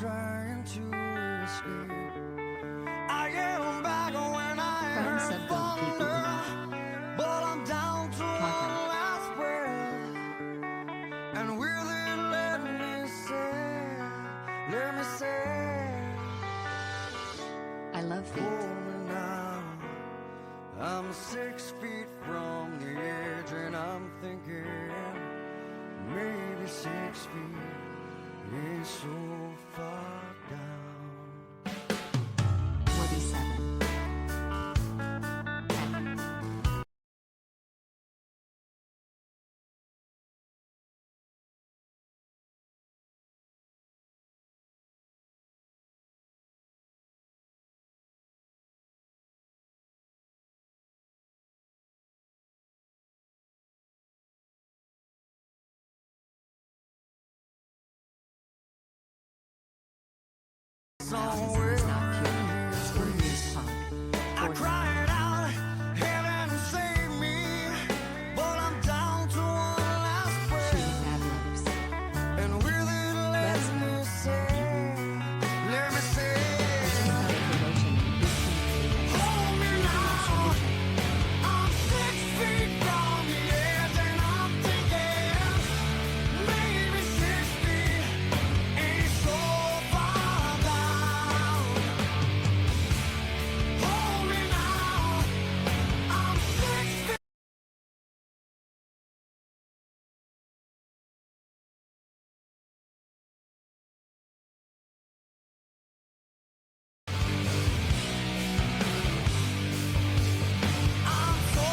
trying to escape. I am back when I heard thunder, but I'm down to one last breath. And will it let me say, I love feet. now. I'm 6 feet from the edge and I'm thinking maybe 6 feet is so far down. 47. Somewhere I cried out, heaven save me, but I'm down to one last breath. And will it let me say, hold me now. I'm 6 feet from the edge and I'm thinking maybe 6 feet ain't so far down. Hold me now. I'm 6 feet. I'm so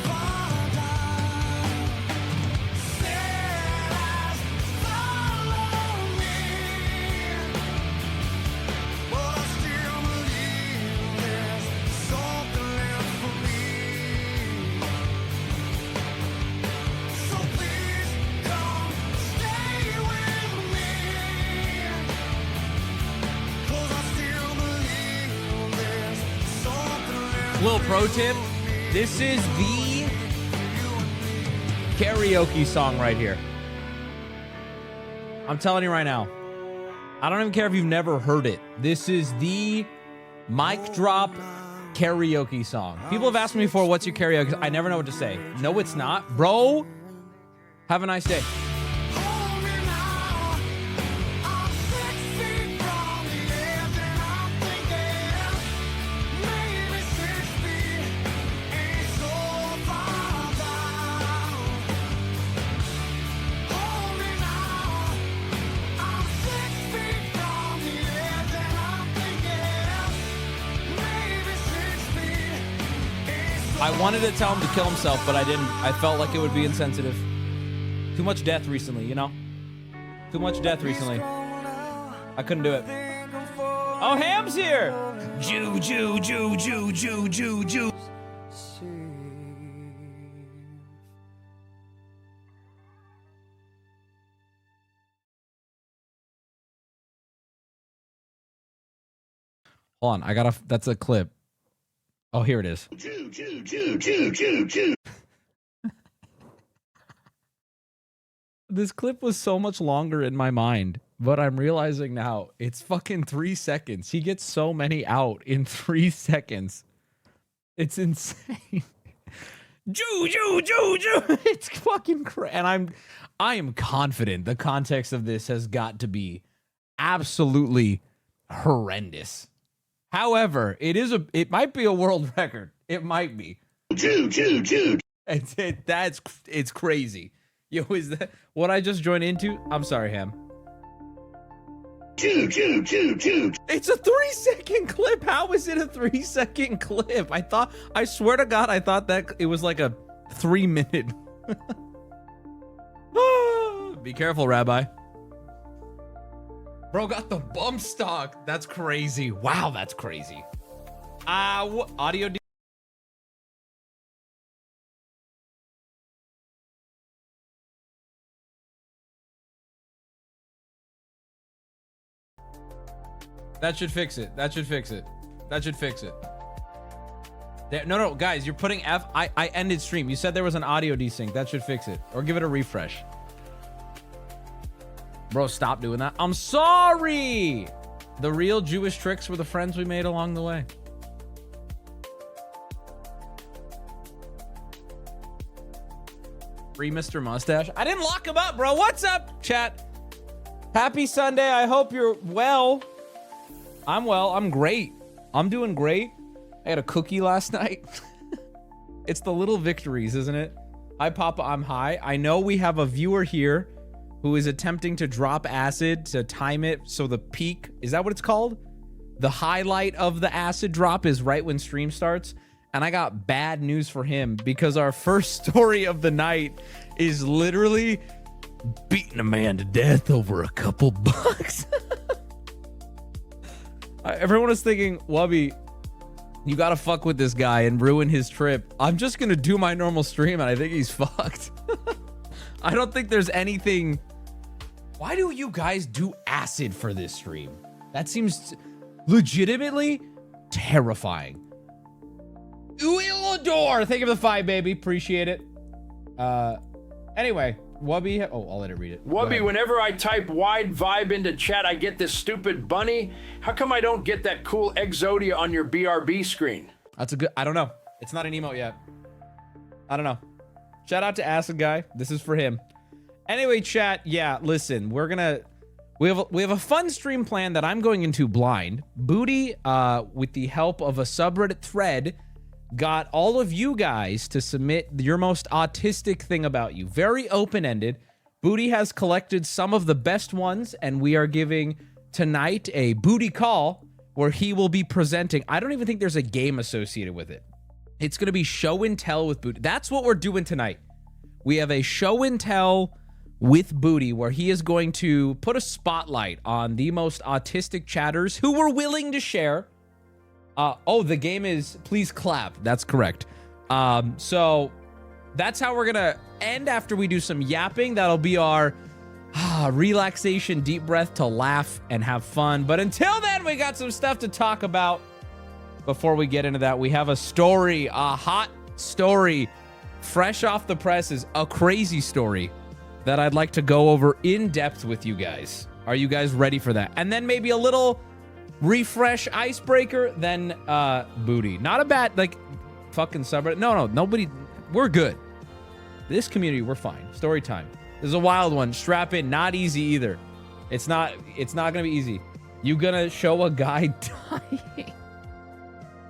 far down. Said eyes follow me, but I still believe there's something left for me. So please come stay with me, 'cause I still believe there's something left. Little pro tip, this is the karaoke song right here. I'm telling you right now, I don't even care if you've never heard it. This is the mic drop karaoke song. People have asked me before, what's your karaoke? I never know what to say. No, it's not. Bro, have a nice day. Hold me now. I'm 6 feet from the edge and I'm thinking maybe 6 feet ain't so far down. Hold me now. I'm 6 feet from the edge and I'm thinking maybe 6 feet ain't so. I wanted to tell him to kill himself, but I didn't. I felt like it would be insensitive. Too much death recently, you know? Too much death recently. I couldn't do it. Oh, Ham's here! Jew, Jew, Jew, Jew, Jew, Jew, Jew. Hold on, I gotta, that's a clip. Oh, here it is. Jew, Jew, Jew, Jew, Jew, Jew. This clip was so much longer in my mind, but I'm realizing now it's fucking 3 seconds. He gets so many out in 3 seconds. It's insane. Jew, Jew, Jew, Jew. It's fucking crazy. And I am confident the context of this has got to be absolutely horrendous. However, it might be a world record. It might be. Jew, Jew, Jew. It's crazy. Yo, is that what I just joined into? I'm sorry, Ham. Jew, Jew, Jew, Jew. It's a 3-second clip. How is it a 3-second clip? I swear to God, I thought that it was like a 3-minute. Be careful, Rabbi. Bro got the bump stock. That's crazy. Wow, that's crazy. Audio. That should fix it. That should fix it. That should fix it. There, no, guys, you're putting F. I ended stream. You said there was an audio desync. That should fix it. Or give it a refresh. Bro, stop doing that. I'm sorry. The real Jewish tricks were the friends we made along the way. Free Mr. Mustache. I didn't lock him up, bro. What's up, chat? Happy Sunday. I hope you're well. I'm well. I'm great. I'm doing great. I had a cookie last night. It's the little victories, isn't it? Hi, Papa. I'm high. I know we have a viewer here who is attempting to drop acid to time it so the peak, is that what it's called? The highlight of the acid drop is right when stream starts. And I got bad news for him because our first story of the night is literally beating a man to death over a couple bucks. Everyone is thinking, Wubby, you gotta fuck with this guy and ruin his trip. I'm just gonna do my normal stream and I think he's fucked. I don't think there's anything. Why do you guys do acid for this stream? That seems legitimately terrifying. Uilador, thank you for the 5, baby. Appreciate it. Anyway, Wubby. Oh, I'll let it read it. Wubby, whenever I type wide vibe into chat, I get this stupid bunny. How come I don't get that cool Exodia on your BRB screen? That's a good. I don't know. It's not an emote yet. I don't know. Shout out to Acid Guy. This is for him. Anyway, chat. Yeah, listen. We have a fun stream plan that I'm going into blind. Booty, with the help of a subreddit thread, got all of you guys to submit your most autistic thing about you. Very open-ended. Booty has collected some of the best ones, and we are giving tonight a Booty call where he will be presenting. I don't even think there's a game associated with it. It's going to be show and tell with Booty. That's what we're doing tonight. We have a show and tell with Booty where he is going to put a spotlight on the most autistic chatters who were willing to share. Oh, the game is please clap. That's correct. So that's how we're gonna end after we do some yapping. That'll be our relaxation, deep breath to laugh and have fun. But until then, we got some stuff to talk about. Before we get into that, we have a story, a hot story, fresh off the presses, a crazy story that I'd like to go over in depth with you guys. Are you guys ready for that? And then maybe a little refresh icebreaker, then Booty. Not a bad, like, fucking subreddit. No, nobody, we're good. This community, we're fine. Story time. This is a wild one. Strap in. Not easy either. It's not gonna be easy. You gonna show a guy dying?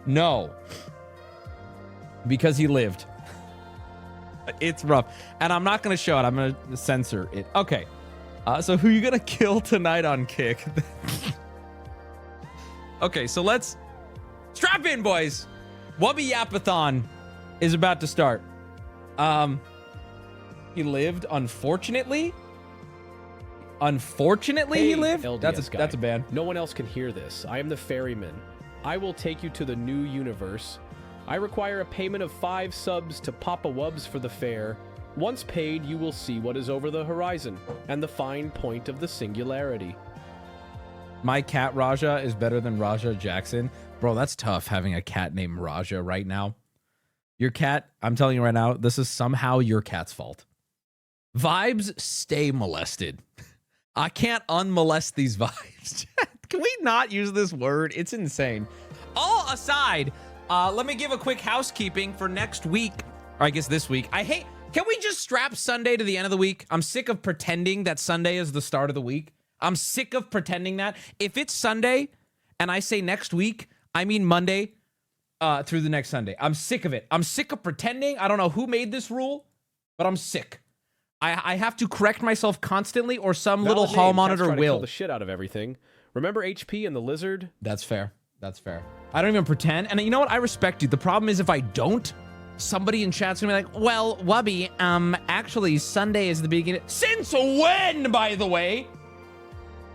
No. Because he lived. It's rough. And I'm not gonna show it. I'm gonna censor it. Okay. So who you gonna kill tonight on Kick? Okay, so let's strap in, boys. Wubby Yapathon is about to start. He lived, unfortunately. Unfortunately, he lived. LDS That's a band. No one else can hear this. I am the ferryman. I will take you to the new universe. I require a payment of 5 subs to Papa Wubs for the fare. Once paid, you will see what is over the horizon and the fine point of the singularity. My cat Raja is better than Raja Jackson. Bro, that's tough having a cat named Raja right now. Your cat, I'm telling you right now, this is somehow your cat's fault. Vibes stay molested. I can't unmolest these vibes. Can we not use this word? It's insane. All aside, let me give a quick housekeeping for next week. Or I guess this week. Can we just strap Sunday to the end of the week? I'm sick of pretending that Sunday is the start of the week. I'm sick of pretending that. If it's Sunday and I say next week, I mean Monday through the next Sunday. I'm sick of it. I'm sick of pretending. I don't know who made this rule, but I'm sick. I have to correct myself constantly or some little hall monitor will. Kill the shit out of everything. Remember HP and the lizard? That's fair. That's fair. I don't even pretend. And you know what? I respect you. The problem is if I don't, somebody in chat's gonna be like, well, Wubby, actually Sunday is the beginning. Since when, by the way?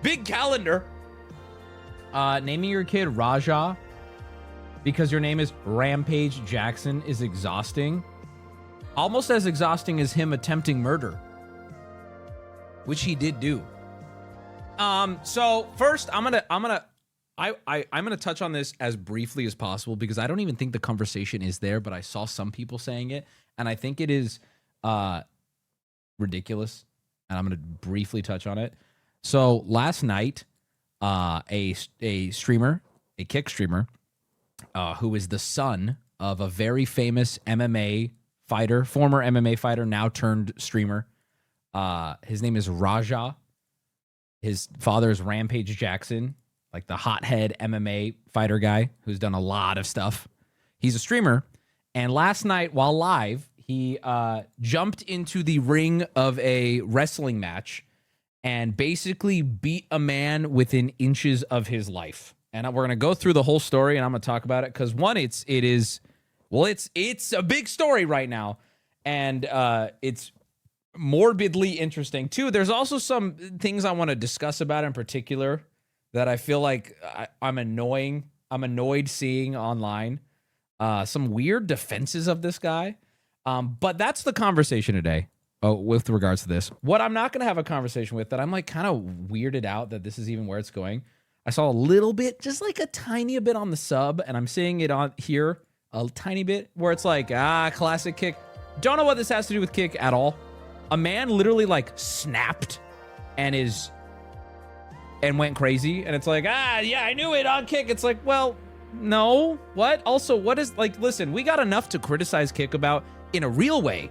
Big calendar. Naming your kid Raja because your name is Rampage Jackson is exhausting. Almost as exhausting as him attempting murder, which he did do. So first I'm gonna touch on this as briefly as possible because I don't even think the conversation is there, but I saw some people saying it and I think it is ridiculous. And I'm gonna briefly touch on it. So last night, a streamer, a Kick streamer, who is the son of a very famous MMA fighter, former MMA fighter, now turned streamer. His name is Raja. His father is Rampage Jackson, like the hothead MMA fighter guy who's done a lot of stuff. He's a streamer. And last night, while live, he jumped into the ring of a wrestling match and basically beat a man within inches of his life. And we're going to go through the whole story, and I'm going to talk about it because, one, it's a big story right now, and it's morbidly interesting. Two, there's also some things I want to discuss about in particular that I feel like I'm annoyed seeing online. Some weird defenses of this guy. But that's the conversation today. Oh, with regards to this. What I'm not going to have a conversation with that I'm like kind of weirded out that this is even where it's going. I saw a little bit, just like a tiny bit on the sub, and I'm seeing it on here a tiny bit where it's like, classic Kick. Don't know what this has to do with Kick at all. A man literally like snapped and went crazy, and it's like, yeah, I knew it on Kick. It's like, well, no, what? Also, what is, like, listen, we got enough to criticize Kick about in a real way.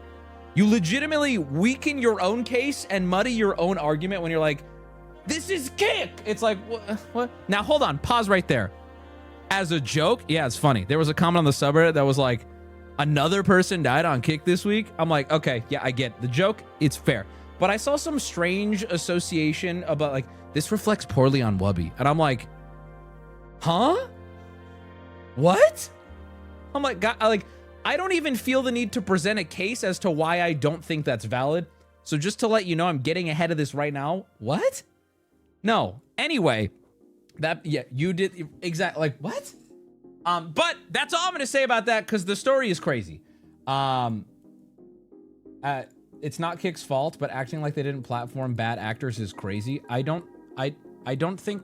You legitimately weaken your own case and muddy your own argument when you're like, this is Kick. It's like, what? Now, hold on, pause right there. As a joke, yeah, it's funny. There was a comment on the subreddit that was like, another person died on Kick this week. I'm like, okay, yeah, I get the joke. It's fair. But I saw some strange association about like, this reflects poorly on Wubby. And I'm like, huh? What? I'm like, God, I don't even feel the need to present a case as to why I don't think that's valid. So just to let you know, I'm getting ahead of this right now. What? No. Anyway, you did exactly like what? But that's all I'm gonna say about that because the story is crazy. It's not Kick's fault, but acting like they didn't platform bad actors is crazy. I don't think.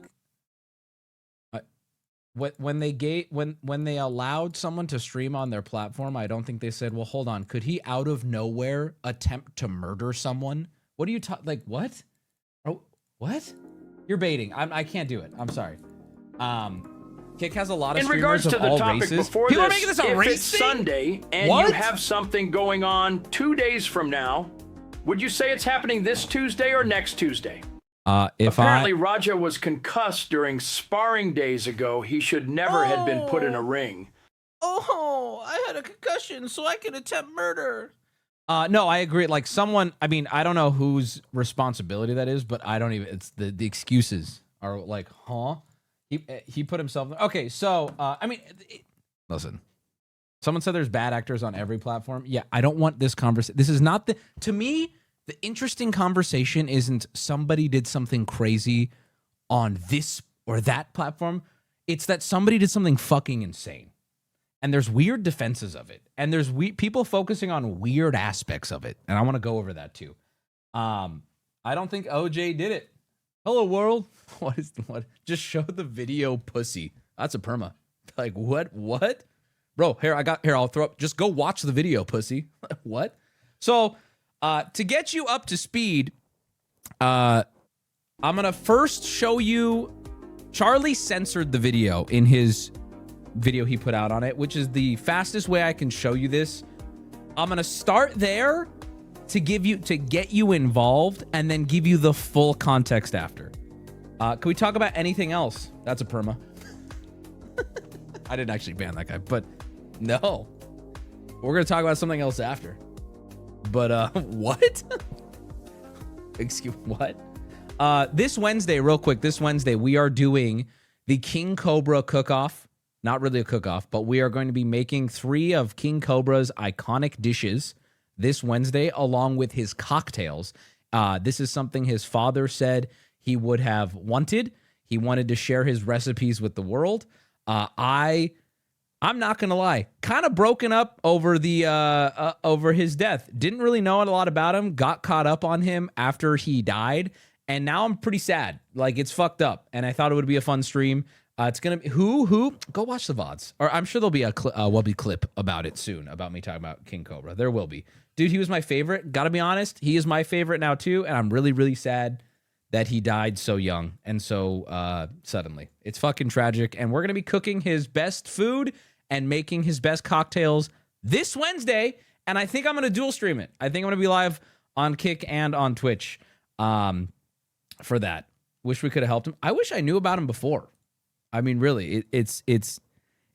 When they allowed someone to stream on their platform, I don't think they said, well, hold on, could he out of nowhere attempt to murder someone? What do you like? What? Oh, what? You're baiting. I can't do it. I'm sorry. Kick has a lot of in streamers regards to of the all topic races. before People this, are making this a if race it's thing? Sunday and What? you have something going on 2 days from now, would you say it's happening this Tuesday or next Tuesday? Apparently, Raja was concussed during sparring days ago. He should never had been put in a ring. Oh, I had a concussion, so I can attempt murder. No, I agree. Like someone, I mean, I don't know whose responsibility that is, but I don't even. It's the excuses are like, huh? He put himself. Okay, so I mean, listen. Someone said there's bad actors on every platform. Yeah, I don't want this conversation. This is not to me. The interesting conversation isn't somebody did something crazy on this or that platform. It's that somebody did something fucking insane. And there's weird defenses of it. And there's people focusing on weird aspects of it. And I want to go over that too. I don't think OJ did it. Hello, world. What? Just show the video, pussy. That's a perma. Like, what? Bro, I'll throw up. Just go watch the video, pussy. What? So... to get you up to speed, I'm going to first show you, Charlie censored the video in his video he put out on it, which is the fastest way I can show you this. I'm going to start there to get you involved and then give you the full context after. Can we talk about anything else? That's a perma. I didn't actually ban that guy, but no. We're going to talk about something else after. But what? Excuse what? This Wednesday, real quick, we are doing the King Cobra cook-off. Not really a cook-off, but we are going to be making 3 of King Cobra's iconic dishes this Wednesday, along with his cocktails. This is something his father said he would have wanted. He wanted to share his recipes with the world. I'm not gonna lie, kind of broken up over the over his death. Didn't really know a lot about him. Got caught up on him after he died, and now I'm pretty sad. Like it's fucked up. And I thought it would be a fun stream. It's gonna be who go watch the VODs, or I'm sure there'll be a Wubby clip about it soon about me talking about King Cobra. There will be, dude. He was my favorite. Gotta be honest, he is my favorite now too, and I'm really really sad that he died so young and so suddenly. It's fucking tragic. And we're going to be cooking his best food and making his best cocktails this Wednesday. And I think I'm going to dual stream it. I think I'm going to be live on Kick and on Twitch for that. Wish we could have helped him. I wish I knew about him before. I mean, really, it's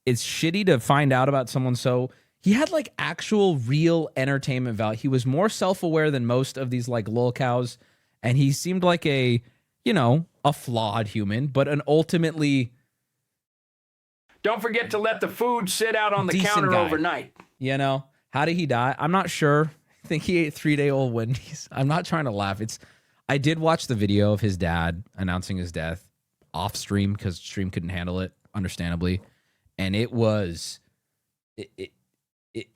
shitty to find out about someone so... He had like actual real entertainment value. He was more self-aware than most of these like lolcows. And he seemed like a, you know, a flawed human, but an ultimately... Don't forget to let the food sit out on the counter guy. overnight. You know, how did he die? I'm not sure. I think he ate 3-day-old Wendy's. I'm not trying to laugh. I did watch the video of his dad announcing his death off stream because stream couldn't handle it, understandably. And it was...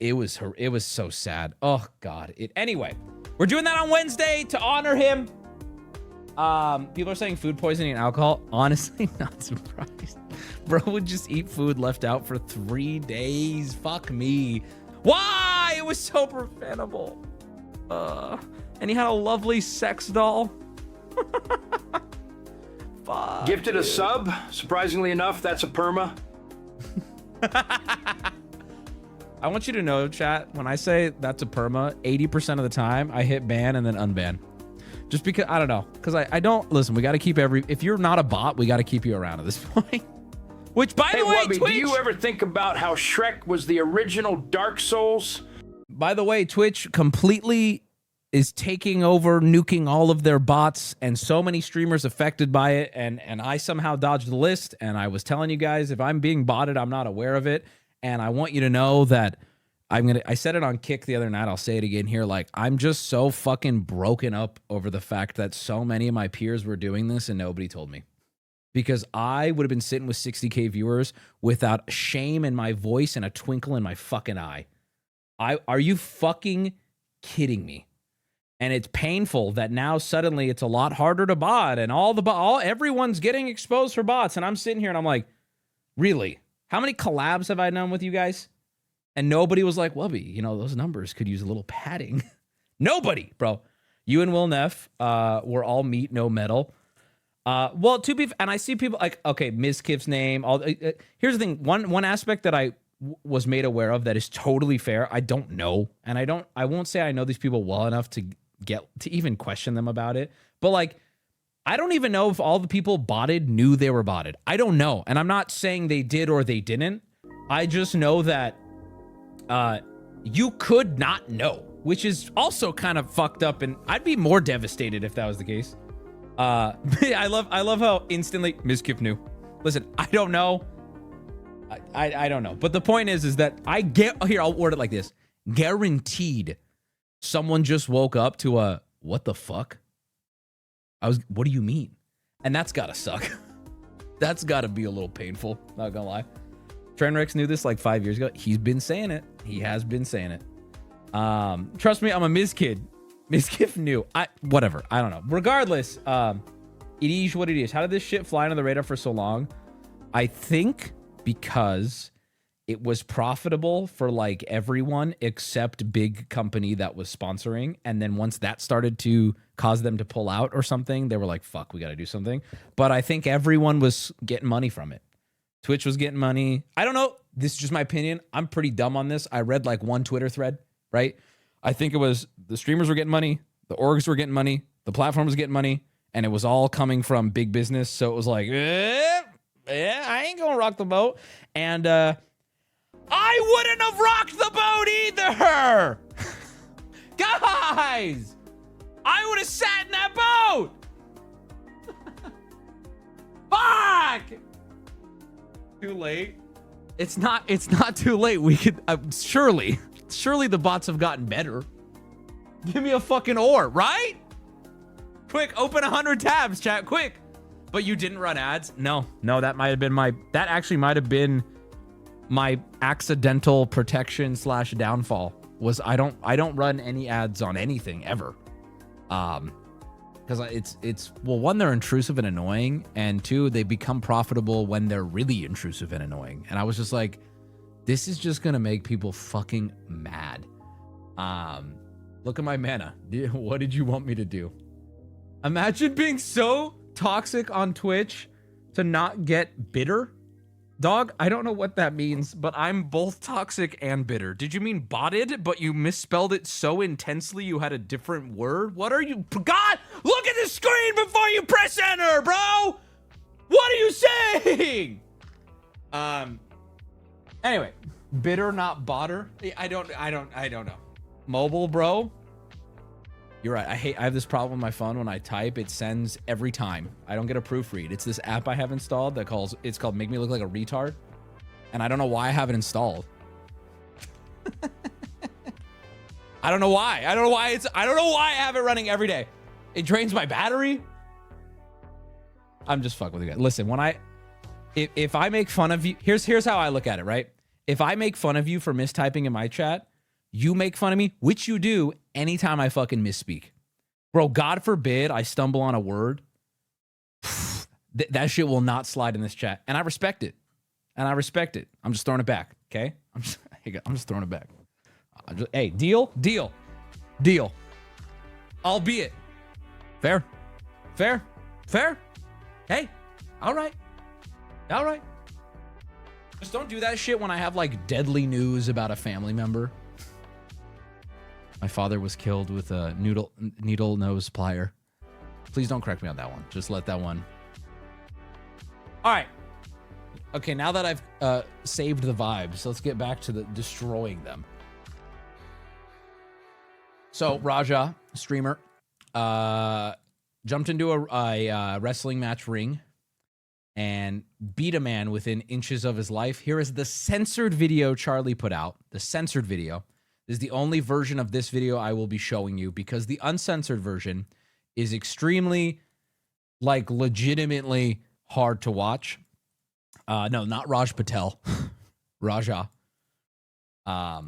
It was so sad. Oh God. Anyway, we're doing that on Wednesday to honor him. People are saying food poisoning and alcohol. Honestly, not surprised. Bro would just eat food left out for 3 days. Fuck me. Why? It was so preventable. And he had a lovely sex doll. Fuck. Gifted a sub. Surprisingly enough, that's a perma. I want you to know, chat, when I say that's a perma, 80% of the time I hit ban and then unban. Just because, I don't know. Because I don't, listen, we got to keep if you're not a bot, we got to keep you around at this point. Which, by the way, Wubby, Twitch, do you ever think about how Shrek was the original Dark Souls? by the way, Twitch completely is taking over, nuking all of their bots, and so many streamers affected by it, and I somehow dodged the list, and I was telling you guys, if I'm being botted, I'm not aware of it. And I want you to know that I said it on Kick the other night. I'll say it again here. Like, I'm just so fucking broken up over the fact that so many of my peers were doing this and nobody told me. Because I would have been sitting with 60K viewers without shame in my voice and a twinkle in my fucking eye. Are you fucking kidding me? And it's painful that now suddenly it's a lot harder to bot, and everyone's getting exposed for bots. And I'm sitting here and I'm like, really? How many collabs have I done with you guys? And nobody was like, Wubby, you know, those numbers could use a little padding. Nobody, bro. You and Will Neff were all meat, no metal. Well, and I see people like, okay, Ms. Kiff's name. Here's the thing. One aspect that I was made aware of that is totally fair. I don't know. And I won't say I know these people well enough to even question them about it. But like, I don't even know if all the people botted knew they were botted. I don't know. And I'm not saying they did or they didn't. I just know that you could not know, which is also kind of fucked up. And I'd be more devastated if that was the case. I love how instantly Ms. Kiff knew. Listen, I don't know. I don't know. But the point is that here, I'll word it like this. Guaranteed someone just woke up to a, what the fuck? What do you mean? And that's gotta suck. That's gotta be a little painful. Not gonna lie. Trainwrecks knew this like 5 years ago. He's been saying it. He has been saying it. Trust me, I'm a Ms. Kid. Ms. Kiff knew. Whatever. I don't know. Regardless, it is what it is. How did this shit fly under the radar for so long? I think because it was profitable for like everyone except big company that was sponsoring. And then once that started to cause them to pull out or something, they were like, fuck, we got to do something. But I think everyone was getting money from it. Twitch was getting money. I don't know. This is just my opinion. I'm pretty dumb on this. I read like one Twitter thread, right? I think it was the streamers were getting money, the orgs were getting money, the platform was getting money, and it was all coming from big business. So it was like, yeah, I ain't gonna rock the boat. And I wouldn't have rocked the boat either. Guys, I would have sat in that boat. Fuck. Too late. It's not too late. We could surely the bots have gotten better. Give me a fucking oar, right? Quick, open 100 tabs, chat, quick. But you didn't run ads? No, that might have been that actually might have been my accidental protection / downfall. Was I don't run any ads on anything ever. Because it's well, one, they're intrusive and annoying, and two, they become profitable when they're really intrusive and annoying. And I was just like, this is just gonna make people fucking mad. Look at my mana. What did you want me to do? Imagine being so toxic on Twitch to not get bitter. Dog, I don't know what that means, but I'm both toxic and bitter. Did you mean botted, but you misspelled it so intensely you had a different word? What are you... God, look at the screen before you press enter, bro! What are you saying? Anyway, bitter, not botter. I don't know. Mobile, bro. You're right. I have this problem with my phone. When I type, it sends every time. I don't get a proofread. It's this app I have installed it's called Make Me Look Like a Retard. And I don't know why I have it installed. I don't know why. I don't know why I have it running every day. It drains my battery. I'm just fucking with you guys. Listen, if I make fun of you, here's how I look at it, right? If I make fun of you for mistyping in my chat, you make fun of me, which you do anytime I fucking misspeak. Bro, God forbid I stumble on a word. That shit will not slide in this chat. And I respect it. I'm just throwing it back, okay? I'm just throwing it back. Hey, deal. Albeit. Fair. Hey, all right. Just don't do that shit when I have like deadly news about a family member. My father was killed with a needle nose plier. Please don't correct me on that one. Just let that one. All right. Okay, now that I've saved the vibes, let's get back to the destroying them. So Raja, streamer, jumped into a wrestling match ring and beat a man within inches of his life. Here is the censored video Charlie put out. The censored video. This is the only version of this video I will be showing you because the uncensored version is extremely, like, legitimately hard to watch. No, not Raj Patel. Raja. All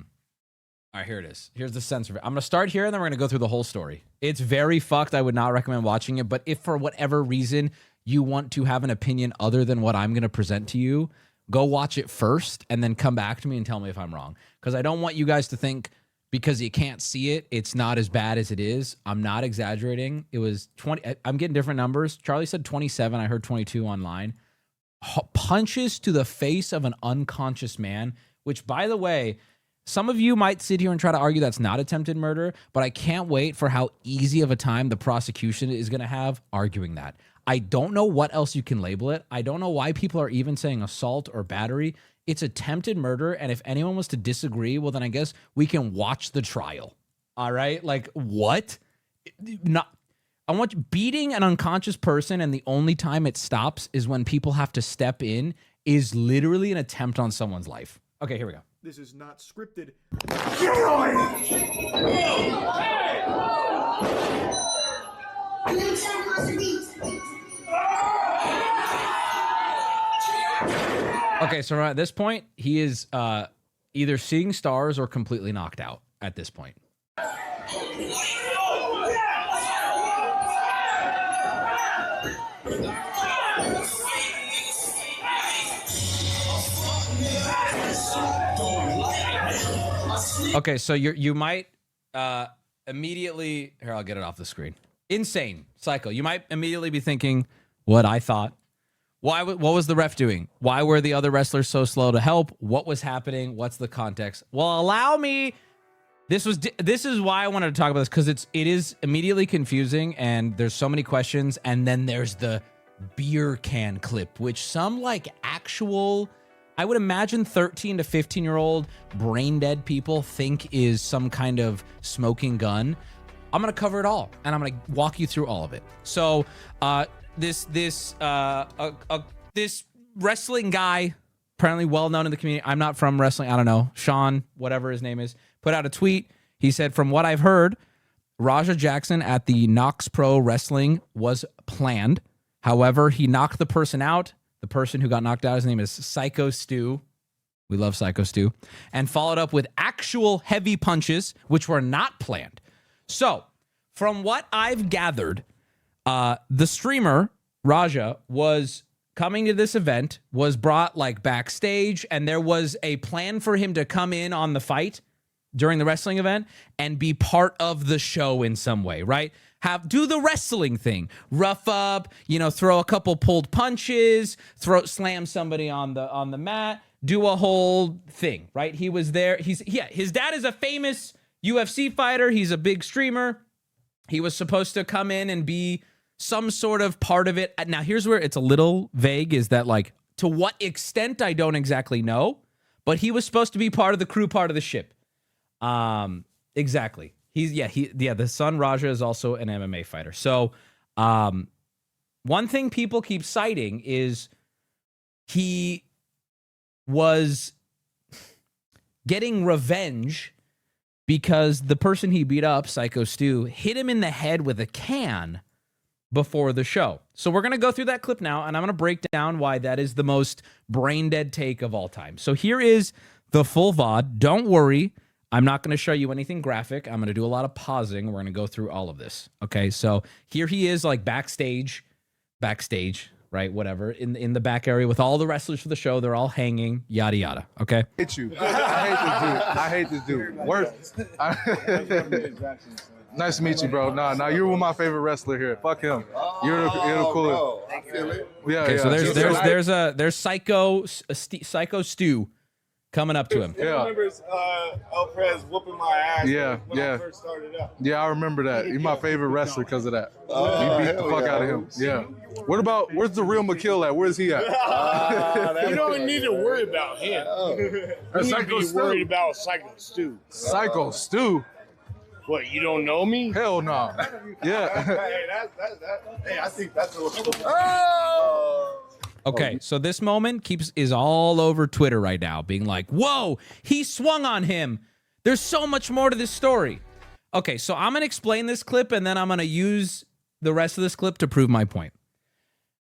right, here it is. Here's the censored. I'm going to start here, and then we're going to go through the whole story. It's very fucked. I would not recommend watching it, but if for whatever reason you want to have an opinion other than what I'm going to present to you, go watch it first and then come back to me and tell me if I'm wrong. Because I don't want you guys to think because you can't see it, it's not as bad as it is. I'm not exaggerating. It was 20. I'm getting different numbers. Charlie said 27. I heard 22 online. Punches to the face of an unconscious man, which, by the way, some of you might sit here and try to argue that's not attempted murder, but I can't wait for how easy of a time the prosecution is going to have arguing that. I don't know what else you can label it. I don't know why people are even saying assault or battery. It's attempted murder, and if anyone was to disagree, well, then I guess we can watch the trial. All right? Like, what? I want you beating an unconscious person, and the only time it stops is when people have to step in, is literally an attempt on someone's life. Okay, here we go. This is not scripted. Okay, so at this point, he is either seeing stars or completely knocked out at this point. Okay, so you might immediately... Here, I'll get it off the screen. Insane. Syko. You might immediately be thinking what I thought. What was the ref doing? Why were the other wrestlers so slow to help? What was happening? What's the context? Well, allow me... This is why I wanted to talk about this, because it is immediately confusing, and there's so many questions, and then there's the beer can clip, which some, like, actual... I would imagine 13 to 15-year-old brain-dead people think is some kind of smoking gun. I'm going to cover it all, and I'm going to walk you through all of it. So this wrestling guy, apparently well-known in the community, I'm not from wrestling, I don't know, Sean, whatever his name is, put out a tweet. He said, from what I've heard, Raja Jackson at the Knox Pro Wrestling was planned. However, he knocked the person out. The person who got knocked out, his name is Syko Stu. We love Syko Stu. And followed up with actual heavy punches, which were not planned. So, from what I've gathered, the streamer, Raja, was coming to this event, was brought like backstage, and there was a plan for him to come in on the fight during the wrestling event and be part of the show in some way, right? do the wrestling thing, rough up, throw a couple pulled punches, slam somebody on the mat, do a whole thing, right? He was there. His dad is a famous UFC fighter. He's a big streamer. He was supposed to come in and be some sort of part of it. Now, here's where it's a little vague, is that like, to what extent, I don't exactly know, but he was supposed to be part of the crew, part of the ship. Exactly. The son Raja is also an MMA fighter. So, one thing people keep citing is he was getting revenge because the person he beat up, Syko Stu, hit him in the head with a can before the show. So we're going to go through that clip now, and I'm going to break down why that is the most brain-dead take of all time. So here is the full VOD. Don't worry, I'm not going to show you anything graphic. I'm going to do a lot of pausing. We're going to go through all of this. Okay, so here he is, like backstage, right? Whatever, in the back area with all the wrestlers for the show. They're all hanging, yada yada. Okay. Hate you. I hate this dude. Worst. Nice to meet you, bro. Nah, you're one of my favorite wrestler here. Fuck him. You're the coolest. Yeah. Okay, so there's Syko Stu coming up to him. Yeah. I remember El Prez whooping my ass when I first started out. Yeah, I remember that. You're my favorite wrestler because of that. You beat the fuck out of him. Yeah. Where's the real McKill at? Where's he at? You don't need to worry about him. You need to be worried about Syko Stu. Syko Stu? What, you don't know me? Hell no. Yeah. Hey, I think that's a little... Okay, so this moment is all over Twitter right now, being like, whoa, he swung on him. There's so much more to this story. Okay, so I'm going to explain this clip, and then I'm going to use the rest of this clip to prove my point.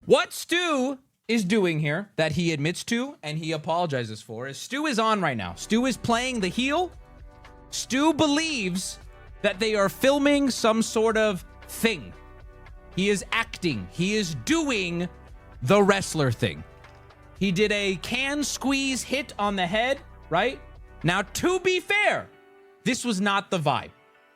What Stu is doing here, that he admits to and he apologizes for, is Stu is on right now. Stu is playing the heel. Stu believes that they are filming some sort of thing. He is acting. He is doing the wrestler thing. He did a can squeeze hit on the head, right? Now, to be fair, this was not the vibe.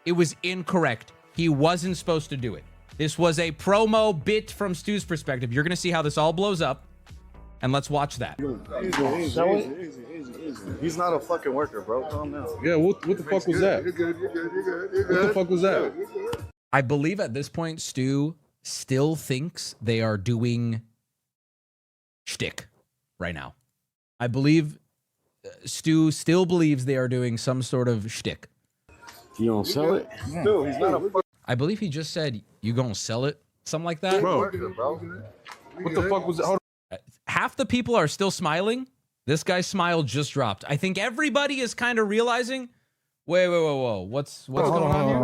It was incorrect. He wasn't supposed to do it. This was a promo bit from Stu's perspective. You're going to see how this all blows up, and let's watch that. Easy. He's not a fucking worker, bro. Calm down. Yeah, what the fuck was that? You're good. What the fuck was that? I believe at this point, Stu still thinks they are doing shtick right now. I believe Stu still believes they are doing some sort of shtick. You don't sell it? Stu, he's not a I believe he just said, you gonna sell it? Something like that. Bro, what the fuck was that? Hold on. Half the people are still smiling. This guy's smile just dropped. I think everybody is kind of realizing, whoa. What's going on here?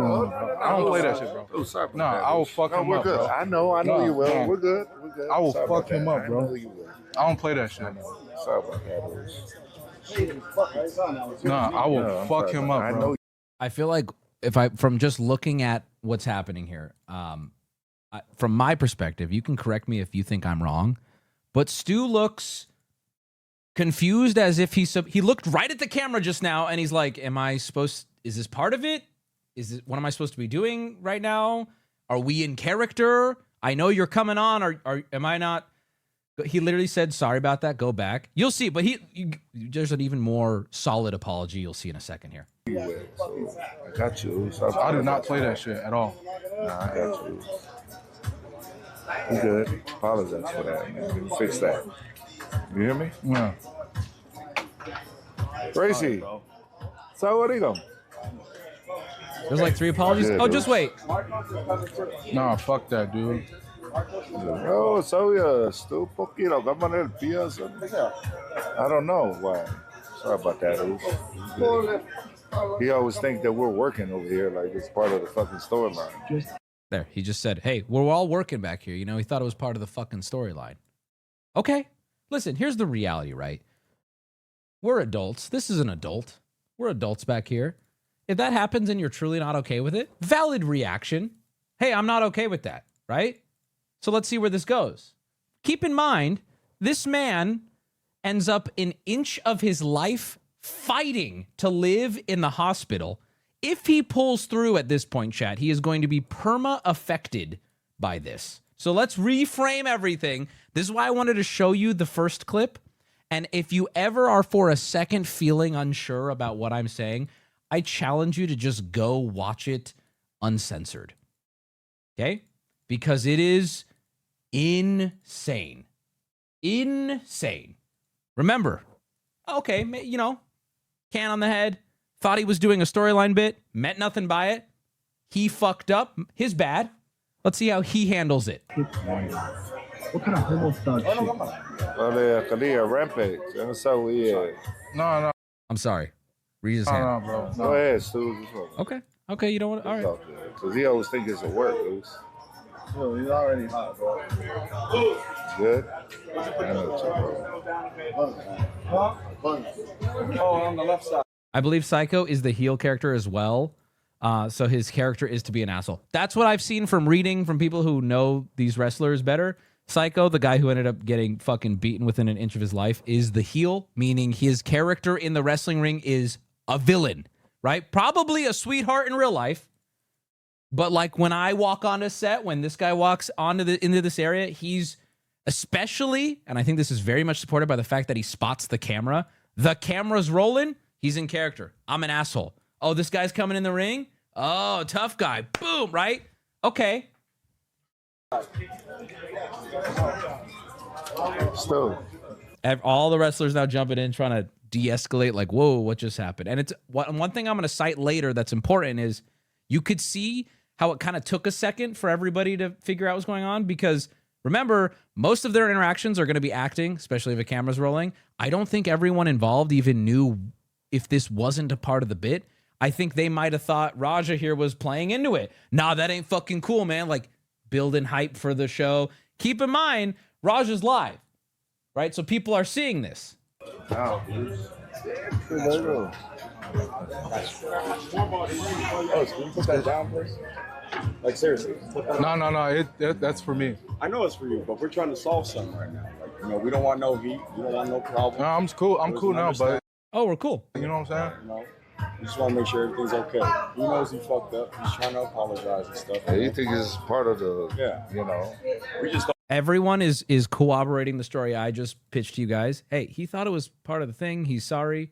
I don't play that shit, bro. Oh, sorry about No, that. I will fuck him up, bro. I know you will. No. We're good. I will Sorry fuck about him that. up, bro. I know you will. I don't play that shit. Sorry about that. Nah, I will fuck him up, bro. I feel like from just looking at what's happening here, from my perspective, you can correct me if you think I'm wrong, but Stu looks confused, as if he looked right at the camera just now and he's like, is this part of it? What am I supposed to be doing right now? Are we in character? I know you're coming on, or am I not? He literally said, sorry about that, go back. You'll see, but there's an even more solid apology you'll see in a second here. I got you. I do not play that shit at all. Nah, I got you. You good. Apologize for that, man. Fix that. You hear me? Yeah. Gracie. So what are you going? There's like 3 apologies. Yeah, Oh, dude. just wait. Nah, fuck that, dude. Oh, so still poquito. I don't know why. Sorry about that, dude. He always thinks that we're working over here like it's part of the fucking storyline. There, he just said, hey, we're all working back here. He thought it was part of the fucking storyline. Okay, listen, here's the reality, right? We're adults. This is an adult. We're adults back here. If that happens and you're truly not okay with it, valid reaction. Hey, I'm not okay with that, right? So let's see where this goes. Keep in mind, this man ends up an inch of his life fighting to live in the hospital, if he pulls through at this point, chat, he is going to be perma-affected by this. So let's reframe everything. This is why I wanted to show you the first clip. And if you ever are for a second feeling unsure about what I'm saying, I challenge you to just go watch it uncensored. Okay? Because it is insane. Insane. Remember, okay, you know, can on the head, thought he was doing a storyline bit, meant nothing by it. He fucked up. His bad. Let's see how he handles it. What kind of homo thug shit? Rampage. That's so weird. No. I'm sorry. Read his hand. Bro. Go ahead, Stu. Okay. Okay, you don't want to. All right. Because he always thinks it's a work, dude. Yo, he's already hot, bro. Good? I know Oh, on the left side. I believe Syko is the heel character as well. So his character is to be an asshole. That's what I've seen from reading from people who know these wrestlers better. Syko, the guy who ended up getting fucking beaten within an inch of his life, is the heel, meaning his character in the wrestling ring is a villain, right? Probably a sweetheart in real life. But like when I walk onto set, when this guy walks into this area, he's especially, and I think this is very much supported by the fact that he spots the camera. The camera's rolling. He's in character. I'm an asshole. Oh, this guy's coming in the ring. Oh, tough guy. Boom, right? Okay. Stu. All the wrestlers now jumping in, trying to de-escalate, like, whoa, what just happened? And it's one thing I'm going to cite later that's important is you could see how it kind of took a second for everybody to figure out what's going on, because remember, most of their interactions are going to be acting, especially if a camera's rolling. I don't think everyone involved even knew if this wasn't a part of the bit. I think they might have thought Raja here was playing into it. Nah, that ain't fucking cool, man. Like, building hype for the show. Keep in mind, Raja's live, right? So people are seeing this. Oh, can you put that down, please? Like, seriously. No. That's for me. I know it's for you, but we're trying to solve something right now. Like, you know, we don't want no heat. We don't want no problem. No, I'm cool. I'm cool now, but Oh, we're cool. you know what I'm saying? You know, we just want to make sure everything's okay. He knows he fucked up. He's trying to apologize and stuff. Yeah, you think it's part of the, you know. We just Everyone is corroborating the story I just pitched to you guys. Hey, he thought it was part of the thing. He's sorry.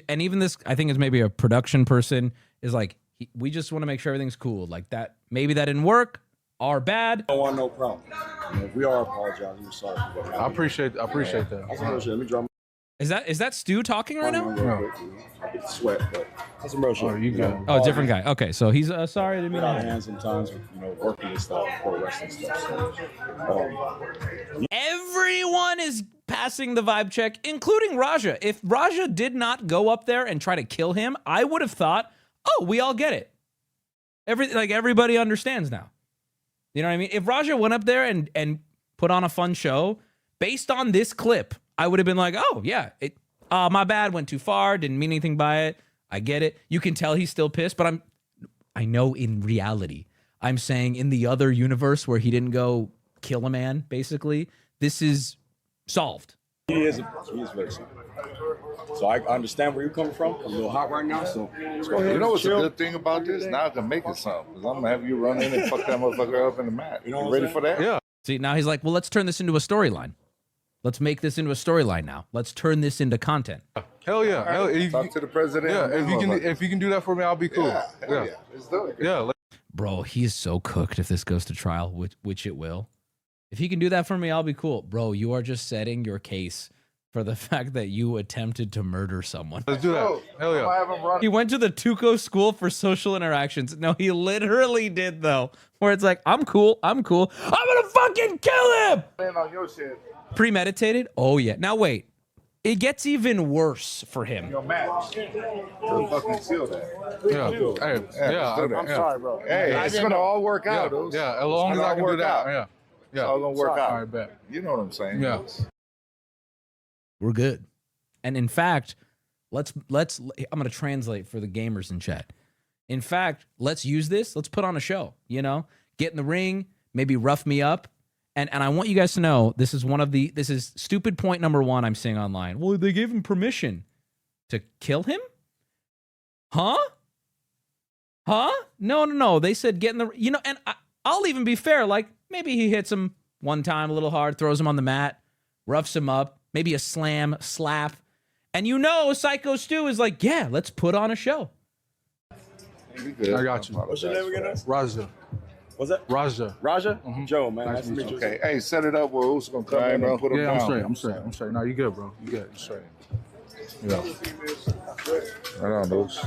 And even this, I think, is maybe a production person is like, we just want to make sure everything's cool. Like that, maybe that didn't work. Our bad. don't want no problem. You know, if we are apologizing, we're sorry for what happened. I appreciate that. That's some real shit. Let me draw Is that Stu talking right now? I get sweat, but that's some real shit. Oh, you good. Oh, different guy. Okay, so he's sorry. I didn't mean Out of to. hand sometimes with, you know, working and stuff, pro wrestling stuff. So, Everyone is passing the vibe check, including Raja. If Raja did not go up there and try to kill him, I would have thought, oh, we all get it. Everybody understands now. You know what I mean? If Raja went up there and put on a fun show based on this clip, I would have been like, oh yeah, my bad, went too far, didn't mean anything by it. I get it. You can tell he's still pissed, but I know in reality, I'm saying in the other universe where he didn't go kill a man, basically, this is solved. he is very simple. So I understand where you're coming from. I'm a little hot right now, so let's go ahead. You know what's chill. a good thing about this? Now I can make it something. Because I'm going to have you run in and fuck that motherfucker up in the mat. You know what ready I'm for that? Yeah. See, now he's like, well, let's turn this into a storyline. Let's make this into a storyline now. Let's turn this into content. Hell yeah. Hell, Talk to the president. yeah. If you can do that for me, I'll be cool. Yeah. Let's do it. Yeah. Bro, he is so cooked if this goes to trial, which it will. If he can do that for me, I'll be cool. Bro, you are just setting your case for the fact that you attempted to murder someone. Let's do that. Hell yeah. Have him run. He went to the Tuco School for Social Interactions. No, he literally did, though, where it's like, I'm cool. I'm gonna fucking kill him! On your shit. Premeditated? Oh, yeah. Now, wait. It gets even worse for him. Your match. You'll fucking seal that. Yeah. Hey, yeah. I'm sorry, bro. Hey, it's going to all work out, dude. Yeah. As long as I can do that. Yeah. It's all going to work out. All right, bet. You know what I'm saying? Yeah. We're good. And in fact, let's I'm going to translate for the gamers in chat. In fact, let's use this. Let's put on a show, you know, get in the ring, maybe rough me up. And I want you guys to know, this is stupid point number 1 I'm seeing online. Well, they gave him permission to kill him? Huh? Huh? No. They said get in the, you know, and I'll even be fair. Like, maybe he hits him one time a little hard, throws him on the mat, roughs him up, maybe a slam, slap. And you know, Psycho Stu is like, yeah, let's put on a show. I got you. What's your name again? Raja. What's that? Raja. Raja? Joe, man. Nice to meet you. Okay, hey, set it up where Uso gonna come in and put him down. I'm straight. No, you good, bro. You good. You straight. Yeah. Right on, Dukes.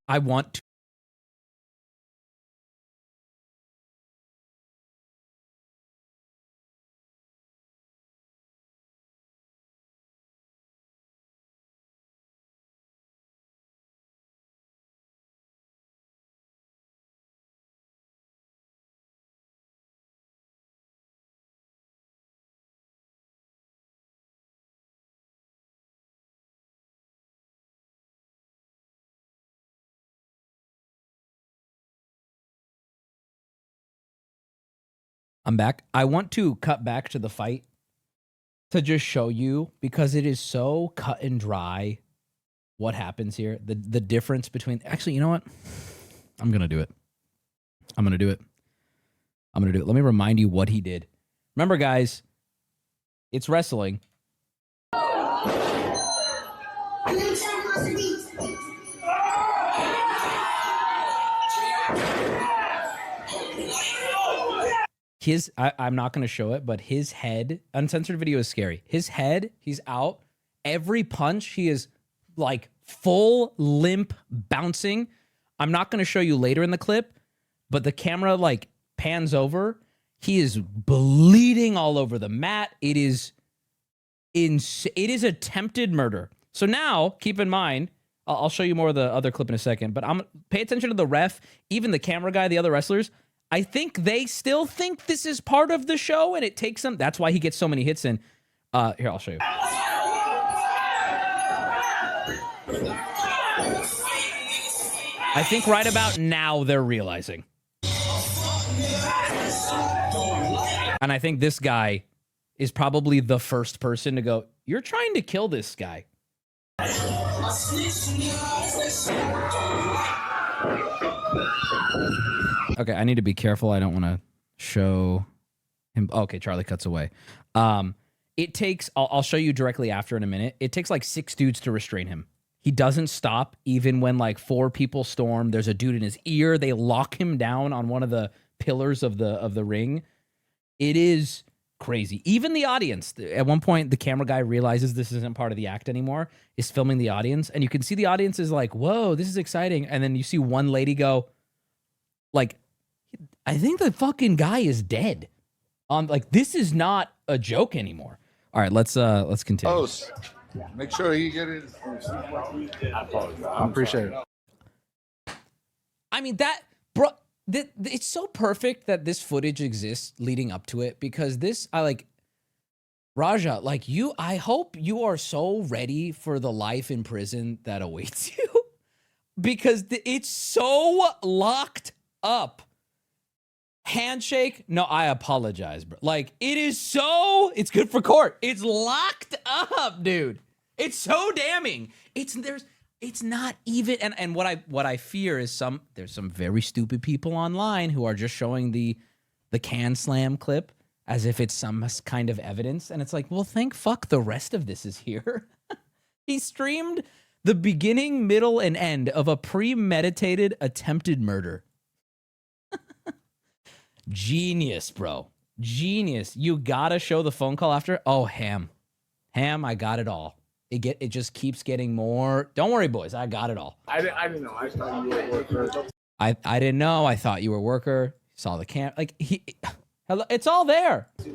I want to. I'm back. I want to cut back to the fight to just show you, because it is so cut and dry what happens here. The difference between, actually, you know what? I'm going to do it. Let me remind you what he did. Remember, guys, it's wrestling. I'm not going to show it, but his head, uncensored video is scary. His head, he's out. Every punch, he is like full limp bouncing. I'm not going to show you later in the clip, but the camera like pans over. He is bleeding all over the mat. It is attempted murder. So now, keep in mind, I'll show you more of the other clip in a second, but pay attention to the ref, even the camera guy, the other wrestlers. I think they still think this is part of the show, and it takes them. That's why he gets so many hits in. Here, I'll show you. I think right about now they're realizing. And I think this guy is probably the first person to go, you're trying to kill this guy. Okay, I need to be careful. I don't want to show him. Okay, Charlie cuts away. It takes, I'll show you directly after in a minute. It takes like 6 dudes to restrain him. He doesn't stop even when like 4 people storm. There's a dude in his ear. They lock him down on one of the pillars of the ring. It is crazy. Even the audience, at one point, the camera guy realizes this isn't part of the act anymore, is filming the audience. And you can see the audience is like, whoa, this is exciting. And then you see one lady go, like, I think the fucking guy is dead. Like, this is not a joke anymore. All right, let's continue. Oh, make sure he get it. I appreciate it. I mean, that, bro, it's so perfect that this footage exists leading up to it, because this, Raja, like I hope you are so ready for the life in prison that awaits you, because it's so locked up. Handshake. No, I apologize, bro. Like, it's good for court. It's locked up, dude. It's so damning. It's not even, and what I fear is there's some very stupid people online who are just showing the can slam clip as if it's some kind of evidence. And it's like, well, thank fuck the rest of this is here. He streamed the beginning, middle, and end of a premeditated attempted murder. Genius, bro. Genius. You gotta show the phone call after. Oh, Ham, I got it all. It just keeps getting more. Don't worry, boys. I got it all. I didn't know. I thought you were a worker. I didn't know. I thought you were a worker. Saw the cam. Like, hello, it's all there. I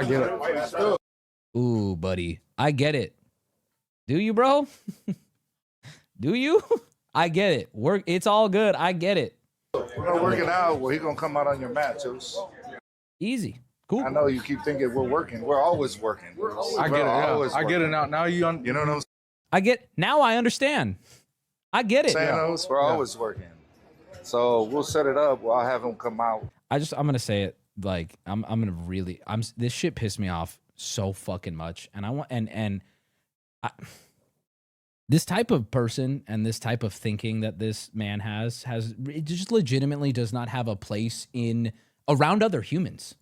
get it. Ooh, buddy. I get it. Do you, bro? Do you? I get it. It's all good. I get it. We're gonna work it out. Well, he's gonna come out on your mat, too. Easy. Cool. I know you keep thinking we're working. We're always working. I get it. Yeah. I get it now. Now you know what I'm saying? I get. Now I understand. I get it. We're always working. So we'll set it up. I'll have him come out. I'm gonna say it. Like, I'm gonna really. This shit pissed me off so fucking much, and I want This type of person and this type of thinking that this man has it just legitimately does not have a place in around other humans.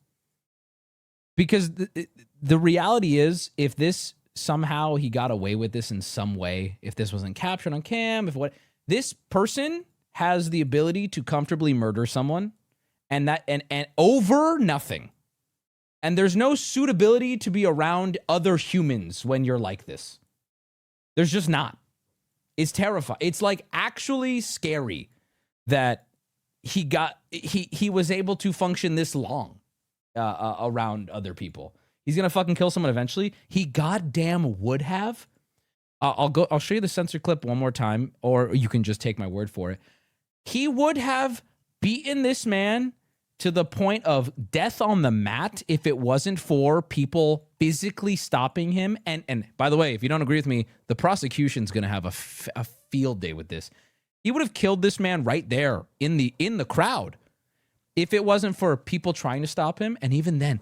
Because the reality is, if this somehow he got away with this in some way, if this wasn't captured on cam, if what, this person has the ability to comfortably murder someone and over nothing. And there's no suitability to be around other humans when you're like this. There's just not. It's terrifying. It's like actually scary that he was able to function this long around other people. He's gonna fucking kill someone eventually. He goddamn would have. I'll show you the censor clip one more time, or you can just take my word for it. He would have beaten this man to the point of death on the mat if it wasn't for people physically stopping him. And by the way, if you don't agree with me, the prosecution's going to have a field day with this. He would have killed this man right there in the crowd if it wasn't for people trying to stop him. And even then,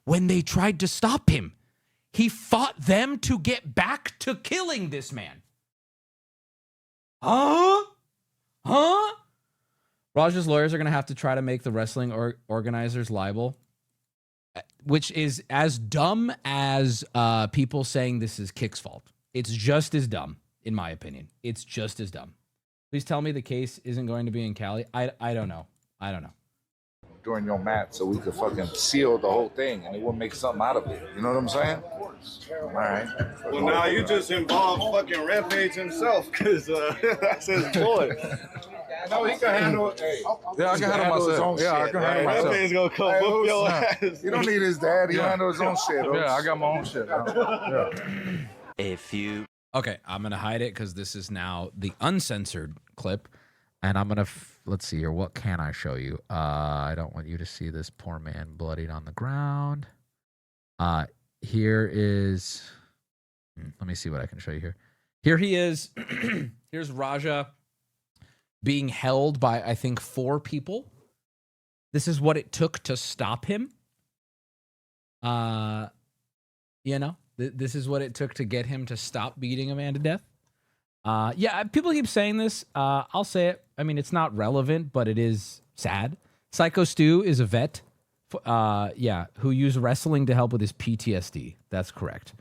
when they tried to stop him, he fought them to get back to killing this man. Huh? Raj's lawyers are going to have to try to make the wrestling organizers liable, which is as dumb as people saying this is Kick's fault. It's just as dumb, in my opinion. It's just as dumb. Please tell me the case isn't going to be in Cali. I don't know. During your mat, so we could fucking seal the whole thing, and it would make something out of it. You know what I'm saying? All right. Well, now you just involved fucking Rampage himself, because that's his boy. No, he can handle it. Hey, Yeah, I can handle myself. Yeah, I can handle myself. Rampage gonna come whoop your ass. You don't need his dad. He handle his own shit. Yeah, I got my own shit. Yeah. A few. Okay, I'm going to hide it because this is now the uncensored clip. And I'm going to, let's see here. What can I show you? I don't want you to see this poor man bloodied on the ground. Here is, let me see what I can show you here. Here he is. Here's Raja being held by, I think, 4 people. This is what it took to stop him. This is what it took to get him to stop beating a man to death. Yeah, people keep saying this. I'll say it. I mean, it's not relevant, but it is sad. Syko Stu is a vet, who used wrestling to help with his PTSD. That's correct.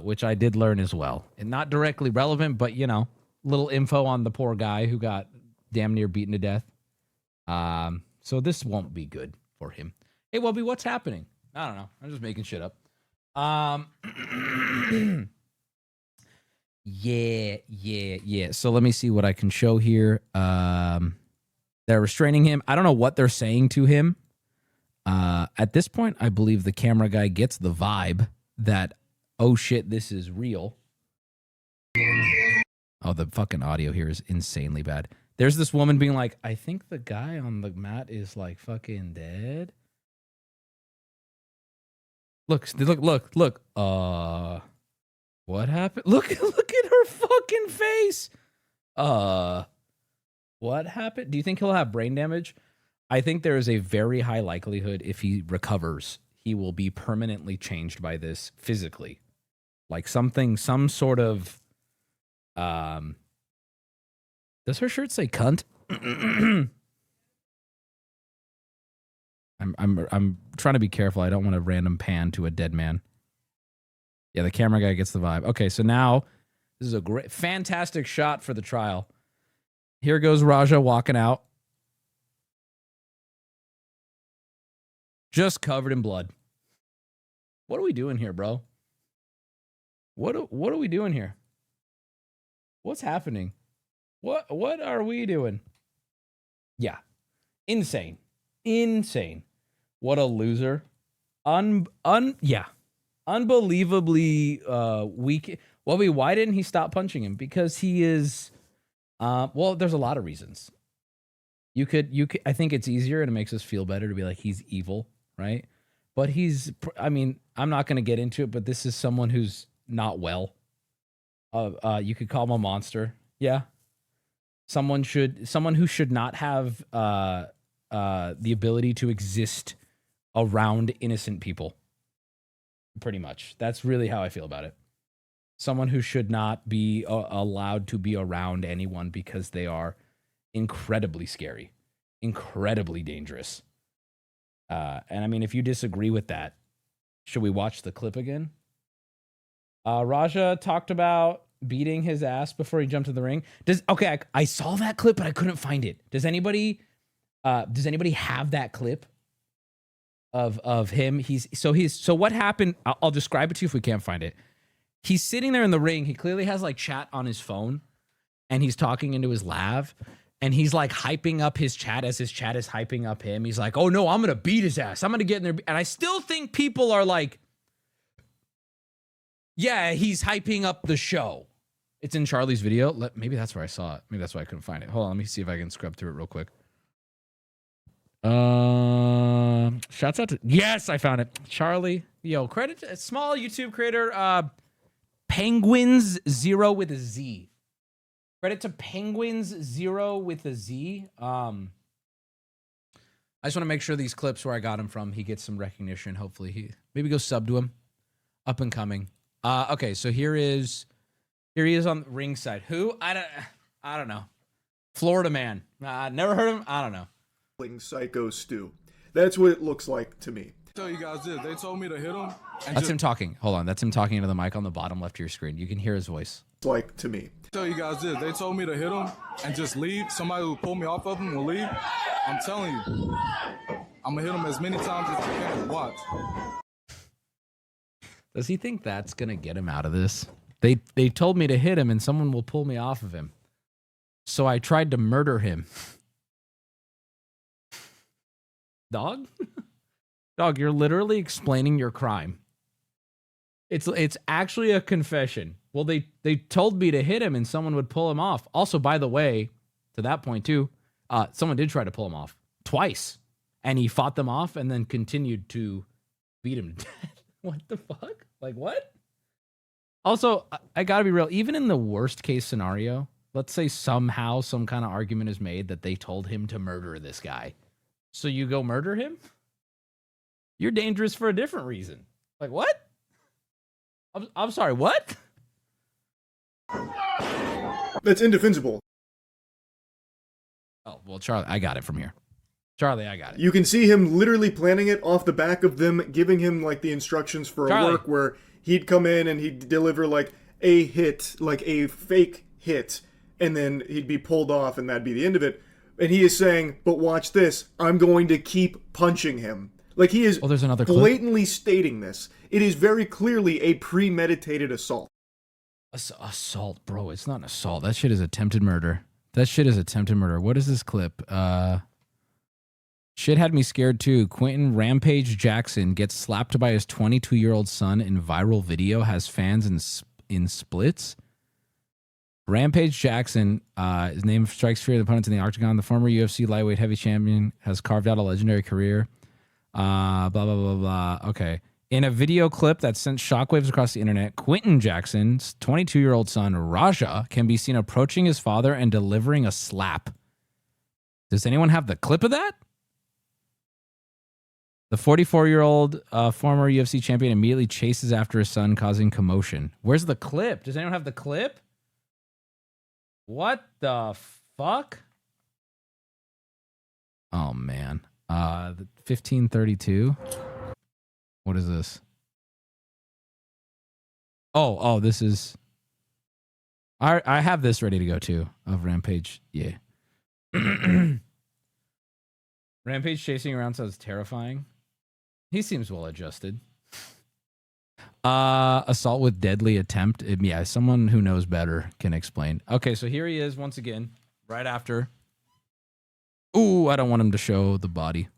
Which I did learn as well. And not directly relevant, but, little info on the poor guy who got damn near beaten to death. So this won't be good for him. Hey, Wubby, what's happening? I don't know. I'm just making shit up. Yeah. So let me see what I can show here. They're restraining him. I don't know what they're saying to him. At this point, I believe the camera guy gets the vibe that, oh shit, this is real. Oh, the fucking audio here is insanely bad. There's this woman being like, I think the guy on the mat is like fucking dead. Look. What happened? Look at her fucking face. What happened? Do you think he'll have brain damage? I think there is a very high likelihood if he recovers, he will be permanently changed by this physically. Like some sort of, does her shirt say cunt? I'm trying to be careful. I don't want a random pan to a dead man. Yeah, the camera guy gets the vibe. Okay, so now this is a great, fantastic shot for the trial. Here goes Raja walking out. Just covered in blood. What are we doing here, bro? What are we doing here? What's happening? What are we doing? Yeah. Insane. What a loser. Yeah. Unbelievably weak. Well, why didn't he stop punching him? Because he is well, there's a lot of reasons. You could I think it's easier and it makes us feel better to be like he's evil, right? But I'm not going to get into it, but this is someone who's not well. You could call him a monster. Yeah. Someone who should not have the ability to exist around innocent people. Pretty much. That's really how I feel about it. someone who should not be allowed to be around anyone because they are incredibly scary, incredibly dangerous. And I mean, if you disagree with that, should we watch the clip again? Raja talked about beating his ass before he jumped in the ring. I saw that clip, but I couldn't find it. Does anybody have that clip of him? So what happened? I'll describe it to you if we can't find it. He's sitting there in the ring. He clearly has like chat on his phone, and he's talking into his lav, and he's like hyping up his chat as his chat is hyping up him. He's like, "Oh no, I'm gonna beat his ass. I'm gonna get in there." And I still think people are like, "Yeah, he's hyping up the show." It's in Charlie's video. Maybe that's where I saw it. Maybe that's why I couldn't find it. Hold on, let me see if I can scrub through it real quick. Shouts out to, yes, I found it. Charlie, yo, credit to a small YouTube creator, Penguins 0 with a Z. Credit to Penguins 0 with a Z. I just want to make sure these clips where I got him from, he gets some recognition. Hopefully maybe go sub to him. Up and coming. Okay, so here he is on ringside. Who? I don't know. Florida man. Never heard of him. I don't know. Psycho stew. That's what it looks like to me. Tell you guys this. They told me to hit him. That's him talking. Hold on. That's him talking into the mic on the bottom left of your screen. You can hear his voice. Like to me. Tell you guys this. They told me to hit him and just leave. Somebody who pull me off of him will leave. I'm telling you. I'm gonna hit him as many times as I can. Watch. Does he think that's gonna get him out of this? They told me to hit him and someone will pull me off of him. So I tried to murder him. Dog? Dog, you're literally explaining your crime. It's actually a confession. Well, they told me to hit him and someone would pull him off. Also, by the way, to that point too, someone did try to pull him off twice. And he fought them off and then continued to beat him to death. What the fuck? Like, what? Also, I gotta be real. Even in the worst case scenario, let's say somehow some kind of argument is made that they told him to murder this guy. So you go murder him? You're dangerous for a different reason. Like, what? I'm sorry, what? That's indefensible. Oh, well, Charlie, I got it from here. Charlie, I got it. You can see him literally planning it off the back of them giving him like the instructions for a work where he'd come in and he'd deliver like a hit, like a fake hit, and then he'd be pulled off and that'd be the end of it. And he is saying, but watch this, I'm going to keep punching him. Like he is there's another clip? Blatantly stating this. It is very clearly a premeditated assault. Assault, bro. It's not an assault. That shit is attempted murder. That shit is attempted murder. What is this clip? Shit had me scared too. Quentin Rampage Jackson gets slapped by his 22-year-old son in viral video, has fans in splits. Rampage Jackson, his name strikes fear of the opponents in the octagon. The former UFC lightweight heavy champion has carved out a legendary career. Blah, blah, blah, blah. Okay. In a video clip that sent shockwaves across the internet, Quentin Jackson's 22-year-old son, Raja, can be seen approaching his father and delivering a slap. Does anyone have the clip of that? The 44-year-old former UFC champion immediately chases after his son, causing commotion. Where's the clip? Does anyone have the clip? What the fuck? Oh, man. 1532. What is this? Oh, this is... I have this ready to go, too, of Rampage. Yeah. Rampage chasing around sounds terrifying. He seems well-adjusted. Assault with deadly attempt. Yeah, someone who knows better can explain. Okay, so here he is once again, right after. Ooh, I don't want him to show the body.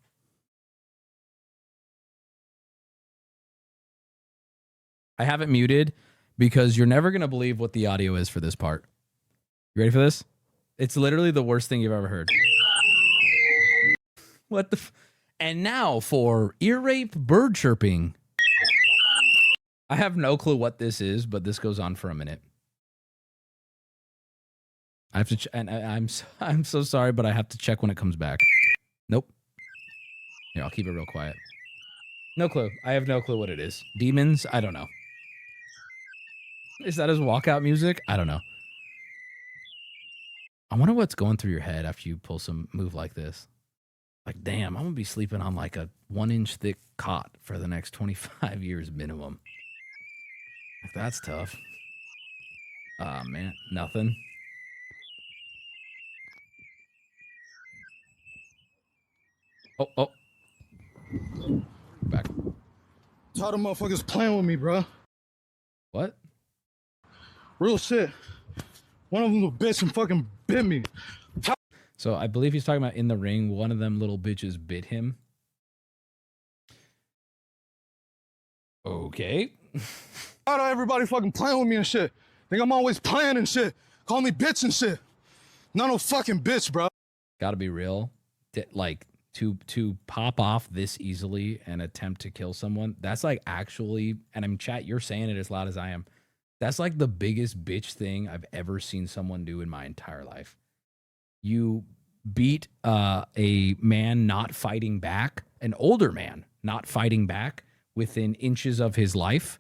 I have it muted because you're never going to believe what the audio is for this part. You ready for this? It's literally the worst thing you've ever heard. What the... And now for ear rape bird chirping. I have no clue what this is, but this goes on for a minute. I have to, and I'm so sorry, but I have to check when it comes back. Nope. Here, I'll keep it real quiet. No clue. I have no clue what it is. Demons? I don't know. Is that his walkout music? I don't know. I wonder what's going through your head after you pull some move like this. Like, damn, I'm going to be sleeping on like a 1-inch thick cot for the next 25 years minimum. Like, that's tough. Ah, man, nothing. Oh. Back. Tired of motherfuckers playing with me, bro. What? Real shit. One of them a bitch and fucking bit me. So I believe he's talking about in the ring. One of them little bitches bit him. Okay. Tired of everybody fucking playing with me and shit. Think I'm always playing and shit. Call me bitch and shit. Not no fucking bitch, bro. Gotta be real. Like, to pop off this easily and attempt to kill someone, that's like actually, and I'm chat, you're saying it as loud as I am. That's like the biggest bitch thing I've ever seen someone do in my entire life. You beat a man not fighting back, an older man not fighting back within inches of his life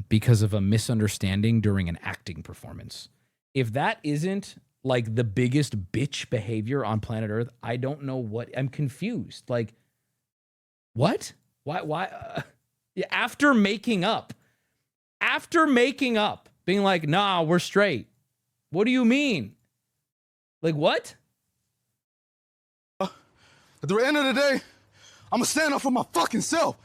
because of a misunderstanding during an acting performance. If that isn't like the biggest bitch behavior on planet Earth, I don't know what. I'm confused. Like, what? Why? After making up, being like, nah, we're straight. What do you mean? Like, what? At the end of the day, I'm gonna stand up for my fucking self.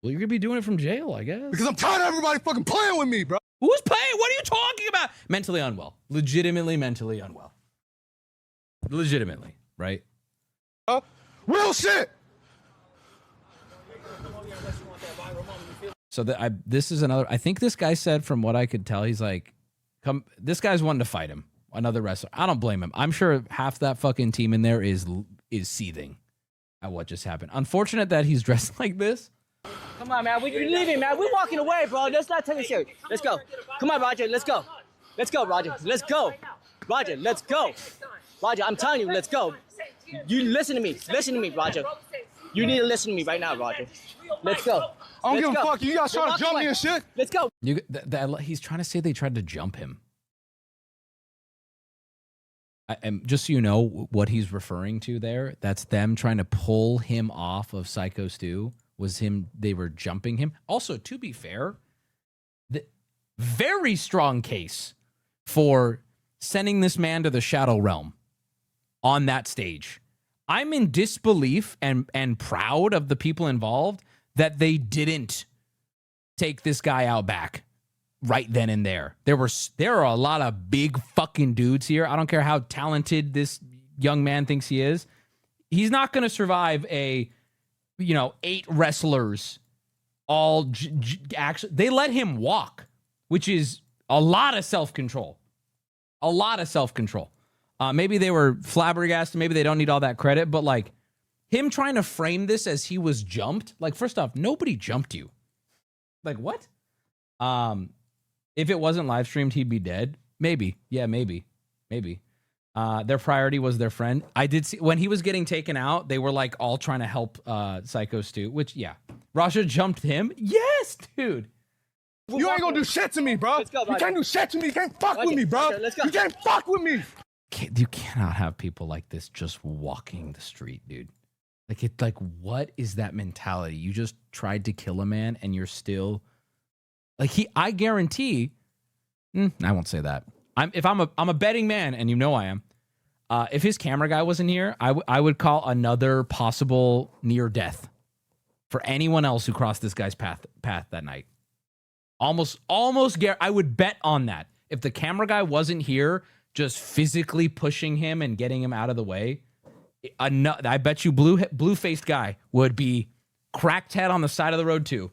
Well, you're gonna be doing it from jail, I guess. Because I'm tired of everybody fucking playing with me, bro. Who's playing? What are you talking about? Mentally unwell. Legitimately mentally unwell. Legitimately, right? Real shit. So this is another. I think this guy said, from what I could tell, he's like, "Come." This guy's wanting to fight him. Another wrestler. I don't blame him. I'm sure half that fucking team in there is seething at what just happened. Unfortunate that he's dressed like this. Come on, man. We're leaving, man. We're walking away, bro. Let's not take it serious. Let's go. Come on, Roger. Let's go. Let's go, Roger. Let's go. Roger, let's go. Roger, I'm telling you, let's go. You listen to me. Listen to me, Roger. You need to listen to me right now, Roger. Let's go. I don't give a fuck. You guys trying to jump me and shit? Let's go. He's trying to say they tried to jump him. And just so you know what he's referring to there, that's them trying to pull him off of Syko Stu. Was him, they were jumping him. Also, to be fair, the very strong case for sending this man to the shadow realm on that stage. I'm in disbelief and proud of the people involved that they didn't take this guy out back right then and there. There are a lot of big fucking dudes here. I don't care how talented this young man thinks he is. He's not going to survive 8 wrestlers all actually. They let him walk, which is a lot of self-control. A lot of self-control. Maybe they were flabbergasted. Maybe they don't need all that credit, but like him trying to frame this as he was jumped. Like, first off, nobody jumped you. Like, what? If it wasn't live streamed, he'd be dead. Maybe. Yeah, maybe. Their priority was their friend. I did see when he was getting taken out, they were like all trying to help Syko Stu, which, yeah. Raja jumped him. Yes, dude. You ain't gonna do shit to me, bro. Let's go, you can't do shit to me. You can't fuck with me, bro. Let's go. You can't fuck with me. You cannot have people like this just walking the street, dude. Like, what is that mentality? You just tried to kill a man and you're still like I guarantee. I won't say that. I'm a betting man, and you know I am. If his camera guy wasn't here, I would call another possible near death for anyone else who crossed this guy's path that night. Almost I would bet on that. If the camera guy wasn't here, just physically pushing him and getting him out of the way, I bet you blue-faced guy would be cracked head on the side of the road too.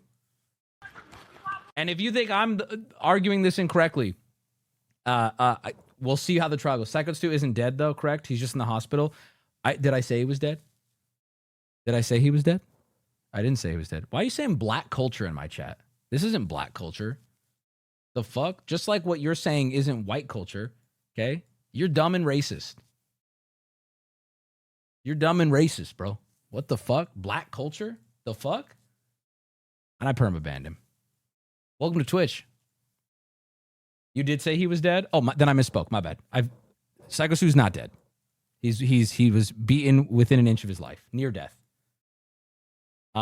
And if you think I'm arguing this incorrectly, we'll see how the trial goes. Syko Stu isn't dead though, correct? He's just in the hospital. Did I say he was dead? Did I say he was dead? I didn't say he was dead. Why are you saying black culture in my chat? This isn't black culture. The fuck? Just like what you're saying isn't white culture, okay? You're dumb and racist. You're dumb and racist, bro. What the fuck? Black culture? The fuck? And I perma-banned him. Welcome to Twitch. You did say he was dead? Oh, then I misspoke. My bad. Syko Stu's not dead. He was beaten within an inch of his life, near death. Get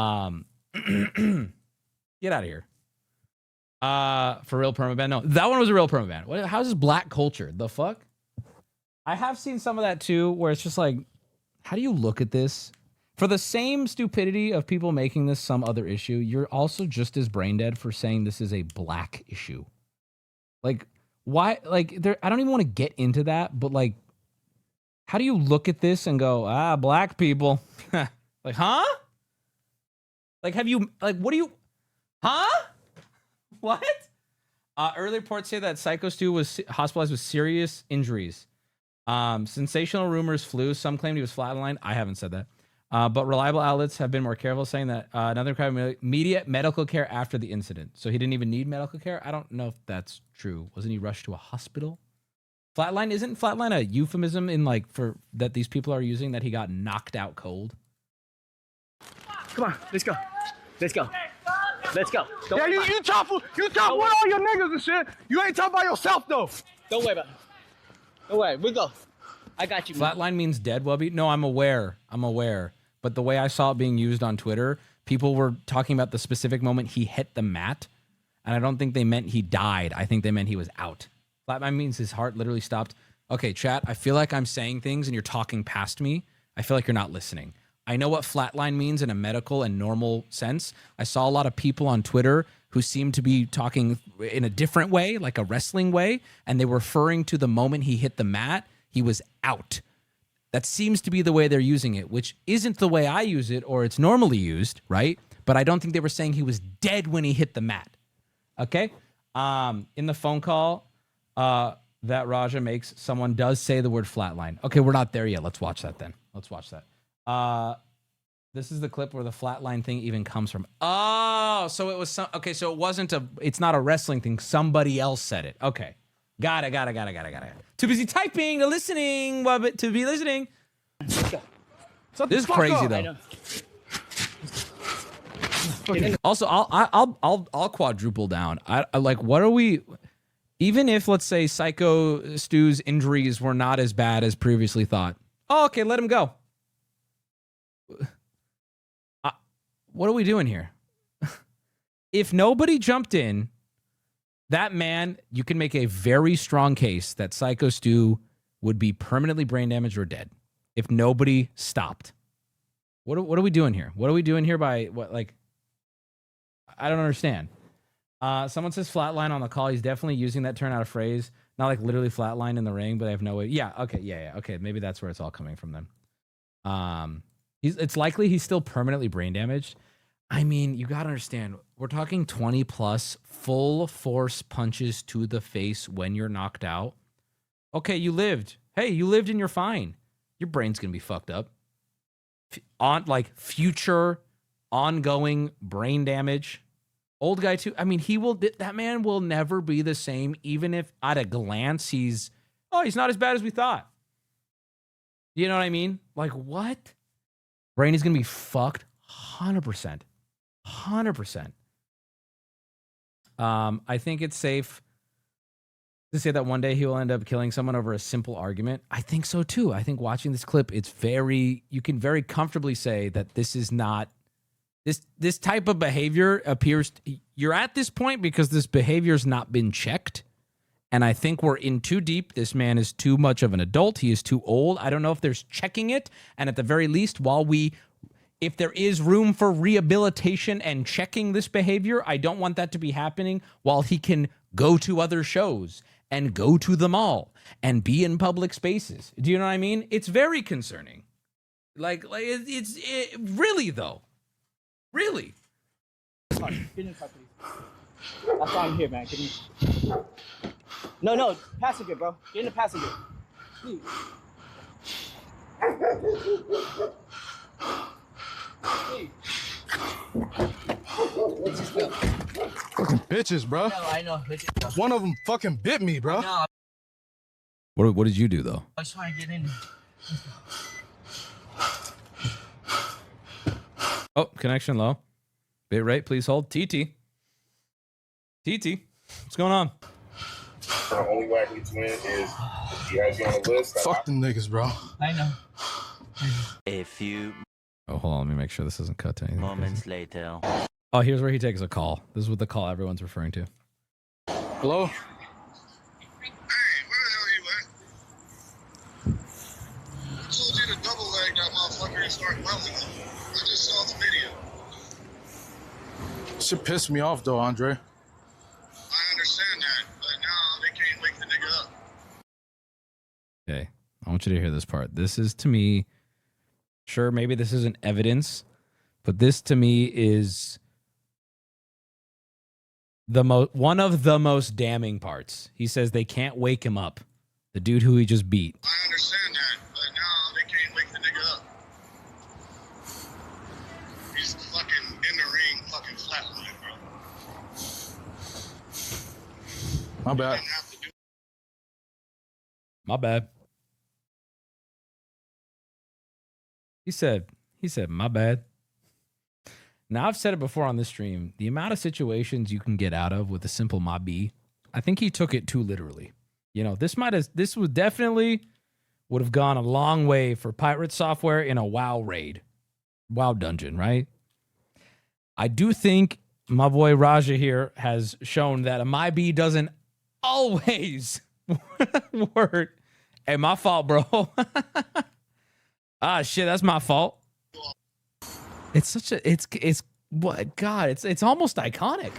out of here. For real permaban? No, that one was a real permaban. How's this black culture? The fuck? I have seen some of that too, where it's just like, how do you look at this? For the same stupidity of people making this some other issue, you're also just as brain dead for saying this is a black issue. Like, why? Like, I don't even want to get into that, but like, how do you look at this and go, black people? Like, huh? Like, have you, like, what do you, huh? What? Early reports say that Syko Stu was hospitalized with serious injuries. Sensational rumors flew. Some claimed he was flatlined. I haven't said that. But reliable outlets have been more careful, saying that another crime immediate medical care after the incident. So he didn't even need medical care? I don't know if that's true. Wasn't he rushed to a hospital? Flatline, isn't flatline a euphemism in like for that these people are using that he got knocked out cold? Come on, let's go. Let's go. Let's go. Yeah, you talk with all your niggas and shit. You ain't talking about yourself though. Don't worry about it. Don't worry, we go. I got you. Flatline means dead, Wubby? No, I'm aware. But the way I saw it being used on Twitter, people were talking about the specific moment he hit the mat, and I don't think they meant he died. I think they meant he was out. Flatline means his heart literally stopped. Okay, chat, I feel like I'm saying things and you're talking past me. I feel like you're not listening. I know what flatline means in a medical and normal sense. I saw a lot of people on Twitter who seemed to be talking in a different way, like a wrestling way, and they were referring to the moment he hit the mat, he was out. That seems to be the way they're using it, which isn't the way I use it or it's normally used, right? But I don't think they were saying he was dead when he hit the mat. Okay? In the phone call that Raja makes, someone does say the word flatline. Okay, we're not there yet. Let's watch that then. Let's watch that. This is the clip where the flatline thing even comes from. Oh, so it was some, okay, so it's not a wrestling thing. Somebody else said it. Okay. Got it. Too busy typing to listening, to be listening. This is crazy though. Also, I'll quadruple down. I like, what are we, even if let's say Syko Stu's injuries were not as bad as previously thought. Oh, okay, let him go. What are we doing here? If nobody jumped in, that man, you can make a very strong case that Syko Stu would be permanently brain damaged or dead if nobody stopped. What are we doing here? What are we doing here by what, like, I don't understand. Someone says flatline on the call. He's definitely using that turn out of phrase. Not like literally flatline in the ring, but I have no way. Yeah, okay, yeah. Okay, maybe that's where it's all coming from then. It's likely he's still permanently brain damaged. I mean, you gotta understand, we're talking 20 plus full force punches to the face when you're knocked out. Okay, you lived. Hey, you lived and you're fine. Your brain's gonna be fucked up. Like future ongoing brain damage. Old guy too. I mean, that man will never be the same, even if at a glance he's not as bad as we thought. You know what I mean? Like, what? Brain is gonna be fucked 100%. 100%. I think it's safe to say that one day he will end up killing someone over a simple argument. I think so too. I think watching this clip, you can very comfortably say that this is not, this type of behavior appears, you're at this point because this behavior's not been checked. And I think we're in too deep. This man is too much of an adult. He is too old. I don't know if there's checking it. And at the very least, if there is room for rehabilitation and checking this behavior, I don't want that to be happening while he can go to other shows and go to the mall and be in public spaces. Do you know what I mean? It's very concerning. Like it's really though. Really. Get in the car, please. That's why I'm here, man. Get in. No, passenger, bro. Get in the passenger. Please. Let's just go. Fucking bitches, bro. I know. One of them fucking bit me, bro. No. What did you do though? I was trying to get in. Oh, connection low. Bit rate, please hold. TT. What's going on? The only wackly twin is he has you on the list. Fuck them niggas, bro. I know. A few Oh, hold on. Let me make sure this isn't cut to anything. moments later. Oh, here's where he takes a call. This is what the call everyone's referring to. Hello? Hey, where the hell you at? I told you to double leg that motherfucker and start welding him. I just saw the video. Shit pissed me off though, Andre. I understand that, but now they can't wake the nigga up. Okay. I want you to hear this part. This is to me, sure, maybe this isn't evidence, but this to me is one of the most damning parts. He says they can't wake him up. The dude who he just beat. I understand that, but now they can't wake the nigga up. He's fucking in the ring, fucking flatline, bro. My bad. My bad. He said, my bad. Now, I've said it before on this stream. The amount of situations you can get out of with a simple "my B," I think he took it too literally. You know, this would definitely would have gone a long way for pirate software in a WoW raid, WoW dungeon, right? I do think my boy Raja here has shown that a "my B" doesn't always work. Hey, my fault, bro. Ah, shit, that's my fault. It's such a, it's what, God, it's almost iconic.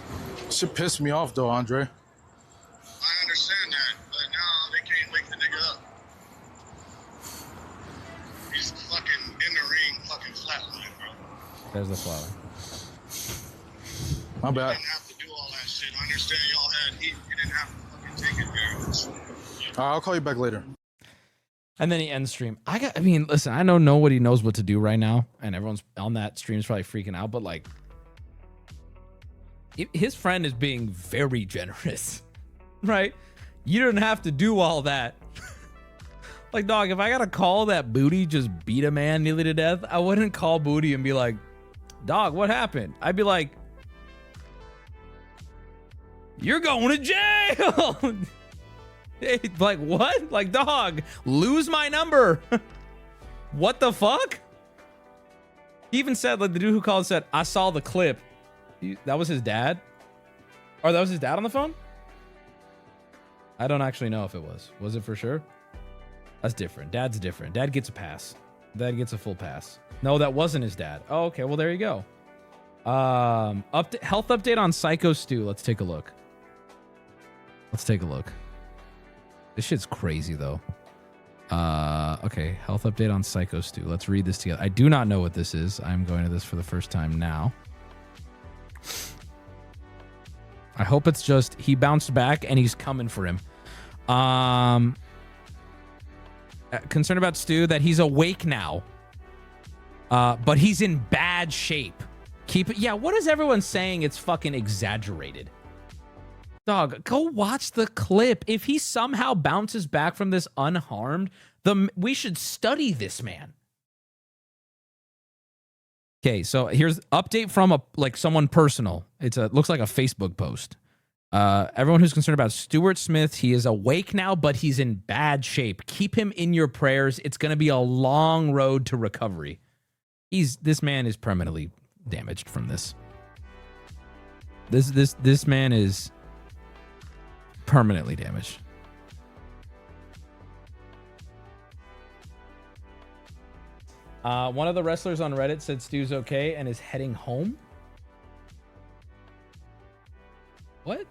Shit pissed me off though, Andre. I understand that, but now they can't wake the nigga up. He's fucking in the ring, fucking flatline, bro. There's the flower. My bad. You didn't have to do all that shit. I understand y'all had heat. You didn't have to fucking take advantage. I'll call you back later. And then he ends stream. I mean, listen, I know nobody knows what to do right now, and everyone's on that stream is probably freaking out, but like, his friend is being very generous, right? You didn't have to do all that. Like, dog, if I got to call that Booty just beat a man nearly to death, I wouldn't call Booty and be like, dog, what happened? I'd be like, you're going to jail. Like, what? Like, dog, lose my number. What the fuck? He even said, like, the dude who called said, I saw the clip. That was his dad? Or that was his dad on the phone? I don't actually know if it was. Was it for sure? That's different. Dad's different. Dad gets a pass. Dad gets a full pass. No, that wasn't his dad. Oh, okay. Well, there you go. Health update on Syko Stew. Let's take a look. Let's take a look. This shit's crazy, though. Okay. Health update on Syko Stew. Let's read this together. I do not know what this is. I'm going to this for the first time now. I hope it's just he bounced back and he's coming for him. Concerned about Stu that he's awake now. But he's in bad shape. Keep it. Yeah, what is everyone saying? It's fucking exaggerated. Dog, go watch the clip. If he somehow bounces back from this unharmed, we should study this man. Okay, so here's update from someone personal. Looks like a Facebook post. Everyone who's concerned about Stuart Smith, he is awake now, but he's in bad shape. Keep him in your prayers. It's going to be a long road to recovery. This man is permanently damaged from this. This man is permanently damaged. One of the wrestlers on Reddit said Stu's okay and is heading home. What?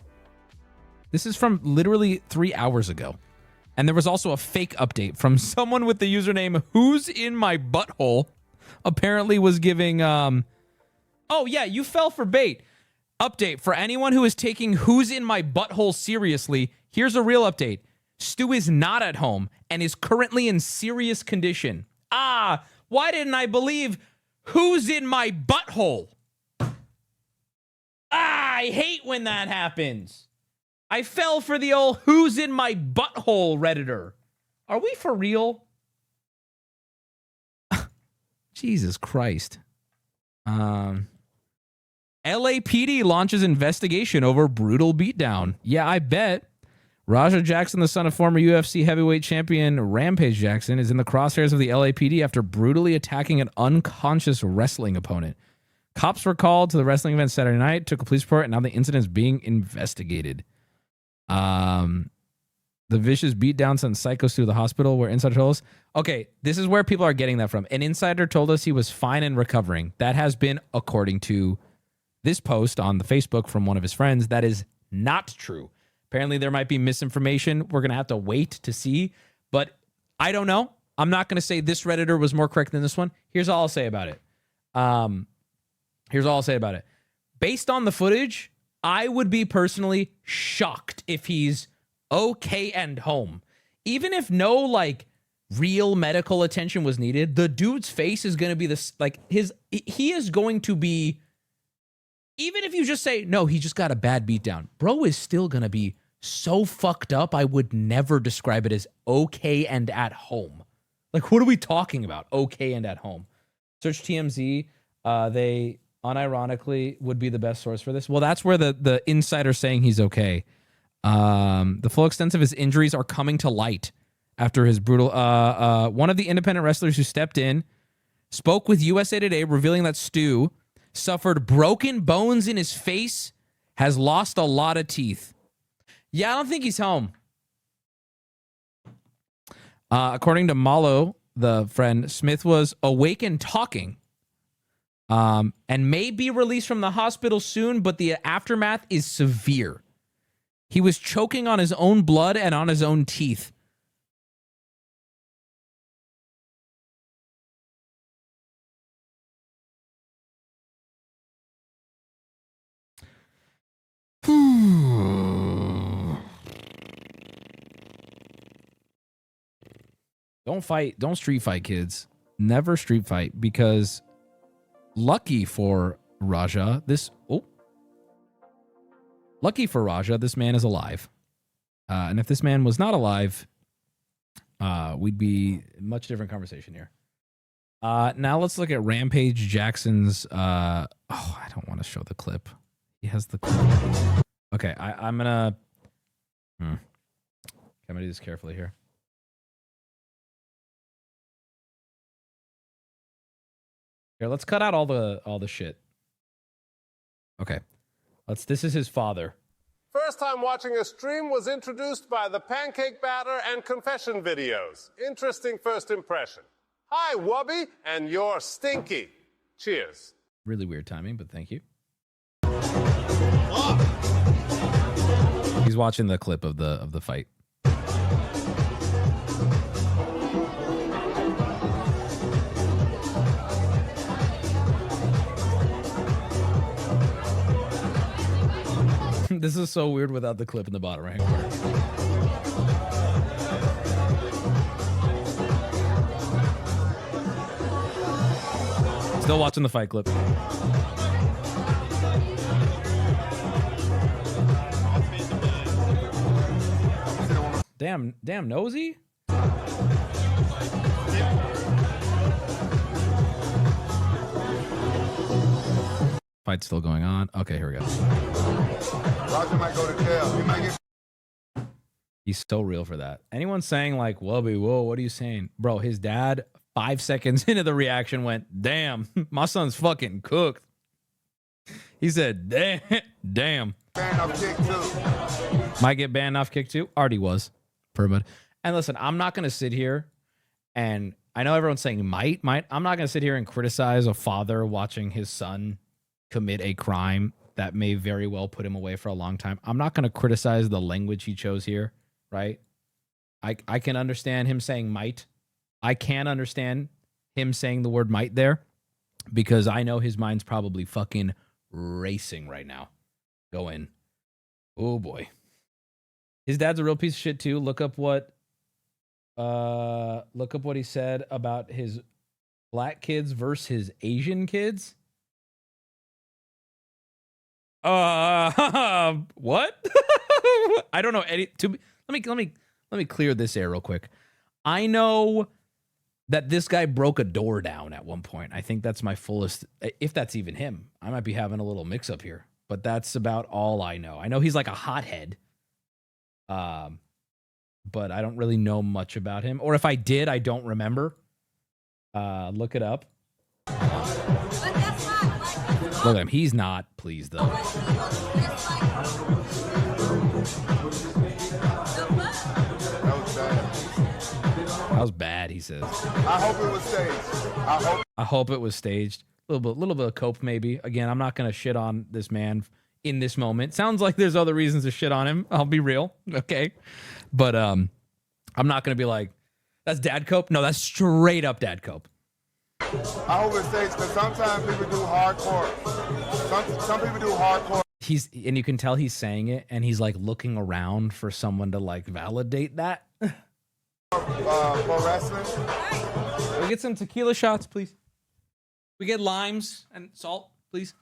This is from literally 3 hours ago. And there was also a fake update from someone with the username Who's in My Butthole. Apparently was giving oh yeah, you fell for bait. Update for anyone who is taking Who's in My Butthole seriously. Here's a real update. Stu is not at home and is currently in serious condition. Why didn't I believe Who's in My Butthole? I hate when that happens. I fell for the old Who's in My Butthole Redditor. Are we for real? Jesus Christ. LAPD launches investigation over brutal beatdown. Yeah, I bet. Raja Jackson, the son of former UFC heavyweight champion Rampage Jackson, is in the crosshairs of the LAPD after brutally attacking an unconscious wrestling opponent. Cops were called to the wrestling event Saturday night, took a police report, and now the incident is being investigated. The vicious beatdown sent Syko to the hospital, where insider told us. Okay, this is where people are getting that from. An insider told us he was fine and recovering. That has been, according to this post on the Facebook from one of his friends, that is not true. Apparently, there might be misinformation. We're going to have to wait to see. But I don't know. I'm not going to say this Redditor was more correct than this one. Here's all I'll say about it. Based on the footage, I would be personally shocked if he's okay and home. Even if no, like, real medical attention was needed, the dude's face is going to be this, like, he is going to be, even if you just say, no, he just got a bad beatdown, bro is still going to be so fucked up, I would never describe it as okay and at home. Like, what are we talking about? Okay and at home. Search TMZ. They unironically would be the best source for this. Well, that's where the insider saying he's okay. The full extent of his injuries are coming to light after his brutal... one of the independent wrestlers who stepped in spoke with USA Today, revealing that Stu suffered broken bones in his face, has lost a lot of teeth. Yeah, I don't think he's home. According to Malo, the friend, Smith was awake and talking, and may be released from the hospital soon, but the aftermath is severe. He was choking on his own blood and on his own teeth. Don't fight. Don't street fight, kids. Never street fight, because lucky for Raja, this man is alive. And if this man was not alive, we'd be a much different conversation here. Now let's look at Rampage Jackson's. I don't want to show the clip. He has the clip. Okay, I'm gonna. I'm gonna do this carefully here. Here, let's cut out all the shit. Okay, this is his father. First time watching a stream was introduced by the pancake batter and confession videos. Interesting first impression. Hi, Wubby, and you're stinky. Cheers. Really weird timing, but thank you. He's watching the clip of the fight. This is so weird without the clip in the bottom right corner. Still watching the fight clip. Damn nosy. Fight's still going on. Okay, here we go. Roger might go to jail. He might get... He's so real for that. Anyone saying like, Wubby, whoa, what are you saying? Bro, his dad, 5 seconds into the reaction, went, damn, my son's fucking cooked. He said, damn. Banned off kick too. Might get banned off kick too. Already was. And listen, I'm not going to sit here and I know everyone's saying might. I'm not going to sit here and criticize a father watching his son commit a crime that may very well put him away for a long time. I'm not going to criticize the language he chose here, right? I can understand him saying might. I can understand him saying the word might there, because I know his mind's probably fucking racing right now. Going, oh boy. His dad's a real piece of shit too. Look up what he said about his black kids versus his Asian kids. What? I don't know any. Let me clear this air real quick. I know that this guy broke a door down at one point. I think that's my fullest, if that's even him. I might be having a little mix up here, but that's about all I know. I know he's like a hothead. But I don't really know much about him. Or if I did, I don't remember. Look it up. Look at him. He's not pleased, though. That was bad, he says. I hope it was staged. I hope it was staged. A little bit of cope, maybe. Again, I'm not going to shit on this man in this moment. Sounds like there's other reasons to shit on him. I'll be real, okay? But I'm not going to be like, that's dad cope? No, that's straight up dad cope. I hope it's staged because sometimes people do hardcore. Some people do hardcore. And you can tell he's saying it, and he's like looking around for someone to like validate that. For wrestling. We get some tequila shots, please. We get limes and salt, please.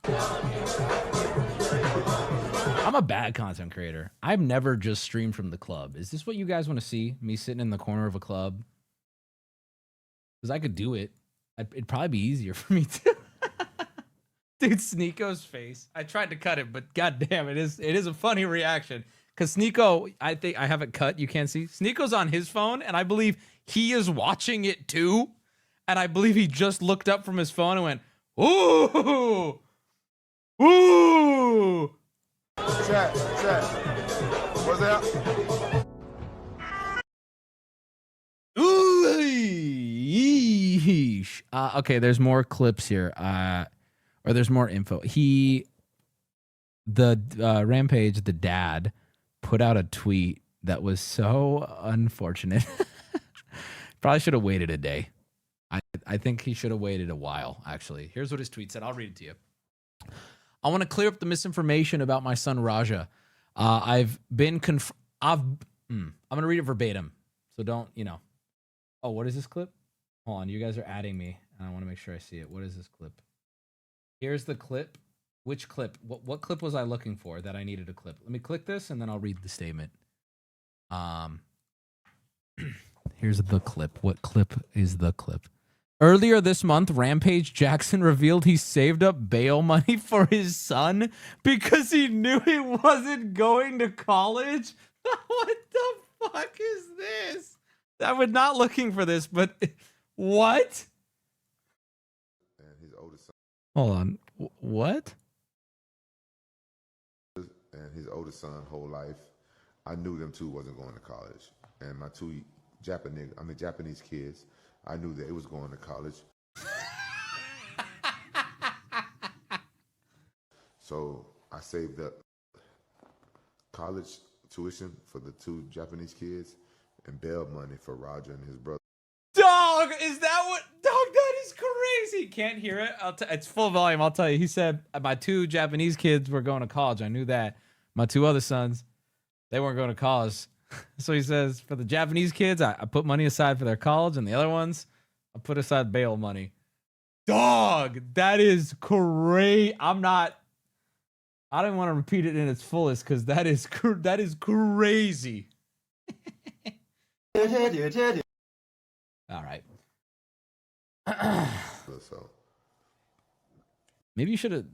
I'm a bad content creator. I've never just streamed from the club. Is this what you guys want to see? Me sitting in the corner of a club? Because I could do it. It'd probably be easier for me to. Dude, Sneako's face. I tried to cut it, but goddamn, it is a funny reaction. Because Sneako, I think I have it cut. You can't see. Sneako's on his phone, and I believe he is watching it too. And I believe he just looked up from his phone and went, ooh, ooh. Chat. What's that? Ooh, yeesh. Okay, there's more clips here. Or there's more info. The Rampage, the dad, put out a tweet that was so unfortunate. Probably should have waited a day. I think he should have waited a while, actually. Here's what his tweet said. I'll read it to you. I want to clear up the misinformation about my son Raja. I'm going to read it verbatim. So don't, Oh, what is this clip? Hold on. You guys are adding me. I want to make sure I see it. What is this clip? Here's the clip. Which clip? What clip was I looking for that I needed a clip? Let me click this and then I'll read the statement. Here's the clip. What clip is the clip? Earlier this month, Rampage Jackson revealed he saved up bail money for his son because he knew he wasn't going to college. What the fuck is this? I was not looking for this, but what? And his oldest son. Hold on. What? And his oldest son, whole life, I knew them two wasn't going to college. And my two Japanese kids, I knew that it was going to college. So I saved up college tuition for the two Japanese kids and bail money for Roger and his brother. Dog, is that what? Dog, that is crazy. Can't hear it. It's full volume. I'll tell you. He said my two Japanese kids were going to college. I knew that. My two other sons, they weren't going to college. So he says, for the Japanese kids, I put money aside for their college, and the other ones, I put aside bail money. Dog, that is crazy. I don't want to repeat it in its fullest because that is crazy. All right. So maybe you should have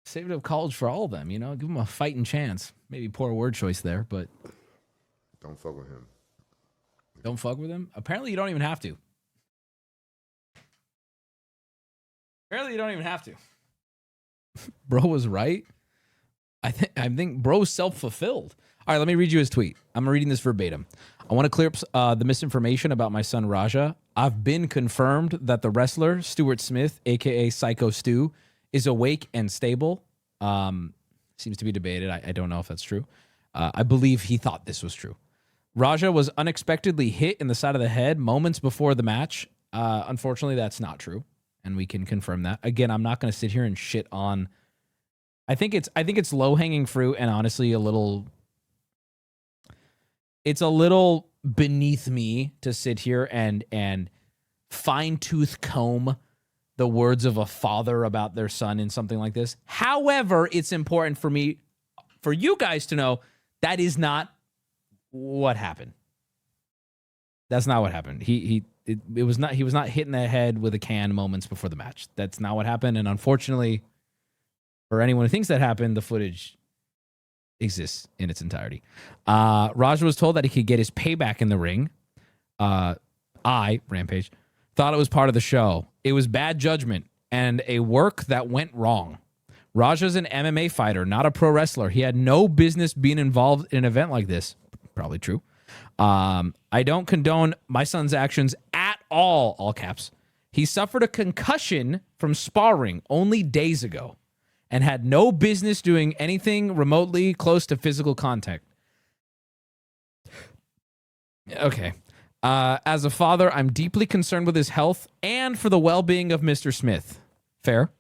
saved up college for all of them, give them a fighting chance. Maybe poor word choice there, but don't fuck with him. Don't fuck with him? Apparently you don't even have to. Bro was right. I think bro's self-fulfilled. All right, let me read you his tweet. I'm reading this verbatim. I want to clear up the misinformation about my son Raja. I've been confirmed that the wrestler Stuart Smith, a.k.a. Syko Stu, is awake and stable. Seems to be debated. I don't know if that's true. I believe he thought this was true. Raja was unexpectedly hit in the side of the head moments before the match. Unfortunately, that's not true, and we can confirm that. Again, I'm not going to sit here and shit on. I think it's low-hanging fruit, and honestly, it's a little beneath me to sit here and fine-tooth comb the words of a father about their son in something like this. However, it's important for you guys to know that is not what happened. That's not what happened. He was not hit in the head with a can moments before the match. That's not what happened. And unfortunately, for anyone who thinks that happened, the footage exists in its entirety. Raja was told that he could get his payback in the ring. Rampage, thought it was part of the show. It was bad judgment and a work that went wrong. Raja's an MMA fighter, not a pro wrestler. He had no business being involved in an event like this. Probably true. I don't condone my son's actions at all caps. He suffered a concussion from sparring only days ago and had no business doing anything remotely close to physical contact. Okay. As a father, I'm deeply concerned with his health and for the well-being of Mr. Smith. Fair.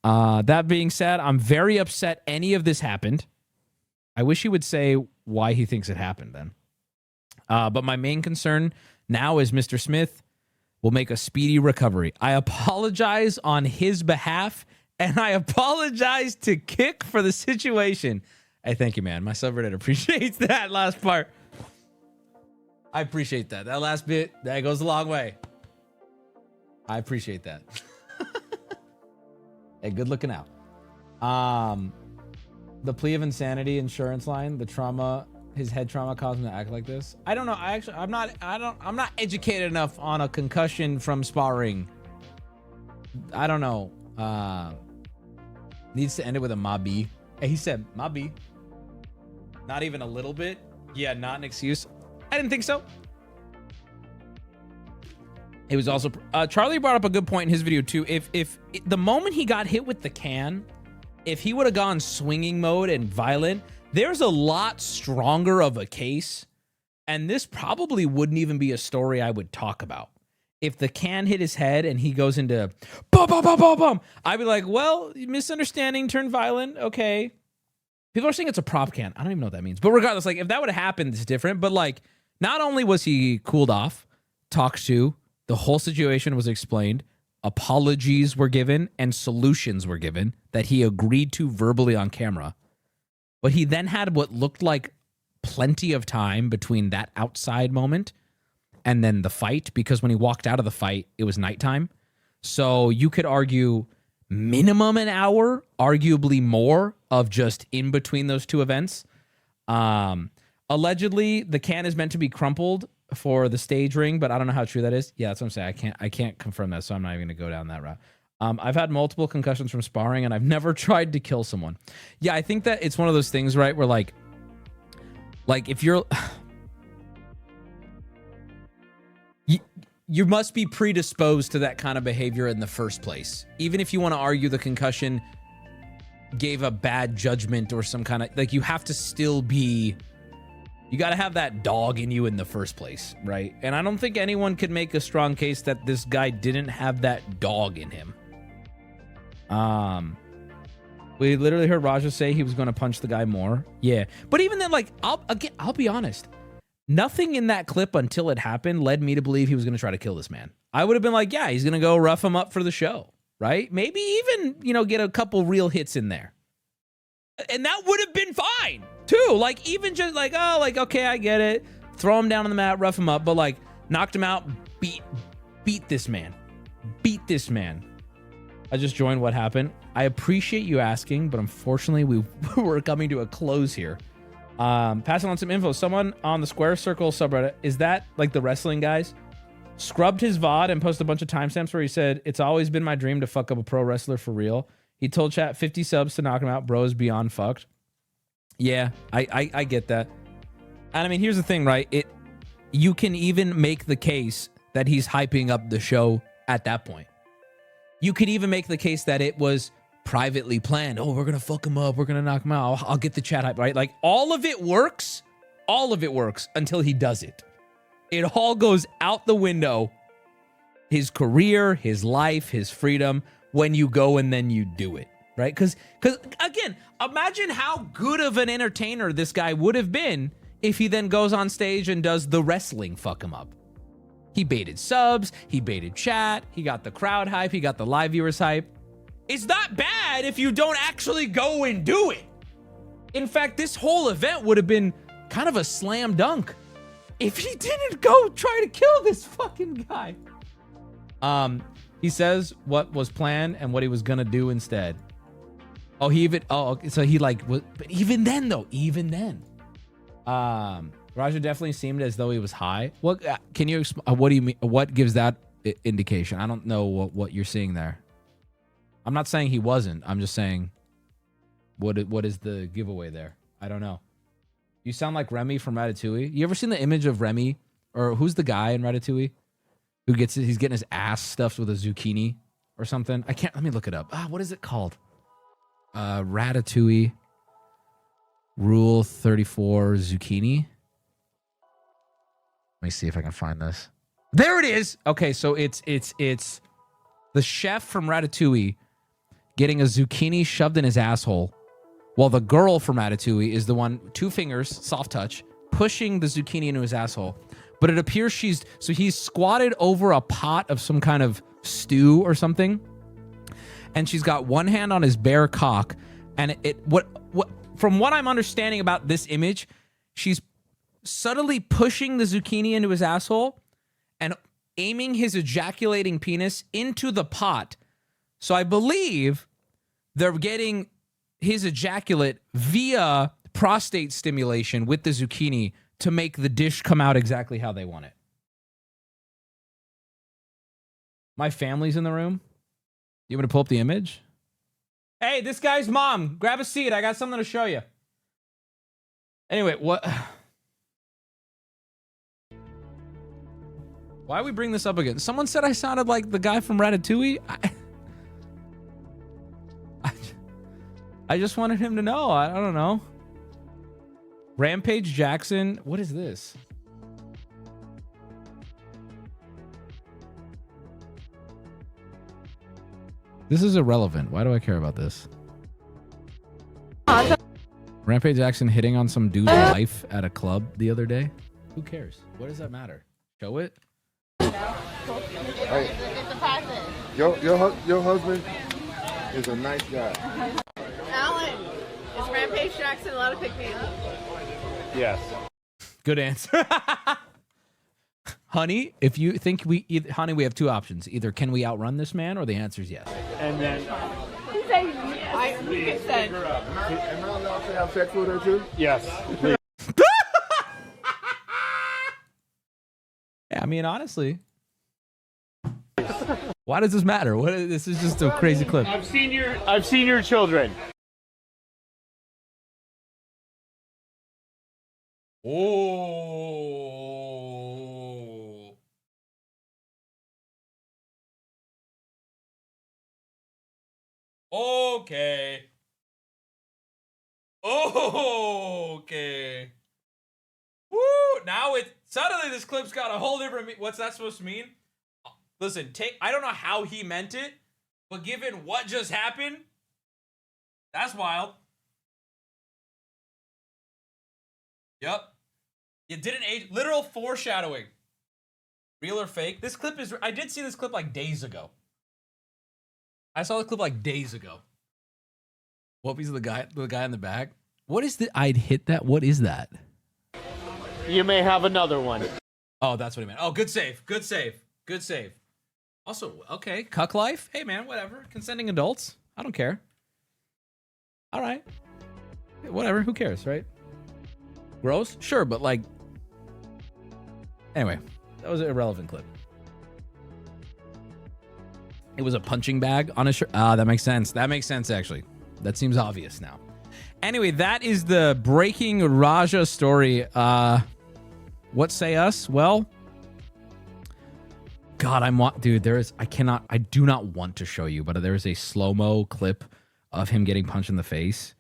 That being said, I'm very upset any of this happened. I wish he would say why he thinks it happened then. But my main concern now is Mr. Smith will make a speedy recovery. I apologize on his behalf, and I apologize to Kick for the situation. Hey, thank you, man. My subreddit appreciates that last part. I appreciate that. That last bit, that goes a long way. I appreciate that. Hey, good looking out. The plea of insanity insurance line, the trauma, his head trauma caused him to act like this. I don't know. I'm not educated enough on a concussion from sparring. I don't know. Needs to end it with a Mabi. Hey, he said Mabi. Not even a little bit. Yeah, not an excuse. I didn't think so. It was also Charlie brought up a good point in his video too. If the moment he got hit with the can, if he would have gone swinging mode and violent, there's a lot stronger of a case, and this probably wouldn't even be a story I would talk about. If the can hit his head and he goes into bum bum bum bum bum, I'd be like, well, misunderstanding turned violent. Okay. People are saying it's a prop can. I don't even know what that means. But regardless, like if that would have happened, it's different. But like, not only was he cooled off, talked to, the whole situation was explained, apologies were given, and solutions were given that he agreed to verbally on camera. But he then had what looked like plenty of time between that outside moment and then the fight, because when he walked out of the fight, it was nighttime. So you could argue minimum an hour, arguably more, of just in between those two events. Allegedly, the can is meant to be crumpled for the stage ring, but I don't know how true that is. Yeah, that's what I'm saying. I can't confirm that, so I'm not even going to go down that route. I've had multiple concussions from sparring, and I've never tried to kill someone. Yeah, I think that it's one of those things, right, where like if you're... you must be predisposed to that kind of behavior in the first place. Even if you want to argue the concussion gave a bad judgment or some kind of... Like, you have to still be... You got to have that dog in you in the first place, right? And I don't think anyone could make a strong case that this guy didn't have that dog in him. We literally heard Raja say he was going to punch the guy more. Yeah. But even then, like, I'll be honest. Nothing in that clip until it happened led me to believe he was going to try to kill this man. I would have been like, yeah, he's going to go rough him up for the show, right? Maybe even, get a couple real hits in there. And that would have been fine, too. Like, even just like, oh, like, okay, I get it. Throw him down on the mat, rough him up, but like, knocked him out, beat this man. Beat this man. I just joined what happened. I appreciate you asking, but unfortunately, we're coming to a close here. Passing on some info. Someone on the Square Circle subreddit, is that like the wrestling guys? Scrubbed his VOD and posted a bunch of timestamps where he said, it's always been my dream to fuck up a pro wrestler for real. He told chat 50 subs to knock him out. Bro is beyond fucked. Yeah, I get that. And I mean, here's the thing, right? You can even make the case that he's hyping up the show at that point. You could even make the case that it was privately planned. Oh, we're going to fuck him up. We're going to knock him out. I'll get the chat hype, right? Like, all of it works. All of it works until he does it. It all goes out the window. His career, his life, his freedom, when you go and then you do it, right? Because again, imagine how good of an entertainer this guy would have been if he then goes on stage and does the wrestling fuck him up. He baited subs, he baited chat, he got the crowd hype, he got the live viewers hype. It's not bad if you don't actually go and do it. In fact, this whole event would have been kind of a slam dunk if he didn't go try to kill this fucking guy. He says what was planned and what he was gonna do instead. Oh, he even. Oh, okay, so he like. Was, but even then, though, even then, Raja definitely seemed as though he was high. What can you? What do you mean? What gives that indication? I don't know what you're seeing there. I'm not saying he wasn't. I'm just saying. What is the giveaway there? I don't know. You sound like Remy from Ratatouille. You ever seen the image of Remy, or who's the guy in Ratatouille who gets he's getting his ass stuffed with a zucchini or something? I can't. Let me look it up. What is it called? Ratatouille Rule 34 zucchini. Let me see if I can find this. There it is. Okay, so it's the chef from Ratatouille getting a zucchini shoved in his asshole, while the girl from Ratatouille is the one, 2 fingers, soft touch, pushing the zucchini into his asshole. But it appears he's squatted over a pot of some kind of stew or something, and she's got one hand on his bare cock, and what from what I'm understanding about this image, she's subtly pushing the zucchini into his asshole and aiming his ejaculating penis into the pot. So I believe they're getting his ejaculate via prostate stimulation with the zucchini to make the dish come out exactly how they want it. My family's in the room. You want me to pull up the image? Hey, this guy's mom. Grab a seat. I got something to show you. Anyway, what? Why we bring this up again? Someone said I sounded like the guy from Ratatouille. I just wanted him to know. I don't know. Rampage Jackson. What is this? This is irrelevant. Why do I care about this? Rampage Jackson hitting on some dude's wife at a club the other day. Who cares? What does that matter? Show it. Hey, your husband is a nice guy. Alan, is Rampage Jackson allowed to pick me up? Yes. Good answer. Honey, if you think we have 2 options. Either can we outrun this man, or the answer is yes. And then he said yes. He said. Am I allowed to have sex with her too? Yes. Yeah, I mean, honestly, why does this matter? This is just a crazy clip. I've seen your children. Oh. Okay. Okay. Woo! Now suddenly this clip's got a whole different. What's that supposed to mean? Listen, I don't know how he meant it, but given what just happened, that's wild. Yep. It didn't age. Literal foreshadowing. Real or fake? This clip is. I did see this clip like days ago. I saw the clip like days ago. Whoopi's the guy in the back. What is the? I'd hit that. What is that? You may have another one. Oh, that's what he meant. Oh, good save. Good save. Good save. Also, okay, cuck life. Hey, man, whatever. Consenting adults. I don't care. All right. Whatever. Who cares, right? Gross? Sure, but like... Anyway, that was an irrelevant clip. It was a punching bag on a shirt. Ah, that makes sense. That makes sense, actually. That seems obvious now. Anyway, that is the breaking Raja story. What say us? Well... God, dude, I do not want to show you, but there is a slow-mo clip of him getting punched in the face.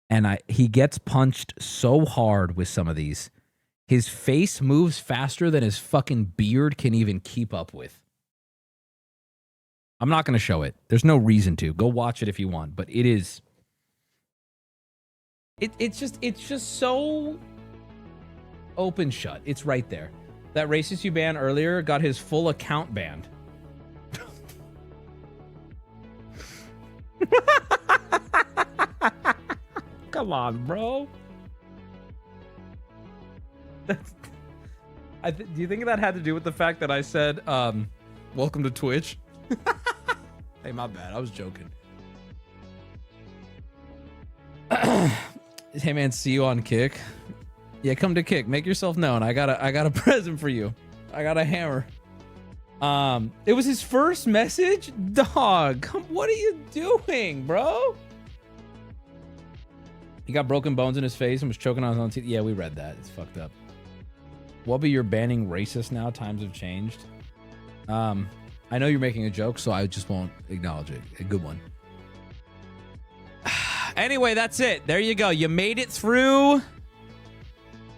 And he gets punched so hard with some of these. His face moves faster than his fucking beard can even keep up with. I'm not going to show it. There's no reason to. Go watch it if you want, but it is... It's just so open shut. It's right there. That racist you banned earlier got his full account banned. Come on, bro. Do you think that had to do with the fact that I said, welcome to Twitch? Hey, my bad. I was joking. Hey man, see you on Kick. Yeah, come to Kick. Make yourself known. I got a present for you. I got a hammer. It was his first message? Dog, what are you doing, bro? He got broken bones in his face and was choking on his own teeth. Yeah, we read that. It's fucked up. Wubby, you're banning racist now. Times have changed. I know you're making a joke, so I just won't acknowledge it. A good one. Anyway, that's it. There you go. You made it through.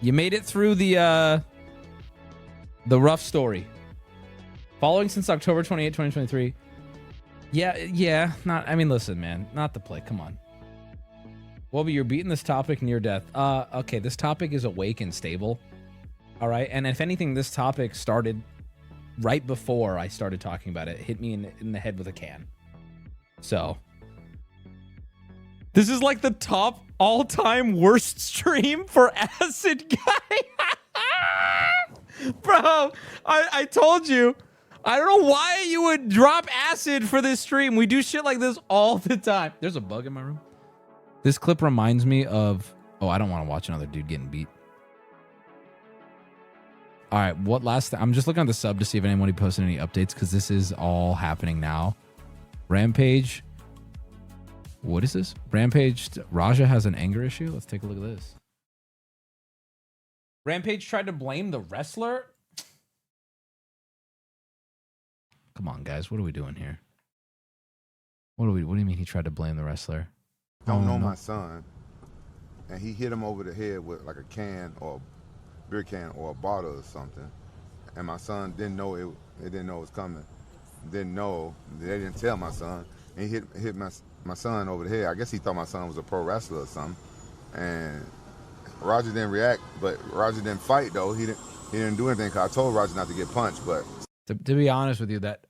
You made it through the rough story. Following since October 28, 2023. Yeah. I mean, listen, man. Not the play. Come on. Wubby, you're beating this topic near death. Okay, this topic is awake and stable. All right, and if anything, this topic started right before I started talking about it. It hit me in the head with a can. So, this is like the top all-time worst stream for Acid Guy. Bro, I told you. I don't know why you would drop acid for this stream. We do shit like this all the time. There's a bug in my room. This clip reminds me of... Oh, I don't want to watch another dude getting beat. All right, what last... I'm just looking at the sub to see if anybody posted any updates because this is all happening now. Rampage. What is this? Rampage. Raja has an anger issue? Let's take a look at this. Rampage tried to blame the wrestler? Come on, guys. What are we doing here? What do you mean he tried to blame the wrestler? Don't know my son, and he hit him over the head with like a can or a beer can or a bottle or something, and my son didn't know it didn't know it was coming, didn't know, they didn't tell my son, and he hit my son over the head. I guess he thought my son was a pro wrestler or something, and Roger didn't react, but Roger didn't fight though. He didn't do anything because I told Roger not to get punched. But to be honest with you, that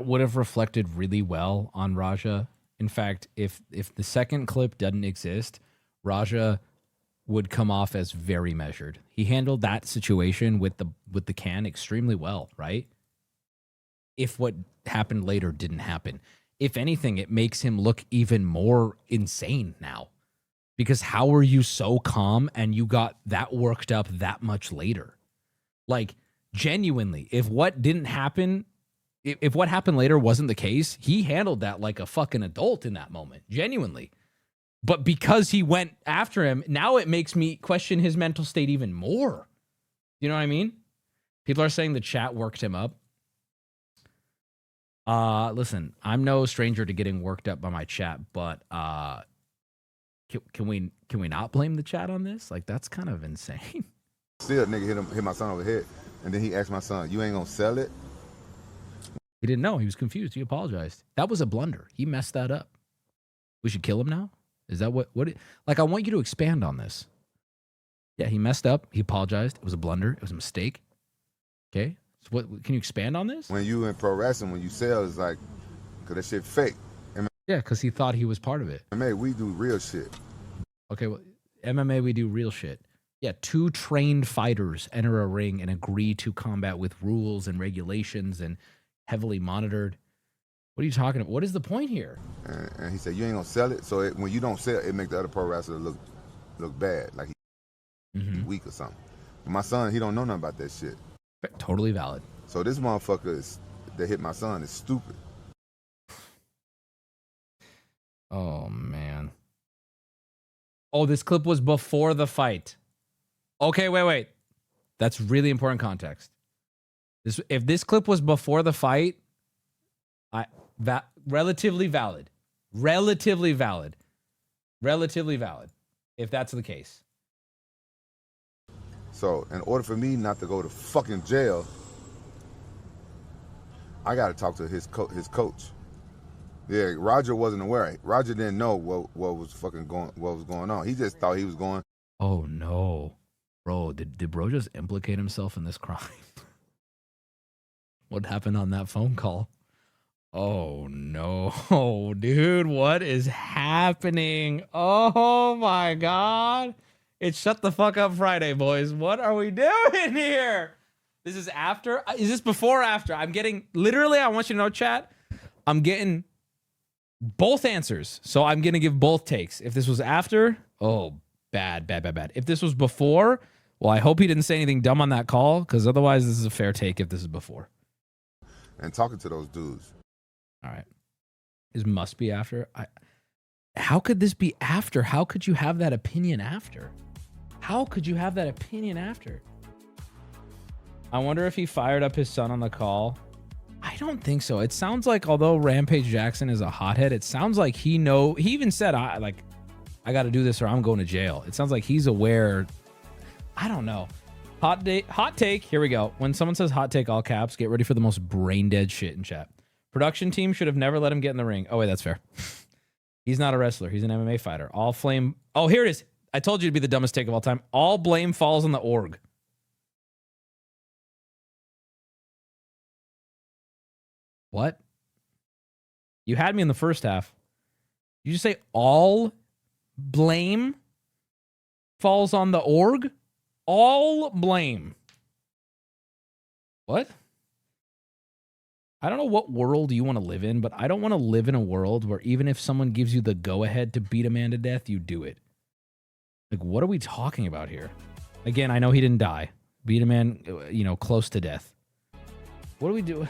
would have reflected really well on Raja. In fact, if the second clip doesn't exist, Raja would come off as very measured. He handled that situation with the can extremely well, right? If what happened later didn't happen. If anything, it makes him look even more insane now. Because how are you so calm and you got that worked up that much later? Like, genuinely, if what didn't happen... If what happened later wasn't the case, he handled that like a fucking adult in that moment, genuinely. But because he went after him, now it makes me question his mental state even more. You know what I mean? People are saying the chat worked him up. Listen, I'm no stranger to getting worked up by my chat, but can we not blame the chat on this? Like, that's kind of insane. Still, nigga hit my son over the head, and then he asked my son, "You ain't gonna sell it?" He didn't know. He was confused. He apologized. That was a blunder. He messed that up. We should kill him now? Is that what like, I want you to expand on this. Yeah, he messed up. He apologized. It was a blunder. It was a mistake. Okay? So what can you expand on this? When you in pro wrestling, when you sell, it's like, because that shit fake. Yeah, because he thought he was part of it. MMA, we do real shit. Okay, well, MMA, we do real shit. Yeah, 2 trained fighters enter a ring and agree to combat with rules and regulations and heavily monitored. What are you talking about? What is the point here? And he said, you ain't gonna sell it. So when you don't sell it, it make the other pro wrestler look bad, like he's weak or something. But my son, he don't know nothing about that shit. Totally valid. So this motherfucker that hit my son is stupid. Oh man. Oh, this clip was before the fight. Okay, wait. That's really important context. If this clip was before the fight, relatively valid. If that's the case. So in order for me not to go to fucking jail, I got to talk to his coach. Yeah, Roger wasn't aware. Roger didn't know what was going on. He just thought he was going. Oh no, bro! Did bro just implicate himself in this crime? What happened on that phone call? Oh no, dude! What is happening? Oh my God! It's Shut the Fuck Up Friday, boys. What are we doing here? This is after? Is this before or after? I'm getting, literally, I want you to know, chat, I'm getting Both answers. So I'm going to give both takes. If this was after, oh, bad. If this was before, well, I hope he didn't say anything dumb on that call, because otherwise this is a fair take if this is before. And talking to those dudes. All right. This must be after. How could this be after? How could you have that opinion after? How could you have that opinion after? I wonder if he fired up his son on the call. I don't think so. It sounds like, although Rampage Jackson is a hothead, it sounds like he even said, I got to do this or I'm going to jail. It sounds like he's aware. I don't know. Hot take. Here we go. When someone says hot take, all caps, get ready for the most brain dead shit in chat. Production team should have never let him get in the ring. Oh, wait, that's fair. He's not a wrestler. He's an MMA fighter. All flame. Oh, here it is. I told you it'd be the dumbest take of all time. All blame falls on the org. What? You had me in the first half. You just say all blame falls on the org? All blame. What? I don't know what world you want to live in, but I don't want to live in a world where even if someone gives you the go-ahead to beat a man to death, you do it. Like, what are we talking about here? Again, I know he didn't die. Beat a man, close to death. What do we do?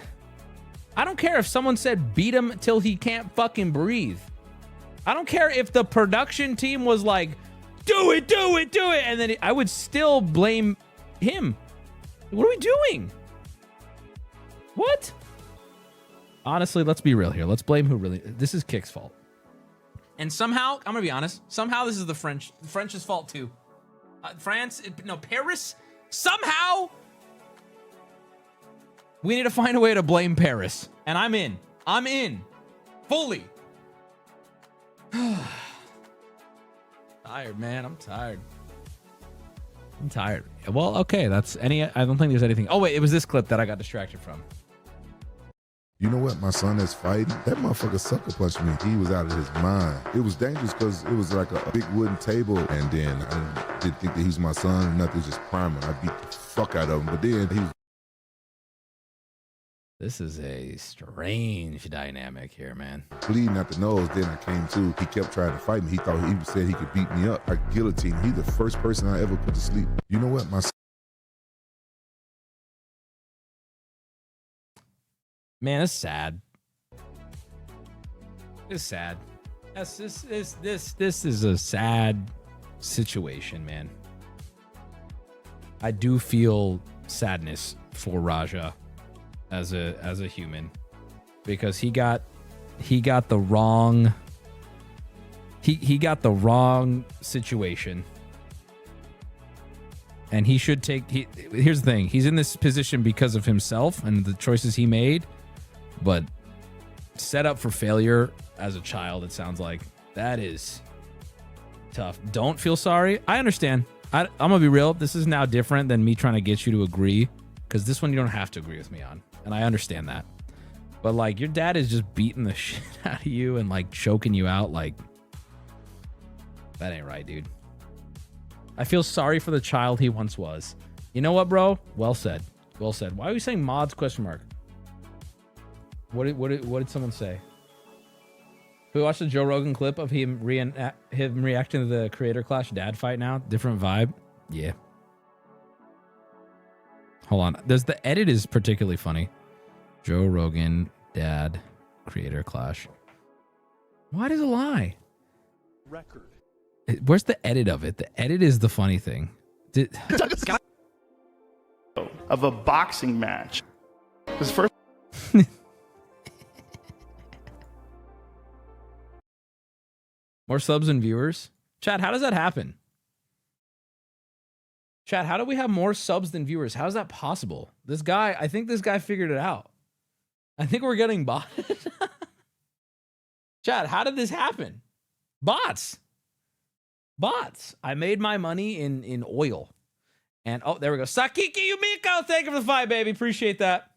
I don't care if someone said beat him till he can't fucking breathe. I don't care if the production team was like, do it. And then I would still blame him. What are we doing? What? Honestly, let's be real here. Let's blame who really... This is Kick's fault. And somehow, I'm going to be honest, somehow this is the French's fault too. Paris? Somehow, we need to find a way to blame Paris. And I'm in. Fully. Tired, man. I'm tired. Well, okay. I don't think there's anything. Oh, wait. It was this clip that I got distracted from. You know what? My son is fighting. That motherfucker sucker punched me. He was out of his mind. It was dangerous because it was like a big wooden table. And then I didn't think that he was my son. Nothing, was just primer. I beat the fuck out of him. But then he was... This is a strange dynamic here, man. Bleeding out the nose. Then I came to. He kept trying to fight me. He thought he said he could beat me up. I guillotined. He's the first person I ever put to sleep. You know what? My son... Man, it's sad. It's sad. This is a sad situation, man. I do feel sadness for Raja as a human, because he got the wrong situation. And he should here's the thing. He's in this position because of himself and the choices he made. But set up for failure as a child, it sounds like. That is tough. Don't feel sorry. I understand. I'm going to be real. This is now different than me trying to get you to agree, because this one you don't have to agree with me on. And I understand that. But, like, your dad is just beating the shit out of you and, like, choking you out. Like, that ain't right, dude. I feel sorry for the child he once was. You know what, bro? Well said. Well said. Why are you saying mods ? What did someone say? We watched the Joe Rogan clip of him reacting to the Creator Clash dad fight now. Different vibe. Yeah. Hold on. The edit is particularly funny. Joe Rogan dad Creator Clash. Why does it lie? Record. Where's the edit of it? The edit is the funny thing. Of a boxing match. Because first. More subs and viewers. Chat, how does that happen? Chat, how do we have more subs than viewers? How is that possible? I think this guy figured it out. I think we're getting botted. Chat, how did this happen? Bots. I made my money in oil. And, oh, there we go. Sakiki Yumiko, thank you for the 5, baby. Appreciate that.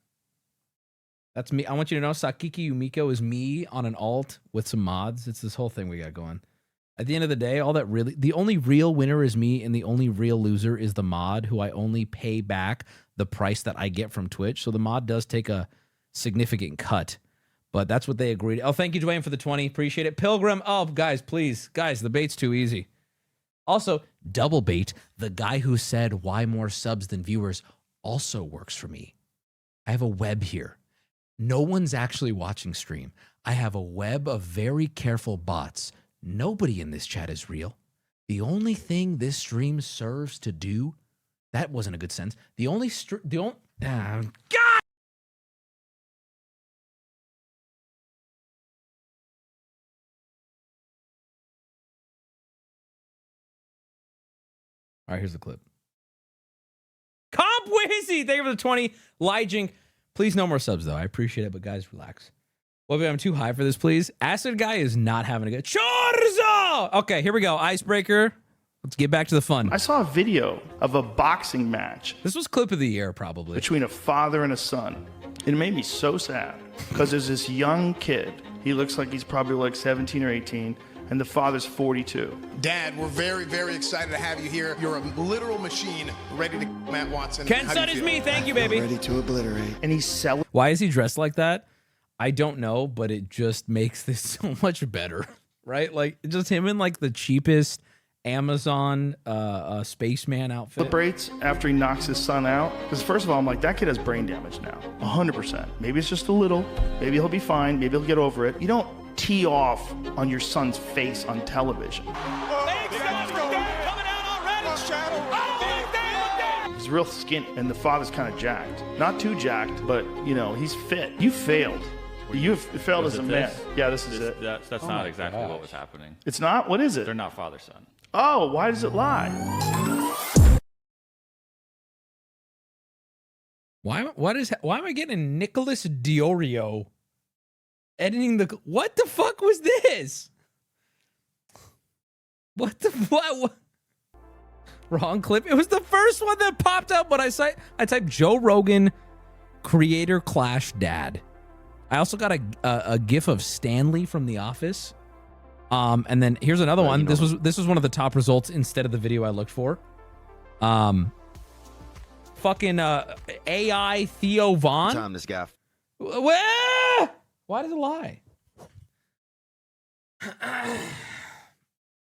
That's me. I want you to know Sakiki Yumiko is me on an alt with some mods. It's this whole thing we got going. At the end of the day, the only real winner is me, and the only real loser is the mod, who I only pay back the price that I get from Twitch. So the mod does take a significant cut, But that's what they agreed. Oh, thank you, Dwayne, for the 20. Appreciate it. Pilgrim. Oh, guys, please. Guys, the bait's too easy. Also, Double Bait, the guy who said why more subs than viewers, also works for me. I have a web here. No one's actually watching stream. I have a web of very careful bots. Nobody in this chat is real. The only thing this stream serves to do, that wasn't a good sense. God! All right, here's the clip. Comp Wizzy, thank you for the 20. Lijing, please no more subs though. I appreciate it, but guys, relax. Well, I'm too high for this, please. Acid Guy is not having a good. Chorizo! Okay, here we go. Icebreaker. Let's get back to the fun. I saw a video of a boxing match. This was clip of the year, probably. Between a father and a son. It made me so sad because there's this young kid. He looks like he's probably like 17 or 18. And the father's 42. Dad, we're very, very excited to have you here. You're a literal machine, ready to Matt Watson. Ken Son is me. Thank you, baby. Ready to obliterate. And he's selling. Why is he dressed like that? I don't know, but it just makes this so much better, right? Like, just him in like the cheapest Amazon spaceman outfit. Celebrates after he knocks his son out. Because first of all, I'm like, that kid has brain damage now. 100%. Maybe it's just a little. Maybe he'll be fine. Maybe he'll get over it. You don't tee off on your son's face on television. He's real skinny, and the father's kind of jacked. Not too jacked, but, you know, he's fit. You failed. You've failed as a man. Yeah, this is it. That's not exactly what was happening. It's not? What is it? They're not father-son. Oh, why does it lie? Why am I getting Nicholas Diorio editing the... What the fuck was this? What? Wrong clip. It was the first one that popped up when I typed Joe Rogan creator clash dad. I also got a gif of Stanley from The Office. And then here's another one. This was one of the top results instead of the video I looked for. Fucking AI Theo Vaughn. Time this gaff. Why does it lie?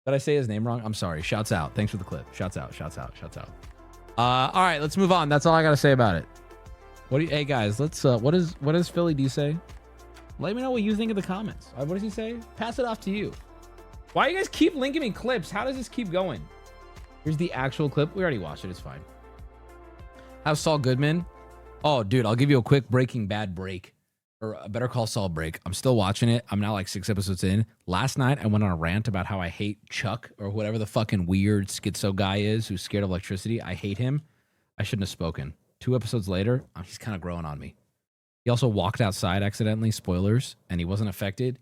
Did I say his name wrong? I'm sorry. Shouts out. Thanks for the clip. Shouts out. All right, let's move on. That's all I gotta say about it. Hey guys, let's what does Philly D say? Let me know what you think in the comments. What does he say? Pass it off to you. Why you guys keep linking me clips? How does this keep going? Here's the actual clip. We already watched it. It's fine. How's Saul Goodman? Oh, dude, I'll give you a quick Breaking Bad break. Or a Better Call Saul break. I'm still watching it. I'm now like 6 episodes in. Last night, I went on a rant about how I hate Chuck or whatever the fucking weird schizo guy is who's scared of electricity. I hate him. I shouldn't have spoken. 2 episodes later, he's kind of growing on me. He also walked outside accidentally, spoilers, and he wasn't affected.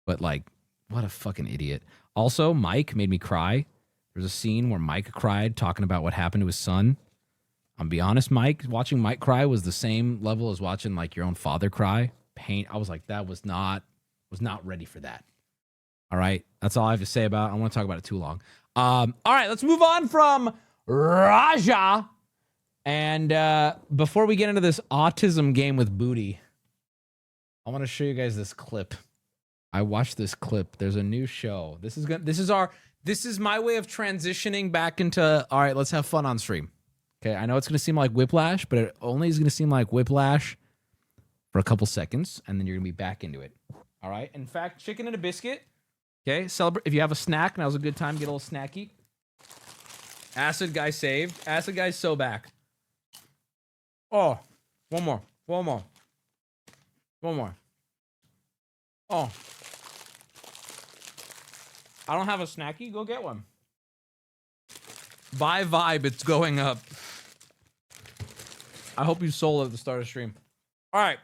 But like, what a fucking idiot. Also, Mike made me cry. There's a scene where Mike cried talking about what happened to his son. I'm be honest, Mike, watching Mike cry was the same level as watching like your own father cry. Pain. I was like, that was not ready for that. All right. That's all I have to say about it. I don't want to talk about it too long. All right, let's move on from Raja. And before we get into this autism game with Booty, I want to show you guys this clip. I watched this clip. There's a new show. This is my way of transitioning back into, all right, let's have fun on stream. Okay, I know it's going to seem like whiplash, but it only is going to seem like whiplash for a couple seconds, and then you're going to be back into it. All right? In fact, chicken and a biscuit. Okay, celebrate. If you have a snack, now's a good time to get a little snacky. Acid Guy saved. Acid Guy's so back. Oh, one more. Oh. I don't have a snacky. Go get one. By vibe, it's going up. I hope you sold at the start of stream. All right.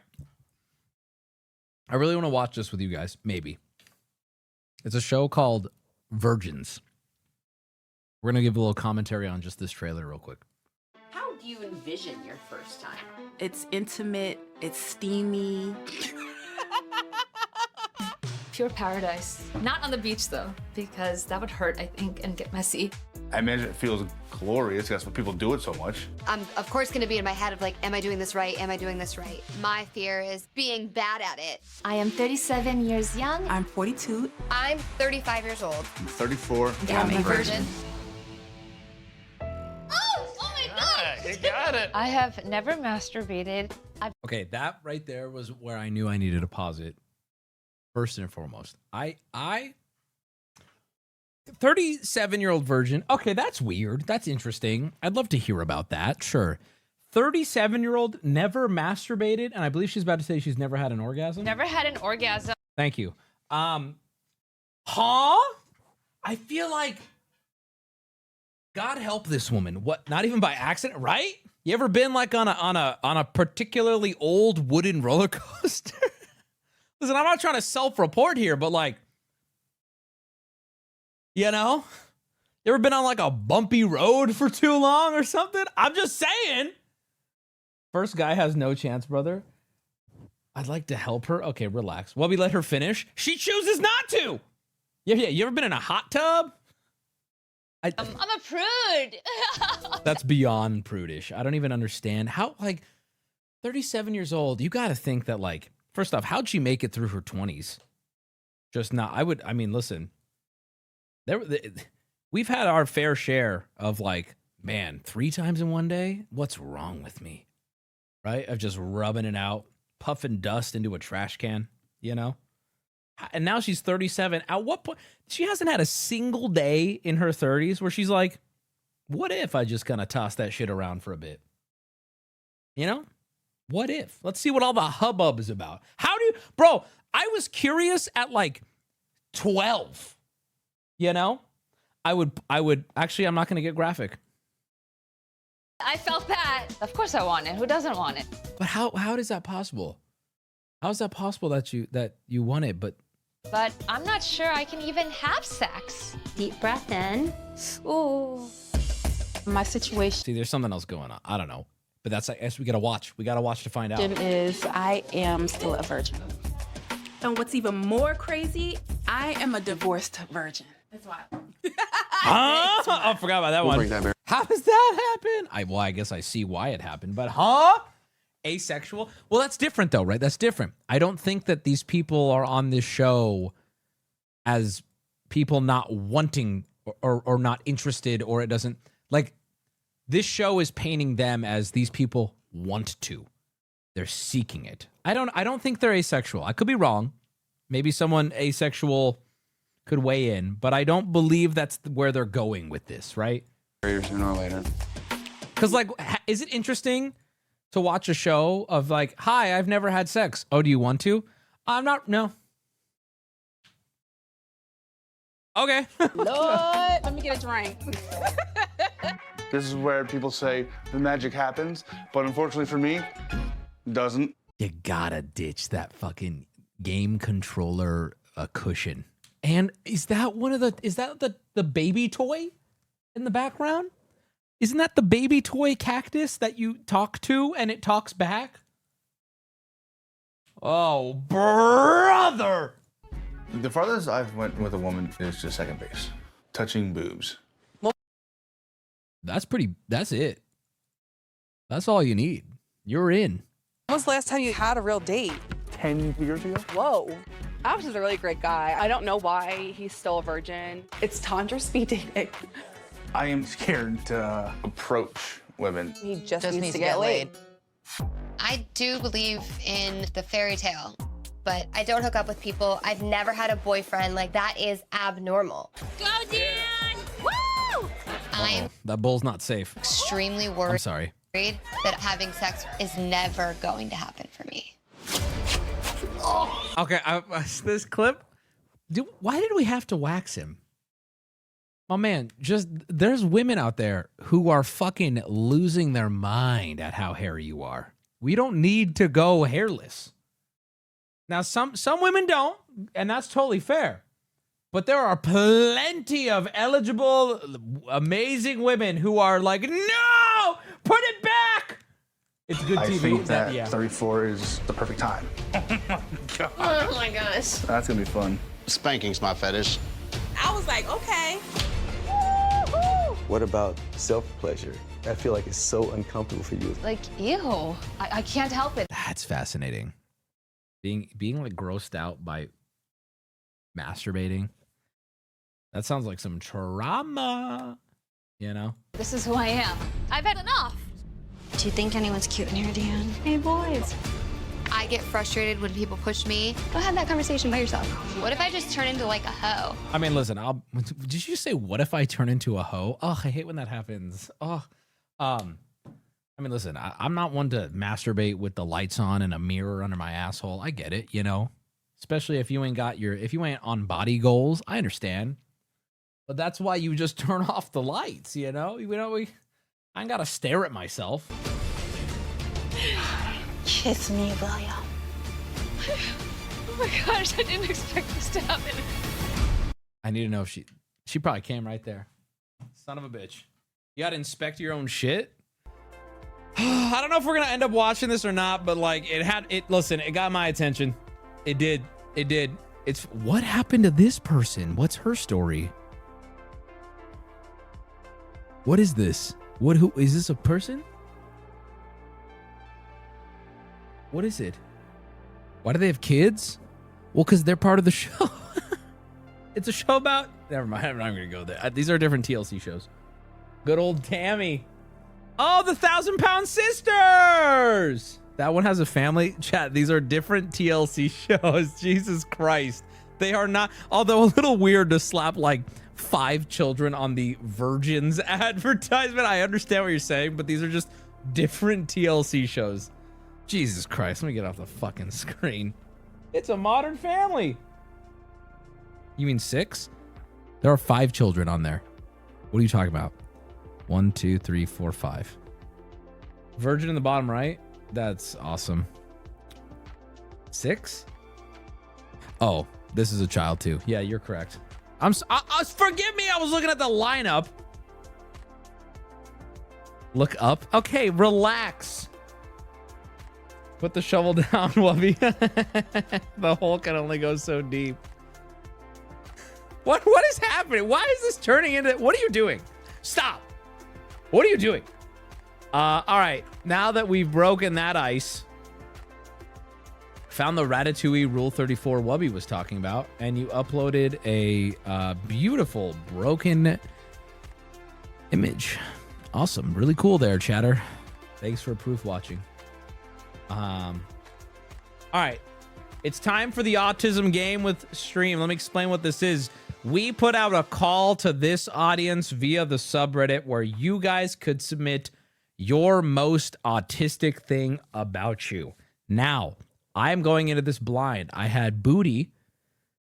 I really want to watch this with you guys. Maybe. It's a show called Virgins. We're going to give a little commentary on just this trailer real quick. How do you envision your first time? It's intimate. It's steamy. Pure paradise. Not on the beach, though, because that would hurt, I think, and get messy. I imagine it feels glorious. That's why people do it so much. I'm, of course, going to be in my head of like, am I doing this right? Am I doing this right? My fear is being bad at it. I am 37 years young. I'm 42. I'm 35 years old. I'm 34. Yeah, I'm a virgin. You got it. I have never masturbated. Okay, that right there was where I knew I needed to pause it. First and foremost, I 37-year-old virgin. Okay, that's weird. That's interesting. I'd love to hear about that. Sure. 37-year-old never masturbated, and I believe she's about to say she's never had an orgasm. Never had an orgasm. Thank you. Huh? I feel like God help this woman. What? Not even by accident, right? You ever been like on a particularly old wooden roller coaster? Listen, I'm not trying to self-report here, but like, you know, you ever been on like a bumpy road for too long or something? I'm just saying. First guy has no chance, brother. I'd like to help her. Okay, relax. Wubby, let her finish. She chooses not to. Yeah. You ever been in a hot tub? I'm a prude. That's beyond prudish. I don't even understand how, like, 37 years old, you got to think that, like, first off, how'd she make it through her 20s? Just not, I mean, listen, we've had our fair share of, like, man, 3 times in one day? What's wrong with me? Right? Of just rubbing it out, puffing dust into a trash can, you know? And now she's 37. At what point? She hasn't had a single day in her 30s where she's like, what if I just kind of toss that shit around for a bit? You know? What if? Let's see what all the hubbub is about. How do you, bro, I was curious at like 12, you know? I would, actually, I'm not going to get graphic. I felt that. Of course I want it. Who doesn't want it? But how is that possible? How is that possible that you want it, but I'm not sure I can even have sex. Deep breath in. Ooh. My situation see, there's something else going on. I don't know. But that's, I guess we gotta watch. We gotta watch to find out. is I am still a virgin. And what's even more crazy, I am a divorced virgin. That's wild. Huh? Oh, I forgot about that one. Bring that back. How does that happen? I guess I see why it happened, but huh? Asexual? Well, that's different though, right? That's different. I don't think that these people are on this show as people not wanting or not interested, or it doesn't, like, this show is painting them as these people want to. They're seeking it. I don't think they're asexual. I could be wrong. Maybe someone asexual could weigh in, but I don't believe that's where they're going with this, right? Sooner or later. Because, like, is it interesting to watch a show of like, hi, I've never had sex. Oh, do you want to? I'm not, no. Okay. Lord, let me get a drink. This is where people say the magic happens, but unfortunately for me, it doesn't. You gotta ditch that fucking game controller cushion. And is that the baby toy in the background? Isn't that the baby toy cactus that you talk to and it talks back? Oh, brother! The farthest I've went with a woman is to second base, touching boobs. That's it. That's all you need. You're in. When was the last time you had a real date? 10 years ago? Whoa. Alex is a really great guy. I don't know why he's still a virgin. It's Tandra speed dating. I am scared to approach women. He just needs to get laid. I do believe in the fairy tale, but I don't hook up with people. I've never had a boyfriend. Like, that is abnormal. Go, Dan! Woo! I'm That bowl's not safe. extremely worried I'm sorry. that having sex is never going to happen for me. Okay, this clip. Why did we have to wax him? My man, there's women out there who are fucking losing their mind at how hairy you are. We don't need to go hairless. Now, some women don't, and that's totally fair. But there are plenty of eligible, amazing women who are like, no, put it back. It's good TV. I think that yeah. 34 is the perfect time. Oh my gosh. That's gonna be fun. Spanking's my fetish. I was like, okay. What about self-pleasure? I feel like it's so uncomfortable for you. Like, ew. I can't help it. That's fascinating. Being like grossed out by masturbating. That sounds like some trauma, you know? This is who I am. I've had enough. Do you think anyone's cute in here, Deanne? Hey, boys. I get frustrated when people push me. Go have that conversation by yourself. What if I just turn into like a hoe? I mean, listen, did you say, what if I turn into a hoe? Oh, I hate when that happens. Oh, I mean, listen, I'm not one to masturbate with the lights on and a mirror under my asshole. I get it, you know, especially if you ain't on body goals. I understand, but that's why you just turn off the lights, you know. I ain't gotta stare at myself. Kiss me, William. Oh my gosh, I didn't expect this to happen. I need to know if she probably came right there. Son of a bitch. You gotta inspect your own shit. I don't know if we're gonna end up watching this or not, but like listen, it got my attention. It did. It's what happened to this person? What's her story? What is this? Who is this, a person? What is it? Why do they have kids? Well, because they're part of the show. It's a show about... Never mind, I'm not going to go there. These are different TLC shows. Good old Tammy. Oh, the 1,000-Pound Sisters! That one has a family. Chat, these are different TLC shows. Jesus Christ. They are not... Although a little weird to slap, like, 5 children on the Virgins advertisement. I understand what you're saying, but these are just different TLC shows. Jesus Christ, let me get off the fucking screen. It's a Modern Family. You mean 6? There are 5 children on there. What are you talking about? 1, 2, 3, 4, 5. Virgin in the bottom right? That's awesome. 6? Oh, this is a child too. Yeah, you're correct. Forgive me, I was looking at the lineup. Look up. Okay, relax. Put the shovel down, Wubby. The hole can only go so deep. What is happening? Why is this turning into... What are you doing? Stop. What are you doing? All right. Now that we've broken that ice, found the Ratatouille Rule 34 Wubby was talking about, and you uploaded a beautiful broken image. Awesome. Really cool there, chatter. Thanks for proof watching. All right. It's time for the autism game with stream. Let me explain what this is. We put out a call to this audience via the subreddit where you guys could submit your most autistic thing about you. Now, I'm going into this blind. I had Booty,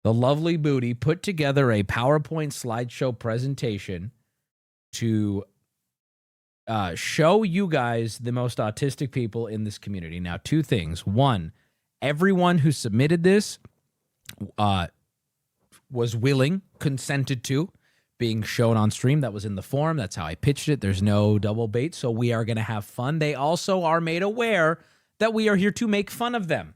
the lovely Booty, put together a PowerPoint slideshow presentation to show you guys the most autistic people in this community. Now, 2 things. 1, everyone who submitted this was willing, consented to being shown on stream. That was in the forum. That's how I pitched it. There's no double bait, so we are going to have fun. They also are made aware that we are here to make fun of them,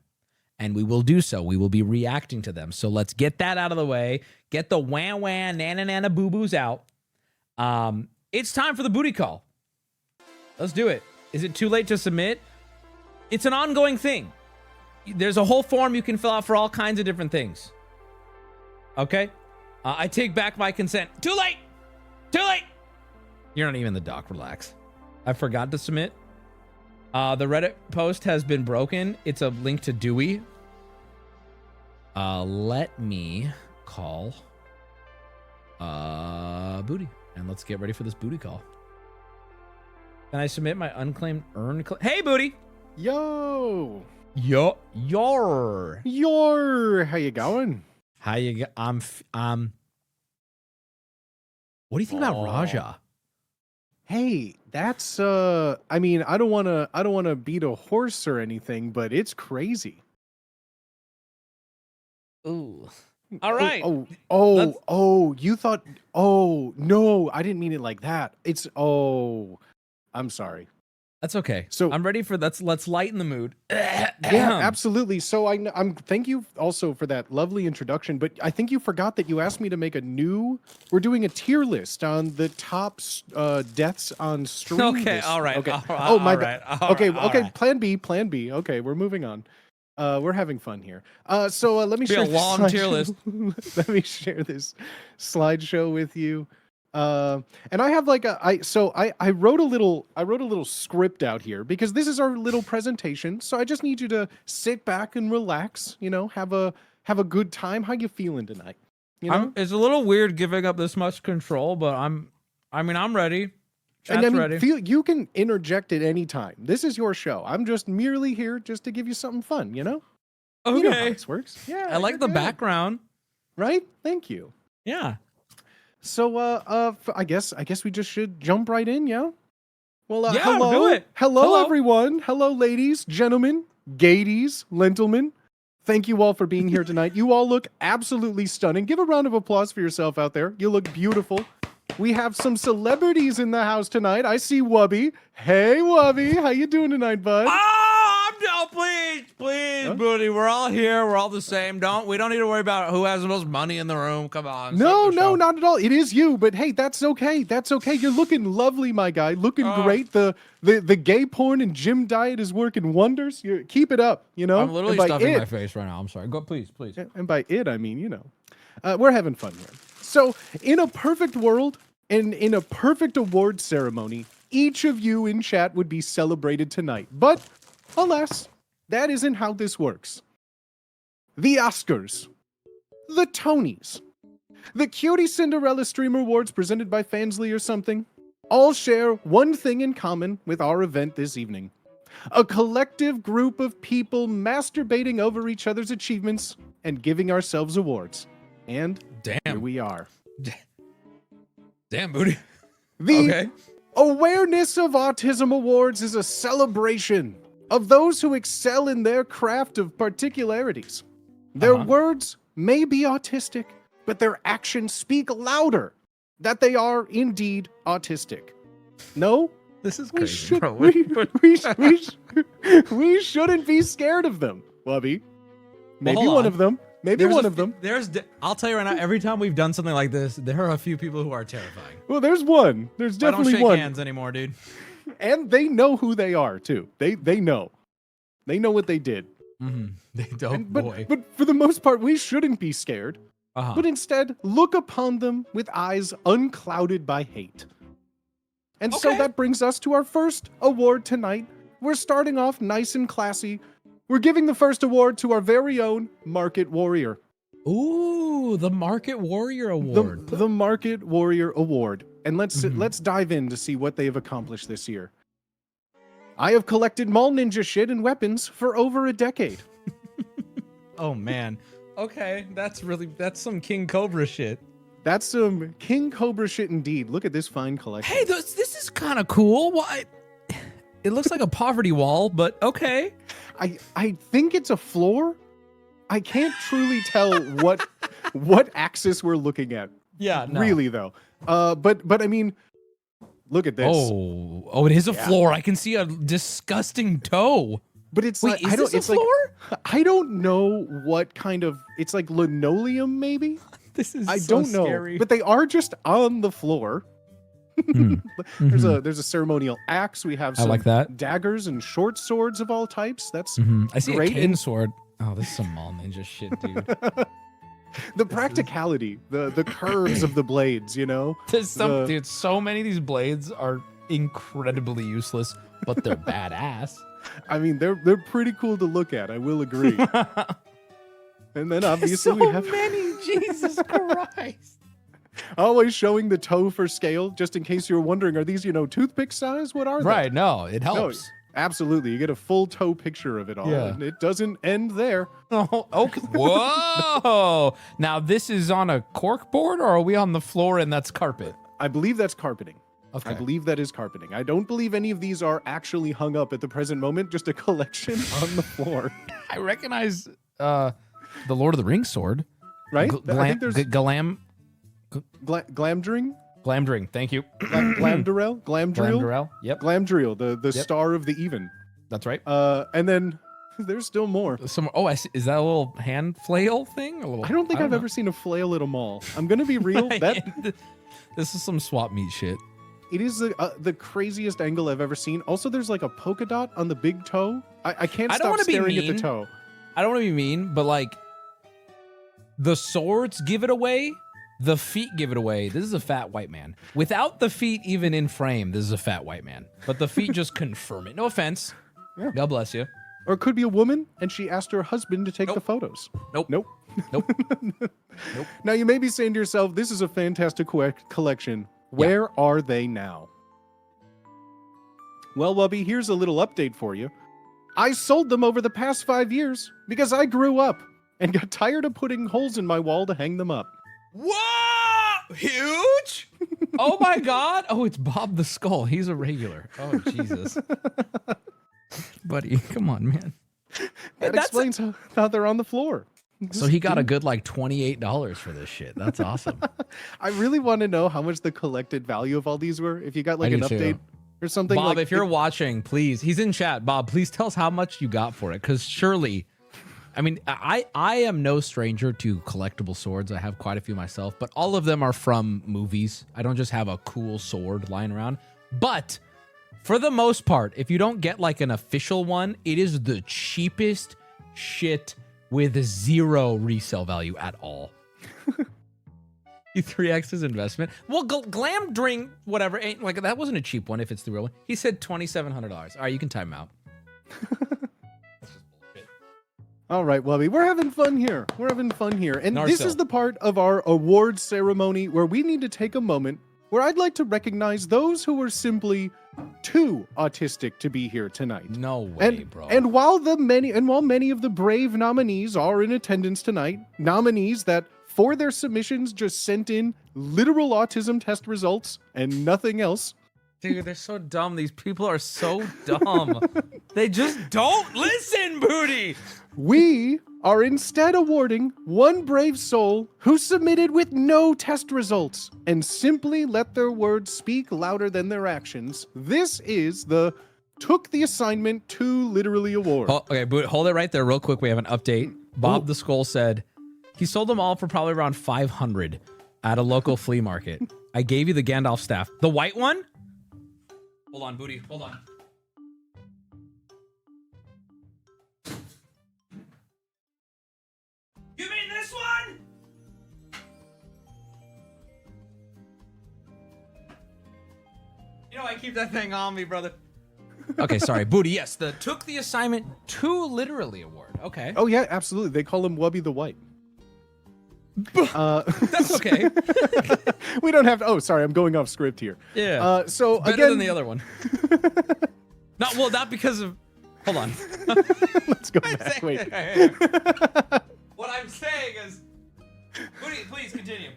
and we will do so. We will be reacting to them. So let's get that out of the way. Get the wah-wah, nana-nana boo-boos out. It's time for the booty call. Let's do it. Is it too late to submit? It's an ongoing thing. There's a whole form you can fill out for all kinds of different things. Okay? I take back my consent. Too late! Too late! You're not even the doc. Relax. I forgot to submit. The Reddit post has been broken. It's a link to Dewey. Let me call Booty. And let's get ready for this booty call. Can I submit my unclaimed earn? Hey, Booty! Yo! Your. How you going? How you go? What do you think about Raja? Hey, that's I mean, I don't want to beat a horse or anything, but it's crazy. Ooh. All right. You thought no, I didn't mean it like that. I'm sorry. That's okay. So I'm ready for that. Let's lighten the mood. Yeah, absolutely. So I'm thank you also for that lovely introduction, but I think you forgot that you asked me to make we're doing a tier list on the top deaths on stream. Okay, all right. Okay. All my right, bad. all Okay, right, all okay, right. plan B. Okay, we're moving on. We're having fun here. So let me Be share a this long tier list. Let me share this slideshow with you. And I have like I wrote a little script out here because this is our little presentation. So I just need you to sit back and relax, have a good time. How you feeling tonight? It's a little weird giving up this much control, but I'm ready. Chat's and ready. you can interject at any time. This is your show. I'm just merely here just to give you something fun, Okay. You know how this works. Yeah. I like you're the good. background. Right? Thank you. Yeah. So I guess we just should jump right in, yeah? Well, Yeah, hello. do it. Hello, everyone. Hello, ladies, gentlemen, gaities, gentlemen. Thank you all for being here tonight. You all look absolutely stunning. Give a round of applause for yourself out there. You look beautiful. We have some celebrities in the house tonight. I see Wubby. Hey, Wubby. How you doing tonight, bud? Please, buddy. We're all here. We're all the same. We don't need to worry about who has the most money in the room. Come on. No, not at all. It is you, but hey, that's okay. That's okay. You're looking lovely, my guy. Looking great. The gay porn and gym diet is working wonders. Keep it up, I'm literally stuffing my face right now. I'm sorry. Go, please. And by it, I mean, we're having fun here. So, in a perfect world and in a perfect award ceremony, each of you in chat would be celebrated tonight. But, alas, that isn't how this works. The Oscars, the Tonys, the Cutie Cinderella Streamer Awards presented by Fansly or something, all share one thing in common with our event this evening. A collective group of people masturbating over each other's achievements and giving ourselves awards. And here we are. Damn, booty. The Awareness of Autism Awards is a celebration of those who excel in their craft of particularities. Their words may be autistic, but their actions speak louder that they are indeed autistic. No? This is we crazy, bro. We shouldn't be scared of them, Wubby. Maybe hold one on. of them. Maybe one of them. I'll tell you right now, every time we've done something like this, there are a few people who are terrifying. Well, there's one. There's definitely I don't shake one. hands anymore, dude. And they know who they are, too. They know. They know what they did. They don't, boy. But for the most part, we shouldn't be scared. But instead, look upon them with eyes unclouded by hate. And so that brings us to our first award tonight. We're starting off nice and classy. We're giving the first award to our very own Market Warrior. Ooh, the Market Warrior Award. The Market Warrior Award. And let's dive in to see what they have accomplished this year. I have collected mall ninja shit and weapons for over a decade. Oh, man. Okay, that's some King Cobra shit. That's some King Cobra shit indeed. Look at this fine collection. Hey, this is kind of cool. Why? It looks like a poverty wall, but okay. I think it's a floor. I can't truly tell what axis we're looking at. Yeah, no. Really though. But I mean, look at this. Oh, it is a floor. I can see a disgusting toe. But it's Wait, like, is this a floor? I don't know what kind of. It's like linoleum, maybe. This is I so don't know. scary. But they are just on the floor. There's a ceremonial axe. We have some like that. daggers and short swords of all types. That's I see great. a cane sword. Oh, this is some mall ninja shit, dude. The practicality, the curves of the blades, There's dude, so many of these blades are incredibly useless, but they're badass. I mean, they're pretty cool to look at. I will agree. And then obviously so we have many. Jesus Christ. Always showing the toe for scale, just in case you're wondering, are these, toothpick size? What are they? Right, no, it helps. No, absolutely. You get a full toe picture of it all. Yeah. And it doesn't end there. Oh, okay. Whoa. Now, this is on a cork board, or are we on the floor and that's carpet? I believe that's carpeting. Okay. I believe that is carpeting. I don't believe any of these are actually hung up at the present moment, just a collection on the floor. I recognize the Lord of the Rings sword. Right? I think there's Glamdring? Glamdring, thank you. Glamdrel? Glamdrel, yep. Glamdrel, the Yep. star of the even. That's right. And then there's still more. Some. Oh, I see. Is that a little hand flail thing? A little. I don't think I've ever seen a flail at a mall. I'm gonna be real. This is some swap meet shit. It is the craziest angle I've ever seen. Also, there's like a polka dot on the big toe. I can't I don't stop wanna be staring at the mean. toe. I don't want to be mean, but like, the swords give it away. The feet give it away. This is a fat white man. Without the feet even in frame, this is a fat white man. But the feet just confirm it. No offense. Yeah. God bless you. Or it could be a woman, and she asked her husband to take the photos. Nope. Nope. Nope. Nope. Now, you may be saying to yourself, this is a fantastic collection. Where are they now? Well, Wubby, here's a little update for you. I sold them over the past 5 years because I grew up and got tired of putting holes in my wall to hang them up. Whoa! Huge? Oh my God! Oh, it's Bob the Skull. He's a regular. Oh Jesus, buddy, come on, man. That explains how they're on the floor. So he got a good like $28 for this shit. That's awesome. I really want to know how much the collected value of all these were. If you got like I an do too. update or something. Bob, like, if you're watching, please, he's in chat. Bob, please tell us how much you got for it, because surely, I mean, I am no stranger to collectible swords. I have quite a few myself, but all of them are from movies. I don't just have a cool sword lying around. But for the most part, if you don't get like an official one, it is the cheapest shit with zero resale value at all. 3x his investment. Well, Glamdring, whatever, ain't like that wasn't a cheap one if it's the real one. He said $2,700. All right, you can time out. All right, Wubby, we're having fun here. We're having fun here. And this Narcil. is the part of our awards ceremony where we need to take a moment where I'd like to recognize those who were simply too autistic to be here tonight. No way, bro. And while many of the brave nominees are in attendance tonight, nominees that for their submissions just sent in literal autism test results and nothing else. Dude, they're so dumb. These people are so dumb. They just don't listen, Booty. We are instead awarding one brave soul who submitted with no test results and simply let their words speak louder than their actions. This is the Took the Assignment Too Literally award. Oh, okay, Booty, hold it right there real quick. We have an update. Bob the Skull said he sold them all for probably around 500 at a local flea market. I gave you the Gandalf staff. The white one? Hold on, Booty. Hold on. You mean this one? You know I keep that thing on me, brother. Okay, sorry, Booty. Yes, the Took the Assignment Too Literally award. Okay. Oh yeah, absolutely. They call him Wubby the White. That's okay. We don't have to. Oh, sorry, I'm going off script here. Yeah. So better again, than the other one. Not because of. Hold on. Let's go back. Wait. What I'm saying is, Booty, please continue.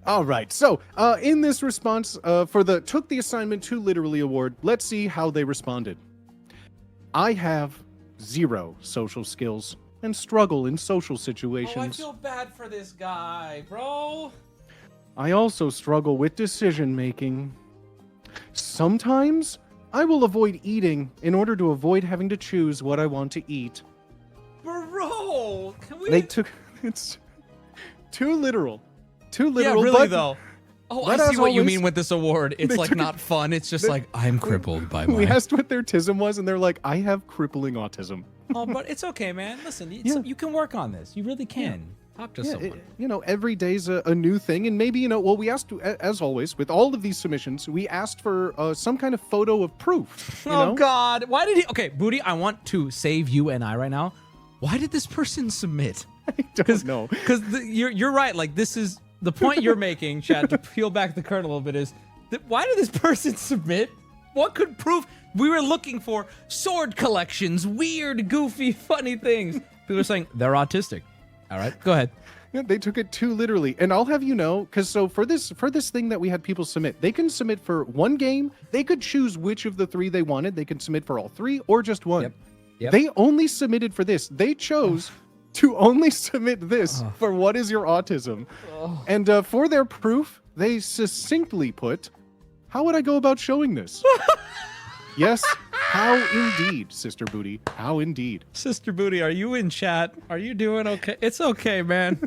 All right. So in this response for the Took the Assignment Too Literally award, let's see how they responded. I have 0 social skills and struggle in social situations. Oh, I feel bad for this guy, bro. I also struggle with decision making. Sometimes I will avoid eating in order to avoid having to choose what I want to eat. Bro, can we? It's too literal. Too Yeah, literal. really but, though. Oh, but I see as what you always, mean with this award. It's they like took- not fun. It's just like I'm crippled by We my. asked what their TISM was, and they're like, I have crippling autism. Oh, but it's okay, man. Listen, Yeah. you can work on this. You really can. Talk to someone. Every day's a new thing, and maybe, well, we asked, as always, with all of these submissions, we asked for some kind of photo of proof. You Oh know? God! Why did he? Okay, Booty, I want to save you and I right now. Why did this person submit? I don't know. Because you're right. Like this is the point you're making, Chad. To peel back the curtain a little bit is that why did this person submit? What could prove? We were looking for sword collections, weird, goofy, funny things. People are saying they're autistic. All right, go ahead. Yeah, they took it too literally, and I'll have you know, because for this thing that we had people submit, they can submit for one game. They could choose which of the 3 they wanted. They could submit for all 3 or just one. Yep. They only submitted for this. They chose to only submit this for what is your autism. And for their proof, they succinctly put, how would I go about showing this? Yes, how indeed, Sister Booty. How indeed. Sister Booty, are you in chat? Are you doing okay? It's okay, man.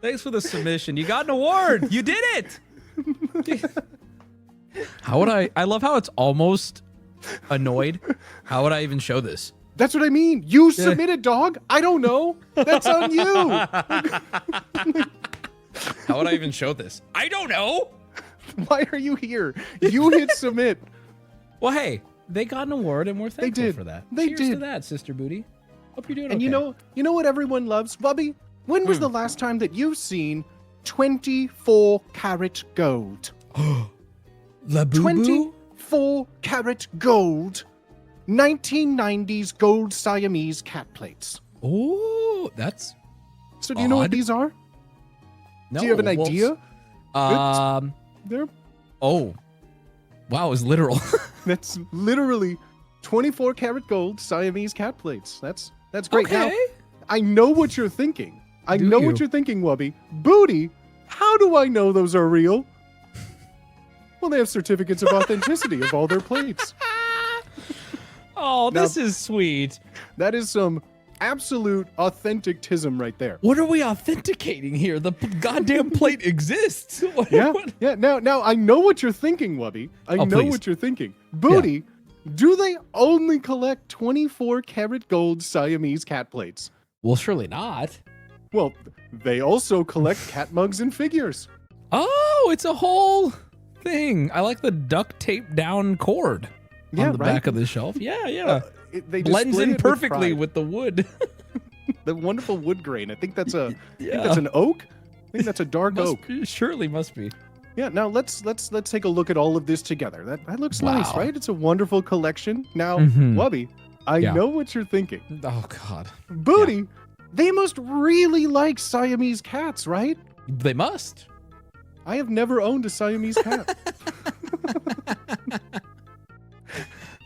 Thanks for the submission. You got an award. You did it. How would I love how it's almost annoyed. How would I even show this? That's what I mean. You submitted, dog. I don't know. That's on you. How would I even show this? I don't know. Why are you here? You hit submit. Well, hey, they got an award and we're thankful for that. They Cheers did. to that, Sister Booty. Hope you're doing and okay. you know what everyone loves, Wubby? When was the last time that you've seen 24 karat gold? La Boo Boo? 24 karat gold 1990s gold Siamese cat plates. Oh, that's so. Do you know what these are? No. Do you have an idea? There. Oh, wow! It was literal. That's literally 24 karat gold Siamese cat plates. That's great. Okay. Now, I know what you're thinking. I know what you're thinking, Wubby. Booty. How do I know those are real? Well, they have certificates of authenticity of all their plates. Oh, this is sweet. That is some absolute authentic-tism right there. What are we authenticating here? The goddamn plate exists. Yeah. Now I know what you're thinking, Wubby. I know please. what you're thinking. Booty, do they only collect 24 karat gold Siamese cat plates? Well, surely not. Well, they also collect cat mugs and figures. Oh, it's a whole thing. I like the duct tape down cord on the back of the shelf. Yeah. They blends display in it with perfectly pride. with the wood. The wonderful wood grain. I think that's I think that's an oak. I think that's a dark oak. Surely must be. Yeah. Now let's take a look at all of this together. That looks nice, right? It's a wonderful collection. Now, Wubby, I know what you're thinking. Oh God. Booty, they must really like Siamese cats, right? They must. I have never owned a Siamese cat.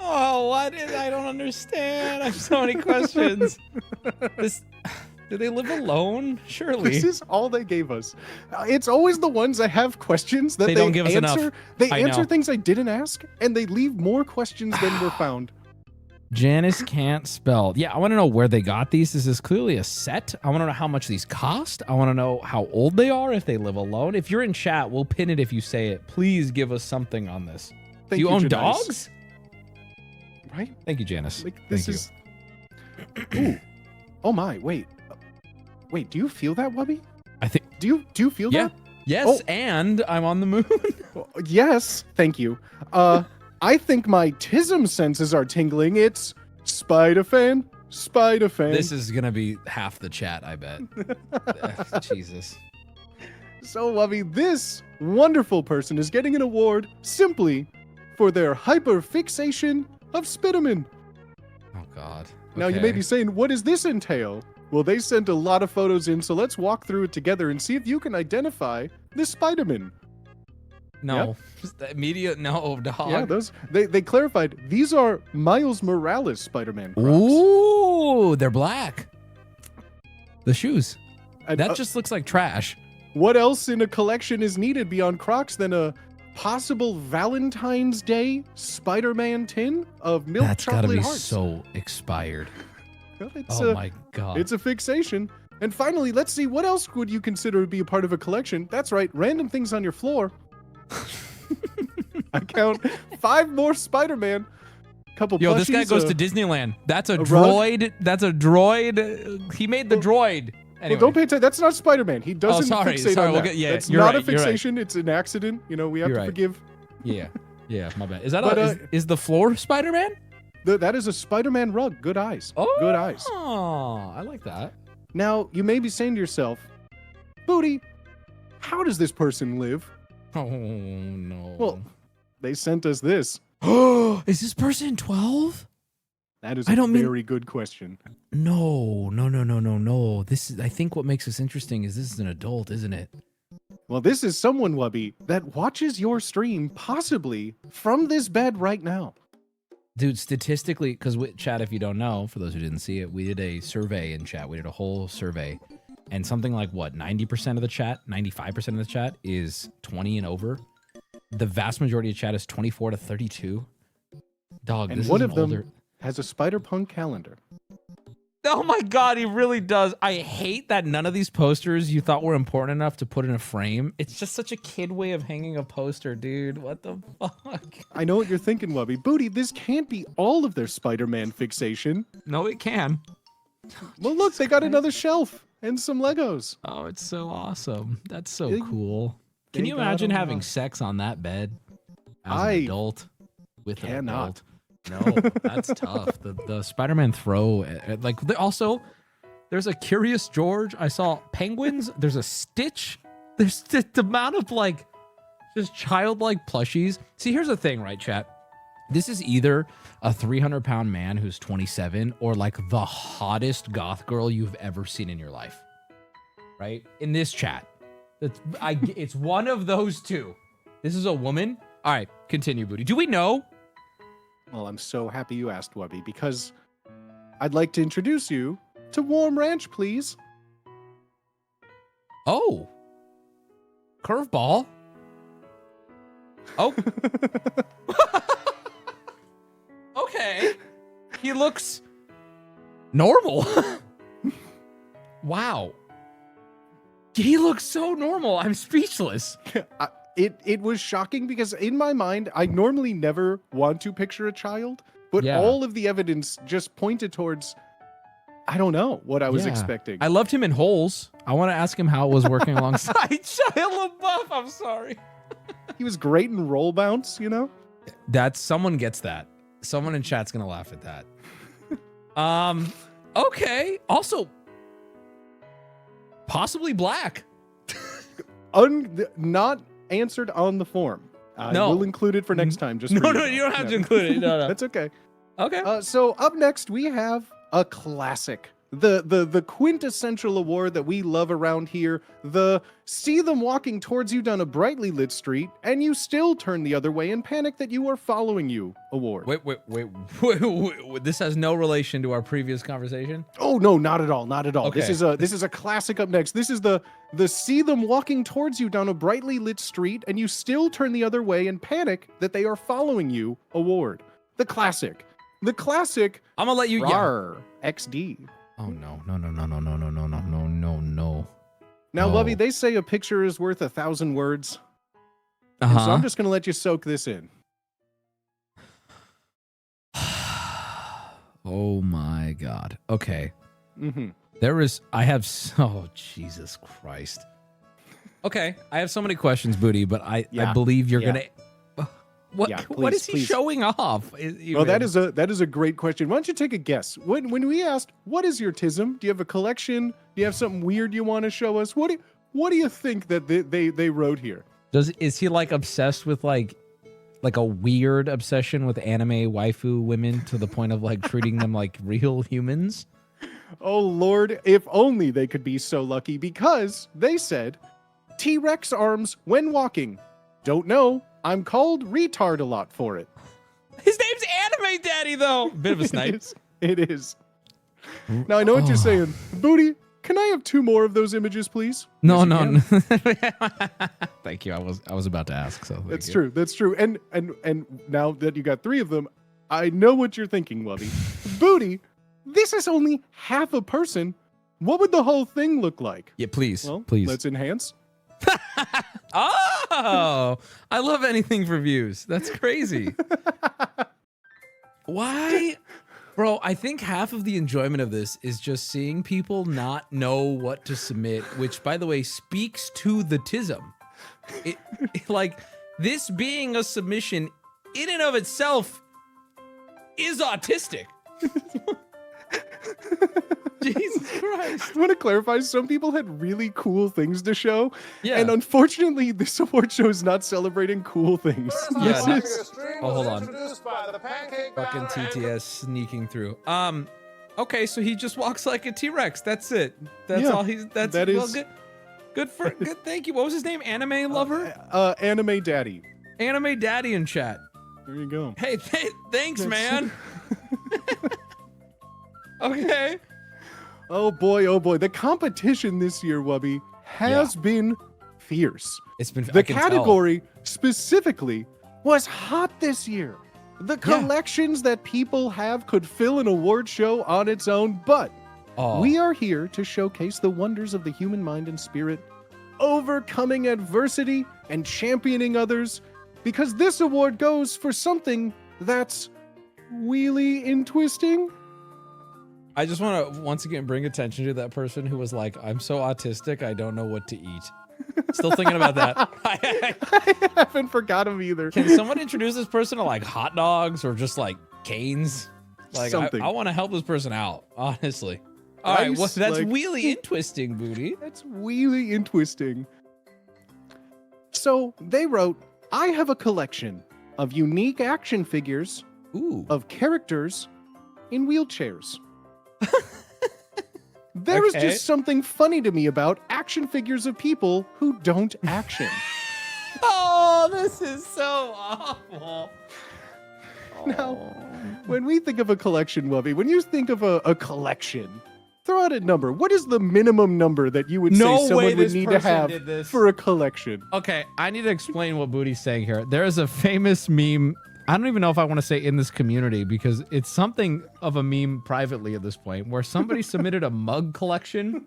Oh, what is? I don't understand. I have so many questions. Do they live alone? Surely. This is all they gave us. It's always the ones I have questions that They don't give us answer. enough. They I answer know. things I didn't ask, and they leave more questions than were found. Janice can't spell. Yeah, I want to know where they got these. This is clearly a set. I want to know how much these cost. I want to know how old they are, if they live alone. If you're in chat, we'll pin it if you say it. Please give us something on this. Do you own Janice. dogs? Right? Thank you, Janice. This is. Ooh. Oh my! Wait. Do you feel that, Wubby? I think. Do you feel that? Yes, and I'm on the moon. Yes. Thank you. I think my tism senses are tingling. It's Spider-Fan. This is gonna be half the chat, I bet. Jesus. So, Wubby, this wonderful person is getting an award simply for their hyperfixation of Spiderman. Oh God. Now, you may be saying, what does this entail? Well, they sent a lot of photos in, so let's walk through it together and see if you can identify this Spiderman. No. Immediate no, dog. Yeah, those they clarified these are Miles Morales Spider-Man Crocs. Ooh, they're black. The shoes. And, that just looks like trash. What else in a collection is needed beyond Crocs than a possible Valentine's Day Spider-Man tin of milk That's chocolate gotta be hearts? so expired. It's my God. It's a fixation. And finally, let's see, what else would you consider to be a part of a collection? That's right, random things on your floor. I count 5 more Spider-Man. Couple Yo, this guy plushies, goes to Disneyland. That's a rug. droid. That's a droid. He made the droid. Anyway. Well, don't pay attention. That's not Spider-Man. He doesn't fixate on We'll that. get, That's you're not right, a you're right. fixation. It's an accident. You know, we have You're to right. forgive. Yeah, my bad. Is that But, is the floor Spider-Man? That is a Spider-Man rug. Good eyes. Good eyes. Oh, I like that. Now, you may be saying to yourself, Booty, how does this person live? Oh, no. Well, they sent us this. Is this person 12? That is a very good question. No. This is, I think what makes this interesting is this is an adult, isn't it? Well, this is someone, Wubby, that watches your stream possibly from this bed right now. Dude, statistically, because chat, if you don't know, for those who didn't see it, we did a survey in chat. We did a whole survey. and something like what 90% of the chat, 95% of the chat is 20 and over. The vast majority of chat is 24 to 32. Dog, And this one is of an them older... has a Spider-Punk calendar. Oh my God, he really does. I hate that none of these posters you thought were important enough to put in a frame. It's just such a kid way of hanging a poster, dude. What the fuck? I know what you're thinking, Wubby. Booty, this can't be all of their Spider-Man fixation. No, it can. Well, look, they got another shelf and some Legos. Oh, it's so awesome. That's so They- cool. Can they you got imagine 'em having all. sex on that bed as I an adult with an cannot. adult? No, that's tough. The Spider-Man throw, also, there's a Curious George. I saw penguins. There's a Stitch. There's the amount of like just childlike plushies. See, here's the thing, right, chat? This is either a 300-pound man who's 27 or like the hottest goth girl you've ever seen in your life, right? In this chat, it's one of those two. This is a woman. All right, continue, Booty. Do we know? Well, I'm so happy you asked, Wubby, because I'd like to introduce you to Warm Ranch, please. Oh. Curveball. Oh. Okay. He looks normal. Wow. He looks so normal. I'm speechless. It was shocking because in my mind, I normally never want to picture a child, but Yeah. all of the evidence just pointed towards, I don't know what I was Yeah. expecting. I loved him in Holes. I want to ask him how it was working alongside Shia LaBeouf. I'm sorry. He was great in Roll Bounce, you know? Someone gets that. Someone in chat's gonna laugh at that. Okay. Also, possibly black. Not answered on the form. No. We'll include it for next time. Just No, for no, you don't have to include it. No, no. That's okay. Okay. So up next we have a classic, the quintessential award that we love around here, the see them walking towards you down a brightly lit street and you still turn the other way and panic that you are following you award. Wait. This has no relation to our previous conversation. Oh no, not at all, not at all. Okay. This is a classic up next. This is the see them walking towards you down a brightly lit street and you still turn the other way and panic that they are following you award. The classic. The classic. I'm gonna let you. Rawr, XD. Oh no. Now, Wubby, they say a picture is worth 1,000 words. And so I'm just gonna let you soak this in. Oh my God. Okay. Mm-hmm. Oh, Jesus Christ. Okay. I have so many questions, Booty, but I believe you're going to. What is he showing off? Well, that is a great question. Why don't you take a guess? When we asked, what is your TISM? Do you have a collection? Do you have something weird you want to show us? What do you think that they wrote here? Is he like obsessed with like a weird obsession with anime waifu women to the point of like treating them like real humans? Oh Lord, if only they could be so lucky, because they said T-Rex arms when walking. Don't know. I'm called retard a lot for it. His name's Anime Daddy, though. Bit of a snipe. It is. Now, I know what you're saying. Booty, can I have 2 more of those images, please? No. Yes, Thank you. I was about to ask. So That's true. That's true. And now that you got 3 of them, I know what you're thinking, Wubby. Booty, this is only half a person. What would the whole thing look like? Yeah, please. Well, please. Let's enhance. Oh, I love anything for views. That's crazy. Why? Bro, I think half of the enjoyment of this is just seeing people not know what to submit, which, by the way, speaks to the TISM. Like, this being a submission in and of itself is autistic. Jesus Christ. I want to clarify, some people had really cool things to show. Yeah. And unfortunately, this award show is not celebrating cool things. Yeah, This is- Oh, hold on. Introduced by the pancake Fucking batter and TTS sneaking through. Okay, so he just walks like a T-Rex. That's it. That's Yeah, all he's. That's that well, is- good. Thank you. What was his name? Anime lover. Anime Daddy. Anime Daddy in chat. There you go. Hey, thanks, man. Okay. Oh boy. The competition this year, Wubby, has been fierce. It's been the category specifically was hot this year. The collections that people have could fill an award show on its own, but we are here to showcase the wonders of the human mind and spirit, overcoming adversity and championing others, because this award goes for something that's wheelie and twisting. I just want to once again bring attention to that person who was like, I'm so autistic, I don't know what to eat. Still thinking about that. I haven't forgotten him either. Can someone introduce this person to like hot dogs or just like canes? Like, Something. I want to help this person out, honestly. All right, well, that's wheelie and twisting, Booty. That's wheelie and twisting. So they wrote, I have a collection of unique action figures of characters in wheelchairs. There is just something funny to me about action figures of people who don't action. Oh, this is so awful. Now, when we think of a collection, Wubby, when you think of a collection, throw out a number. What is the minimum number that you would say someone would need to have for a collection? Okay, I need to explain what Booty's saying here. There is a famous meme. I don't even know if I want to say in this community because it's something of a meme privately at this point where somebody submitted a mug collection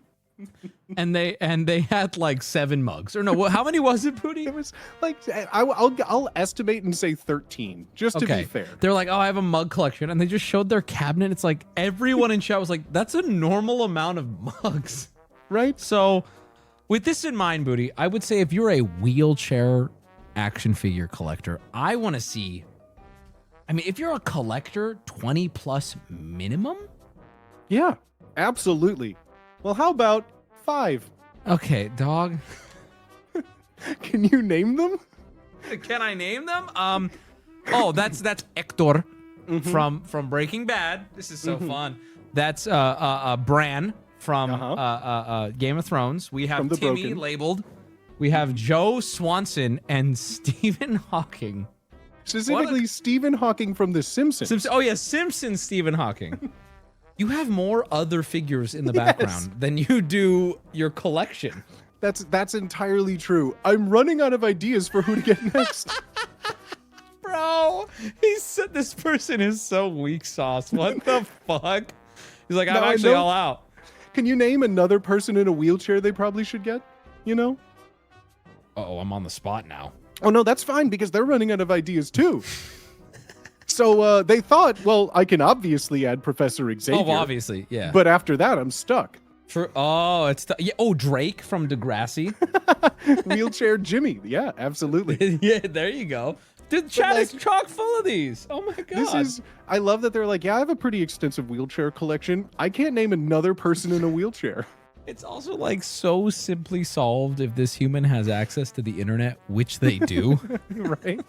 and they had like 7 mugs. Or no, how many was it, Booty? It was like, I'll estimate and say 13, just to be fair. They're like, oh, I have a mug collection. And they just showed their cabinet. It's like everyone in chat was like, that's a normal amount of mugs. Right? So with this in mind, Booty, I would say if you're a wheelchair action figure collector, I want to see... I mean, if you're a collector, 20 plus minimum? Yeah, absolutely. Well, how about 5? Okay, dog. Can you name them? Can I name them? Oh, that's Hector from Breaking Bad. This is so fun. That's Bran from Game of Thrones. We have Timmy Broken. labeled. We have Joe Swanson and Stephen Hawking. Specifically, Stephen Hawking from The Simpsons. Oh, yeah, Simpsons Stephen Hawking. You have more other figures in the background than you do your collection. That's entirely true. I'm running out of ideas for who to get next. Bro, he said this person is so weak sauce. What the fuck? He's like, I'm actually all out. Can you name another person in a wheelchair they probably should get? You know? Uh-oh, I'm on the spot now. Oh, no, that's fine because they're running out of ideas too. So they thought, well, I can obviously add Professor Xavier. Oh, obviously, yeah. But after that, I'm stuck. Drake from Degrassi. Wheelchair Jimmy. Yeah, absolutely. Yeah, there you go. Dude, chat is chock full of these. Oh my god. I love that they're like, yeah, I have a pretty extensive wheelchair collection. I can't name another person in a wheelchair. It's also like so simply solved if this human has access to the internet, which they do. Right?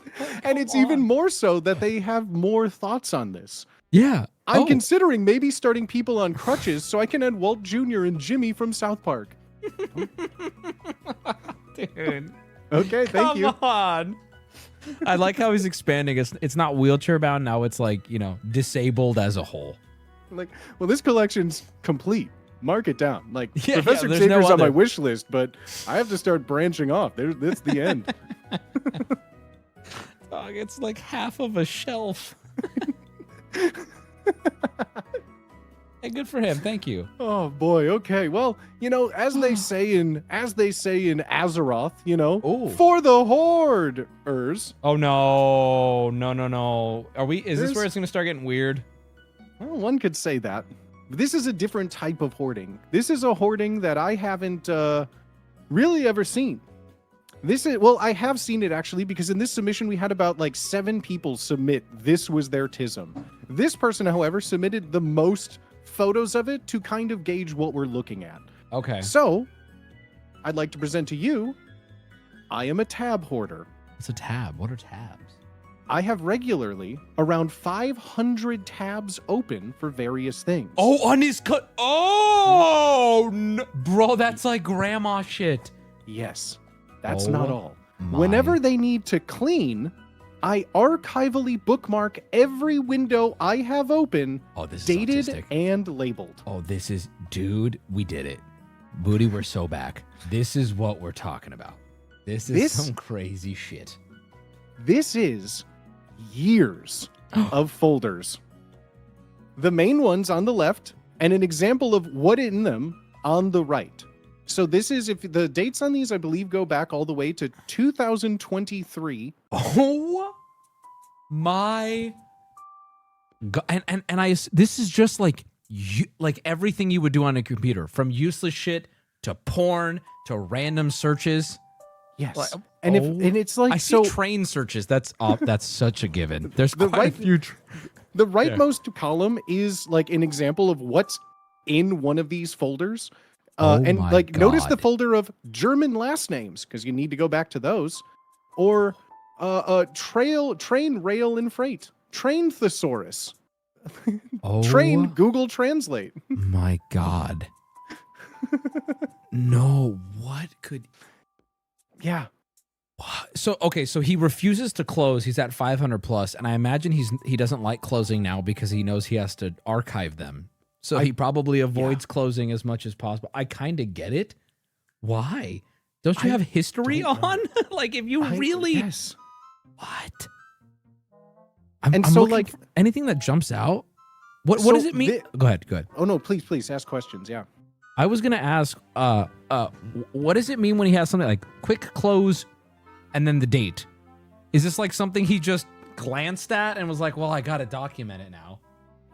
And it's even more so that they have more thoughts on this. Yeah. I'm considering maybe starting people on crutches so I can add Walt Jr. and Jimmy from South Park. Dude. Okay, thank you. Come on. I like how he's expanding. It's not wheelchair bound now. It's like, you know, disabled as a whole. Like, well, this collection's complete. Mark it down. Like, Yeah, Professor there's Xavier's no on my other. wish list, but I have to start branching off. That's the end. Dog, it's like half of a shelf. Hey, good for him. Thank you. Oh boy. Okay. Well, you know, as they say in Azeroth, you know, for the Horders. Oh no. Is this where it's gonna start getting weird? Well, one could say that. This is a different type of hoarding. This is a hoarding that I haven't really ever seen. I have seen it actually, because in this submission we had about like 7 people submit this was their TISM. This person, however, submitted the most photos of it to kind of gauge what we're looking at. Okay. So, I'd like to present to you, I am a tab hoarder. What's a tab? What are tabs? I have regularly around 500 tabs open for various things. Oh, on his cut. Oh, no. Bro, that's like grandma shit. Yes, that's not all. Whenever they need to clean, I archivally bookmark every window I have open, dated autistic. and labeled. Oh, this is, dude, we did it. Booty, we're so back. This is what we're talking about. This is some crazy shit. This is years of folders. The main ones on the left, and an example of what in them on the right. So this is, if the dates on these, I believe, go back all the way to 2023. Oh my God. And this is just like everything you would do on a computer, from useless shit to porn to random searches. Yes. Like, and it's like, I see train searches. That's such a given. There's quite a few. The rightmost column is like an example of what's in one of these folders. Notice the folder of German last names, because you need to go back to those, or train, rail, and freight, train thesaurus, train Google Translate. My God. No, what could? Yeah. So he refuses to close. He's at 500 plus, and I imagine he doesn't like closing now because he knows he has to archive them. So he probably avoids closing as much as possible. I kind of get it. Why? Don't you have history on? Like, if you really... Yes. What? I'm like... anything that jumps out? What does it mean? Go ahead. Oh, no, please ask questions, yeah. I was going to ask, what does it mean when he has something like quick close and then the date? Is this like something he just glanced at and was like, well, I got to document it now?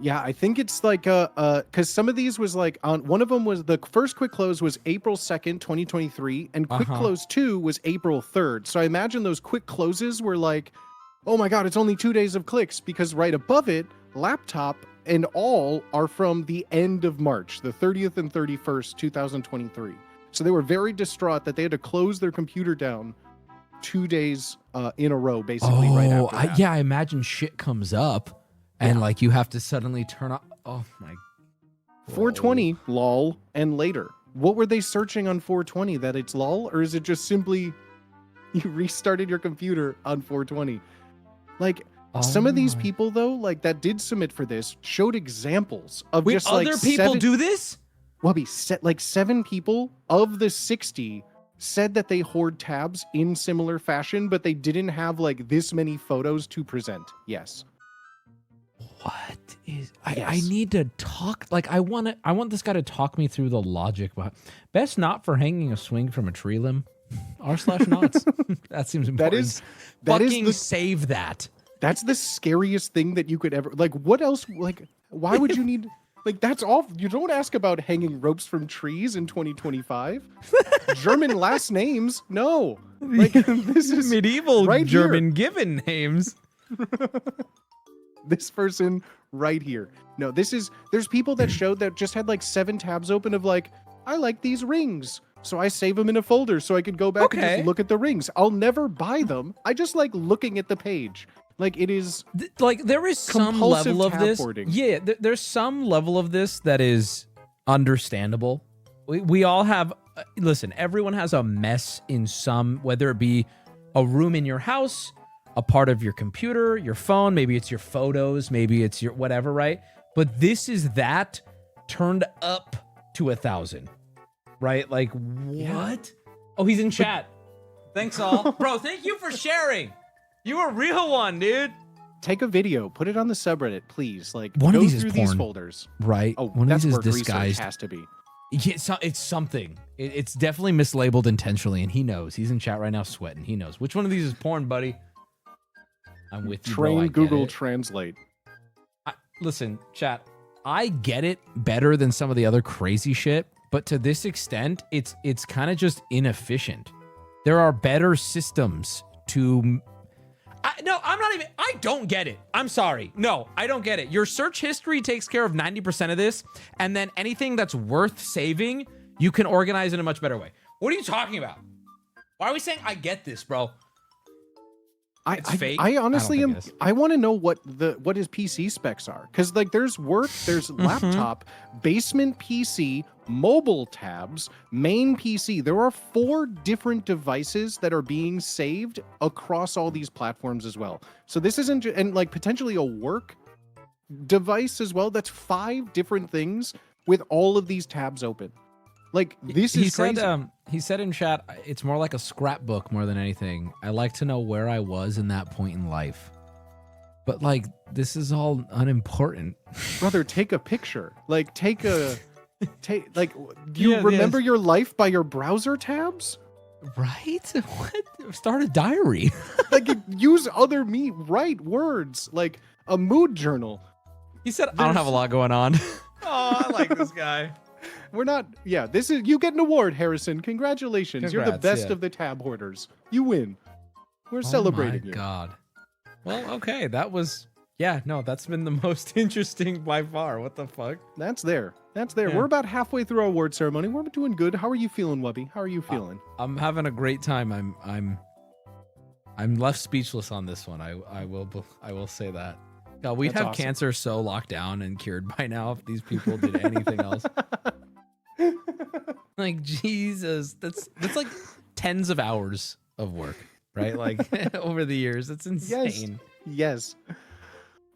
Yeah, I think it's like, because some of these was like, one of them was, the first quick close was April 2nd, 2023, and quick close 2 was April 3rd. So I imagine those quick closes were like, oh my God, it's only 2 days of clicks, because right above it, laptop and all are from the end of March, the 30th and 31st, 2023. So they were very distraught that they had to close their computer down 2 days in a row, basically, right after that. I imagine shit comes up. And like you have to suddenly turn on. Oh my. 420 lol and later. What were they searching on 420? That it's lol, or is it just simply you restarted your computer on 420? Like some of these people though, like that did submit for this, showed examples of just like other people do this. Wubby, like 7 people of the 60 said that they hoard tabs in similar fashion, but they didn't have like this many photos to present. Yes. What is I need to talk, like I want this guy to talk me through the logic, but best not for hanging a swing from a tree limb. r/knots. That seems important. That is save that. That's the scariest thing that you could ever, like, what else, like, why would you need, like, that's all, you don't ask about hanging ropes from trees in 2025. German last names, no. Like, this is medieval right German given names. This person right here. No, there's people that showed that just had like 7 tabs open of like, I like these rings. So I save them in a folder so I could go back and just look at the rings. I'll never buy them. I just like looking at the page. Like it is like there is some level of this. Hoarding. Yeah, there's some level of this that is understandable. We all have, listen, everyone has a mess in some, whether it be a room in your house, a part of your computer, your phone, maybe it's your photos, maybe it's your whatever, right? But this is that turned up to 1,000, right? Like, what? Yeah. Oh, he's in chat. Thanks, all. Bro, thank you for sharing. You a real one, dude. Take a video, put it on the subreddit, please. Like, one go of these through is porn, these folders. Right? Oh, one of these is disguised. Has to be. Yeah, it's something. It's definitely mislabeled intentionally, and he knows. He's in chat right now sweating. He knows. Which one of these is porn, buddy? I'm with you, Train bro. Google Translate. Listen, chat, I get it better than some of the other crazy shit, but to this extent, it's kind of just inefficient. There are better systems to... No, I'm not even... I don't get it. I'm sorry. No, I don't get it. Your search history takes care of 90% of this, and then anything that's worth saving, you can organize in a much better way. What are you talking about? Why are we saying I get this, bro? fake? I honestly don't am. think it is. I want to know what his PC specs are, because like there's work, there's laptop, basement PC, mobile tabs, main PC. There are 4 different devices that are being saved across all these platforms as well. So this isn't and like potentially a work device as well. That's 5 different things with all of these tabs open. Like this is crazy. He said in chat, it's more like a scrapbook more than anything. I like to know where I was in that point in life. But like, this is all unimportant. Brother, take a picture. Like do you remember your life by your browser tabs? Right? What? Start a diary. Like use other write words, like a mood journal. He said, I don't have a lot going on. Oh, I like this guy. We're not. Yeah, this is. You get an award, Harrison. Congratulations. You're the Congrats, best of the tab hoarders. You win. We're celebrating you. Oh my God. Well, okay. That was. Yeah, no, that's been the most interesting by far. What the fuck? That's there. That's there. Yeah. We're about halfway through our award ceremony. We're doing good. How are you feeling, Wubby? How are you feeling? I'm having a great time. I'm left speechless on this one. I will say that. God, we'd That's have awesome. cancer so locked down and cured by now if these people did anything else. Like Jesus, that's like tens of hours of work, right? Like over the years, that's insane. Yes.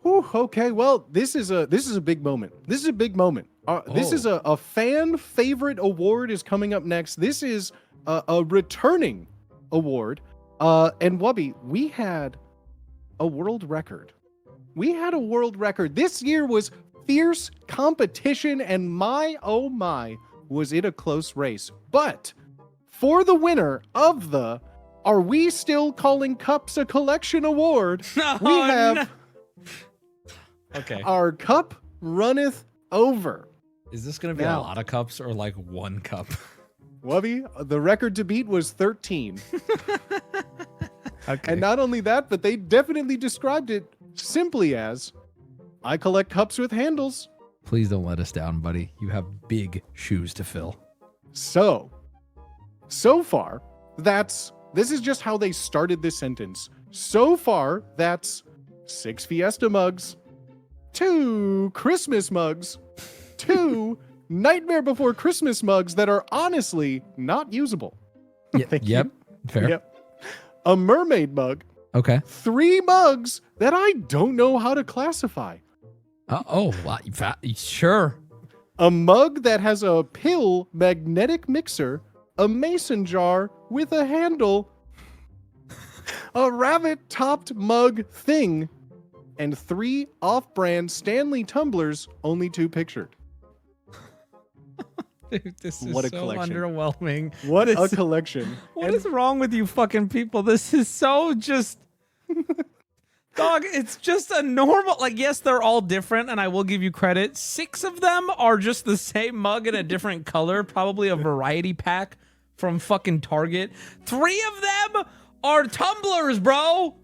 Whew, okay, well, this is a big moment. This is a big moment. This is a fan favorite award is coming up next. This is a returning award. And Wubby, we had a world record. We had a world record. This year was fierce competition, and my, oh my, was it a close race. But for the winner of the Are We Still Calling Cups a Collection award, we have Okay. Our Cup Runneth Over. Is this going to be a lot of cups or like one cup? Wubby, the record to beat was 13. Okay. And not only that, but they definitely described it simply as, I collect cups with handles. Please don't let us down, buddy. You have big shoes to fill. So far, this is just how they started this sentence. So far, that's 6 Fiesta mugs, 2 Christmas mugs, 2 Nightmare Before Christmas mugs that are honestly not usable. Yep. Fair. Yep. A mermaid mug. Okay. 3 mugs that I don't know how to classify. Sure. A mug that has a pill magnetic mixer, a mason jar with a handle, a rabbit-topped mug thing, and 3 off-brand Stanley tumblers, only 2 pictured. Dude, this is What a so collection. underwhelming. What a collection. What is wrong with you fucking people? This is so just... Dog, it's just a normal... Like, yes, they're all different, and I will give you credit. 6 of them are just the same mug in a different color, probably a variety pack from fucking Target. 3 of them are tumblers, bro!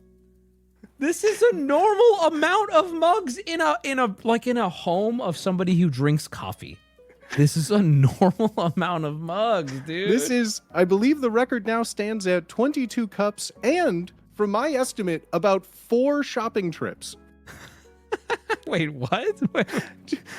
This is a normal amount of mugs in a home of somebody who drinks coffee. This is a normal amount of mugs, dude. This is, I believe the record now stands at 22 cups and, from my estimate, about 4 shopping trips. Wait, what?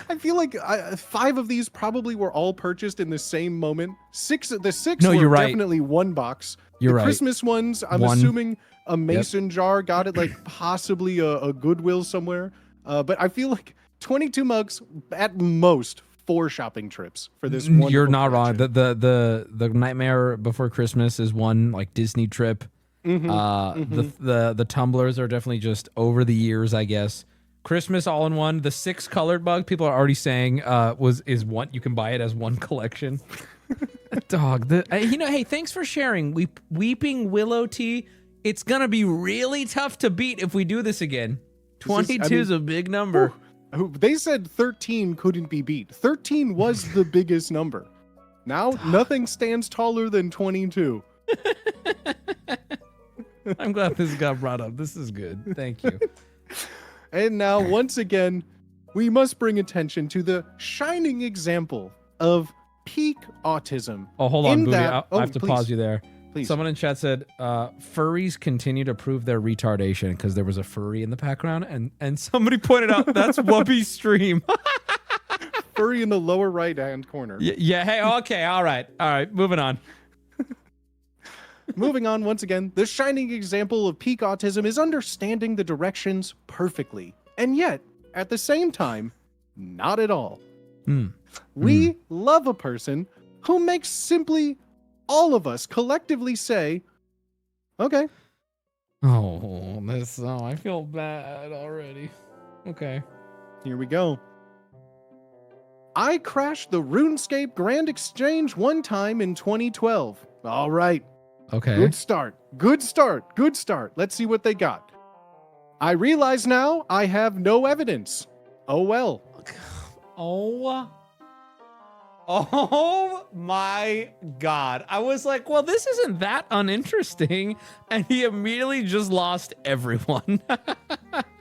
I feel like 5 of these probably were all purchased in the same moment. The 6 No, were you're right. definitely one box. You're the right. Christmas ones, I'm assuming a mason jar got it, like possibly a Goodwill somewhere. But I feel like 22 mugs, at most 4 shopping trips for this one. You're not wrong. The Nightmare Before Christmas is one like Disney trip. The tumblers are definitely just over the years, I guess. Christmas all in one. The 6 colored bug, people are already saying is one. You can buy it as one collection. Dog, hey, thanks for sharing. Weeping Willow Tea. It's gonna be really tough to beat if we do this again. 22 is a big number. They said 13 couldn't be beat. 13 was the biggest number. Now nothing stands taller than 22. I'm glad this got brought up. This is good. Thank you. And now, once again, we must bring attention to the shining example of peak autism. Oh, hold on, In Booty. that- I have to please. pause you there. Please. Someone in chat said, furries continue to prove their retardation because there was a furry in the background. And somebody pointed out that's Wubby's stream. Furry in the lower right-hand corner. Yeah. Hey, okay. All right. Moving on. Moving on, once again, the shining example of peak autism is understanding the directions perfectly. And yet, at the same time, not at all. We love a person who makes simply all of us collectively say, okay. I feel bad already. Okay. Here we go. I crashed the RuneScape Grand Exchange one time in 2012. All right. Okay. Good start. Let's see what they got. I realize now I have no evidence. Oh well. Oh my God. I was like, well, this isn't that uninteresting. And he immediately just lost everyone.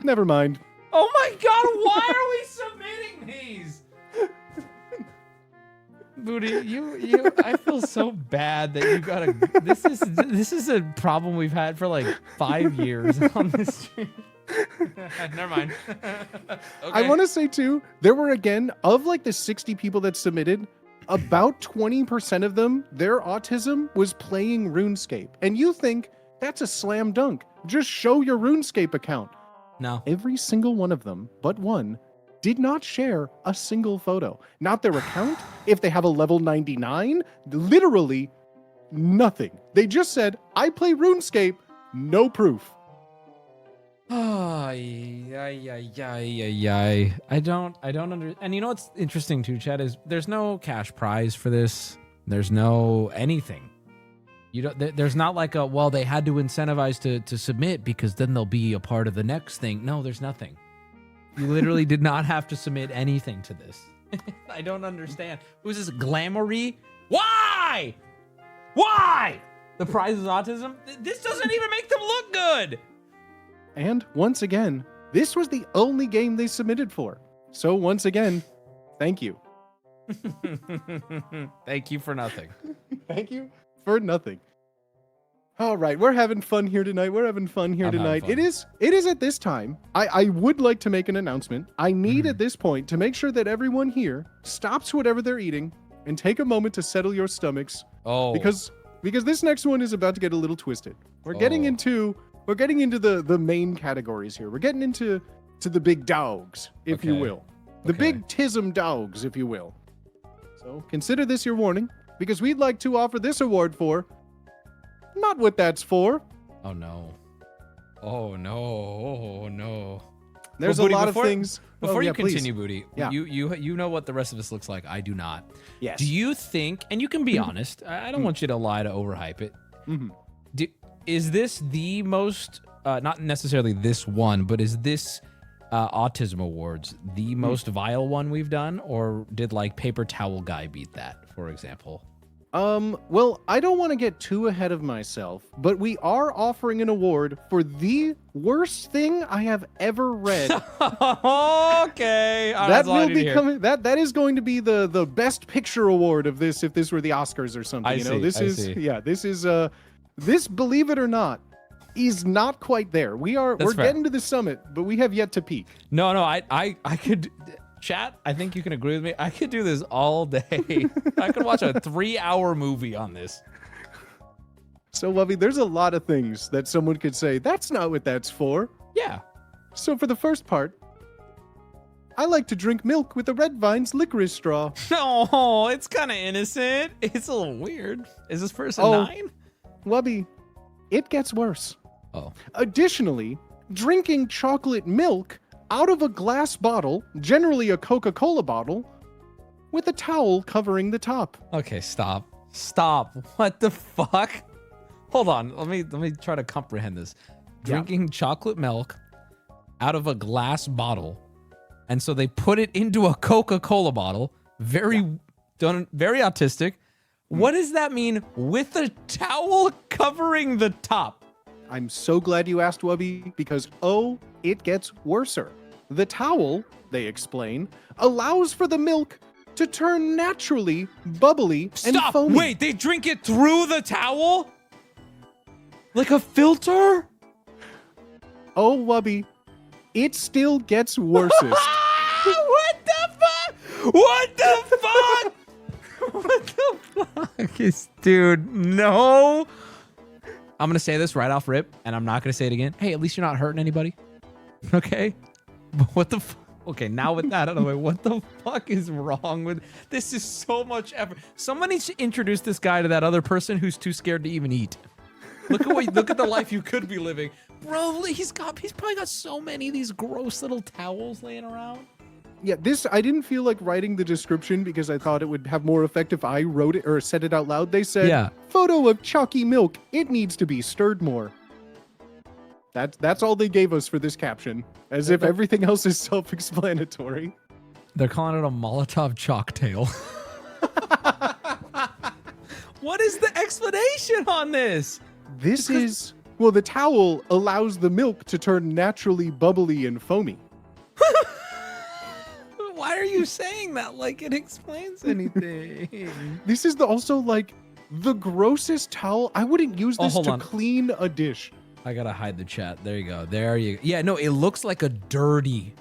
Never mind. Oh my God. Why are we submitting these? Booty, I feel so bad that you gotta. This is a problem we've had for like 5 years on this stream. Never mind. Okay. I want to say too, there were again of like the 60 people that submitted, about 20% of them, their autism was playing RuneScape, and you think that's a slam dunk? Just show your RuneScape account. No. Every single one of them, but one, did not share a single photo. Not their account, if they have a level 99, literally nothing. They just said, I play RuneScape, no proof. I don't understand. And you know what's interesting too, Chad, is there's no cash prize for this. There's no anything. There's not like a, well, they had to incentivize to submit because then they'll be a part of the next thing. No, there's nothing. You literally did not have to submit anything to this. I don't understand. Who's this, Glamoury? Why? The prize is autism? This doesn't even make them look good. And once again, this was the only game they submitted for. So once again, thank you. Thank you for nothing. Thank you for nothing. All right, we're having fun here tonight. It is at this time. I would like to make an announcement. I need at this point to make sure that everyone here stops whatever they're eating and take a moment to settle your stomachs. Oh. Because this next one is about to get a little twisted. We're getting into the main categories here. We're getting into the big dogs, if you will. The big TISM dogs, if you will. So consider this your warning, because we'd like to offer this award for not what that's for. Oh no. Oh no. There's Booty, a lot of things. Before you please. continue, Booty, Yeah. you know what the rest of this looks like. I do not. Yes. Do you think, and you can be honest, I don't want you to lie to overhype it. Is this the most, not necessarily this one, but is this Autism Awards the most vile one we've done? Or did like Paper Towel Guy beat that, for example? Well, I don't want to get too ahead of myself, but we are offering an award for the worst thing I have ever read. Okay. That will be coming. That is going to be the best picture award of this if this were the Oscars or something. This, believe it or not, is not quite there. We're getting to the summit, but we have yet to peak. No, I could. Chat, I think you can agree with me. I could do this all day. I could watch a 3-hour movie on this. So, Wubby, there's a lot of things that someone could say, that's not what that's for. Yeah. So for the first part, I like to drink milk with the Red Vines licorice straw. No, it's kind of innocent. It's a little weird. Is this person 9? Wubby, it gets worse. Oh. Additionally, drinking chocolate milk out of a glass bottle, generally a Coca-Cola bottle, with a towel covering the top. Okay, stop. What the fuck? Hold on. Let me try to comprehend this. Drinking chocolate milk out of a glass bottle, and so they put it into a Coca-Cola bottle. Very autistic. What does that mean with a towel covering the top? I'm so glad you asked, Wubby, because it gets worser. The towel, they explain, allows for the milk to turn naturally bubbly and foamy. Wait, they drink it through the towel? Like a filter? Oh, Wubby, it still gets worsest. What the fuck? What the fuck? What the fuck? Dude, no. I'm going to say this right off rip, and I'm not going to say it again. Hey, at least you're not hurting anybody. Okay? But what the fuck? Okay, now with that out of the way, what the fuck is wrong with this? Is so much effort. Someone needs to introduce this guy to that other person who's too scared to even eat. Look at the life you could be living. Bro, he's probably got so many of these gross little towels laying around. Yeah, I didn't feel like writing the description because I thought it would have more effect if I wrote it or said it out loud. They said, yeah. Photo of chalky milk. It needs to be stirred more. That's all they gave us for this caption, as if everything else is self-explanatory. They're calling it a Molotov cocktail. What is the explanation on this? This is, well, the towel allows the milk to turn naturally bubbly and foamy. Why are you saying that like it explains anything? This is also like the grossest towel. I wouldn't use this to clean a dish. I gotta hide the chat. There you go. There you go. Yeah, no, it looks like a dirty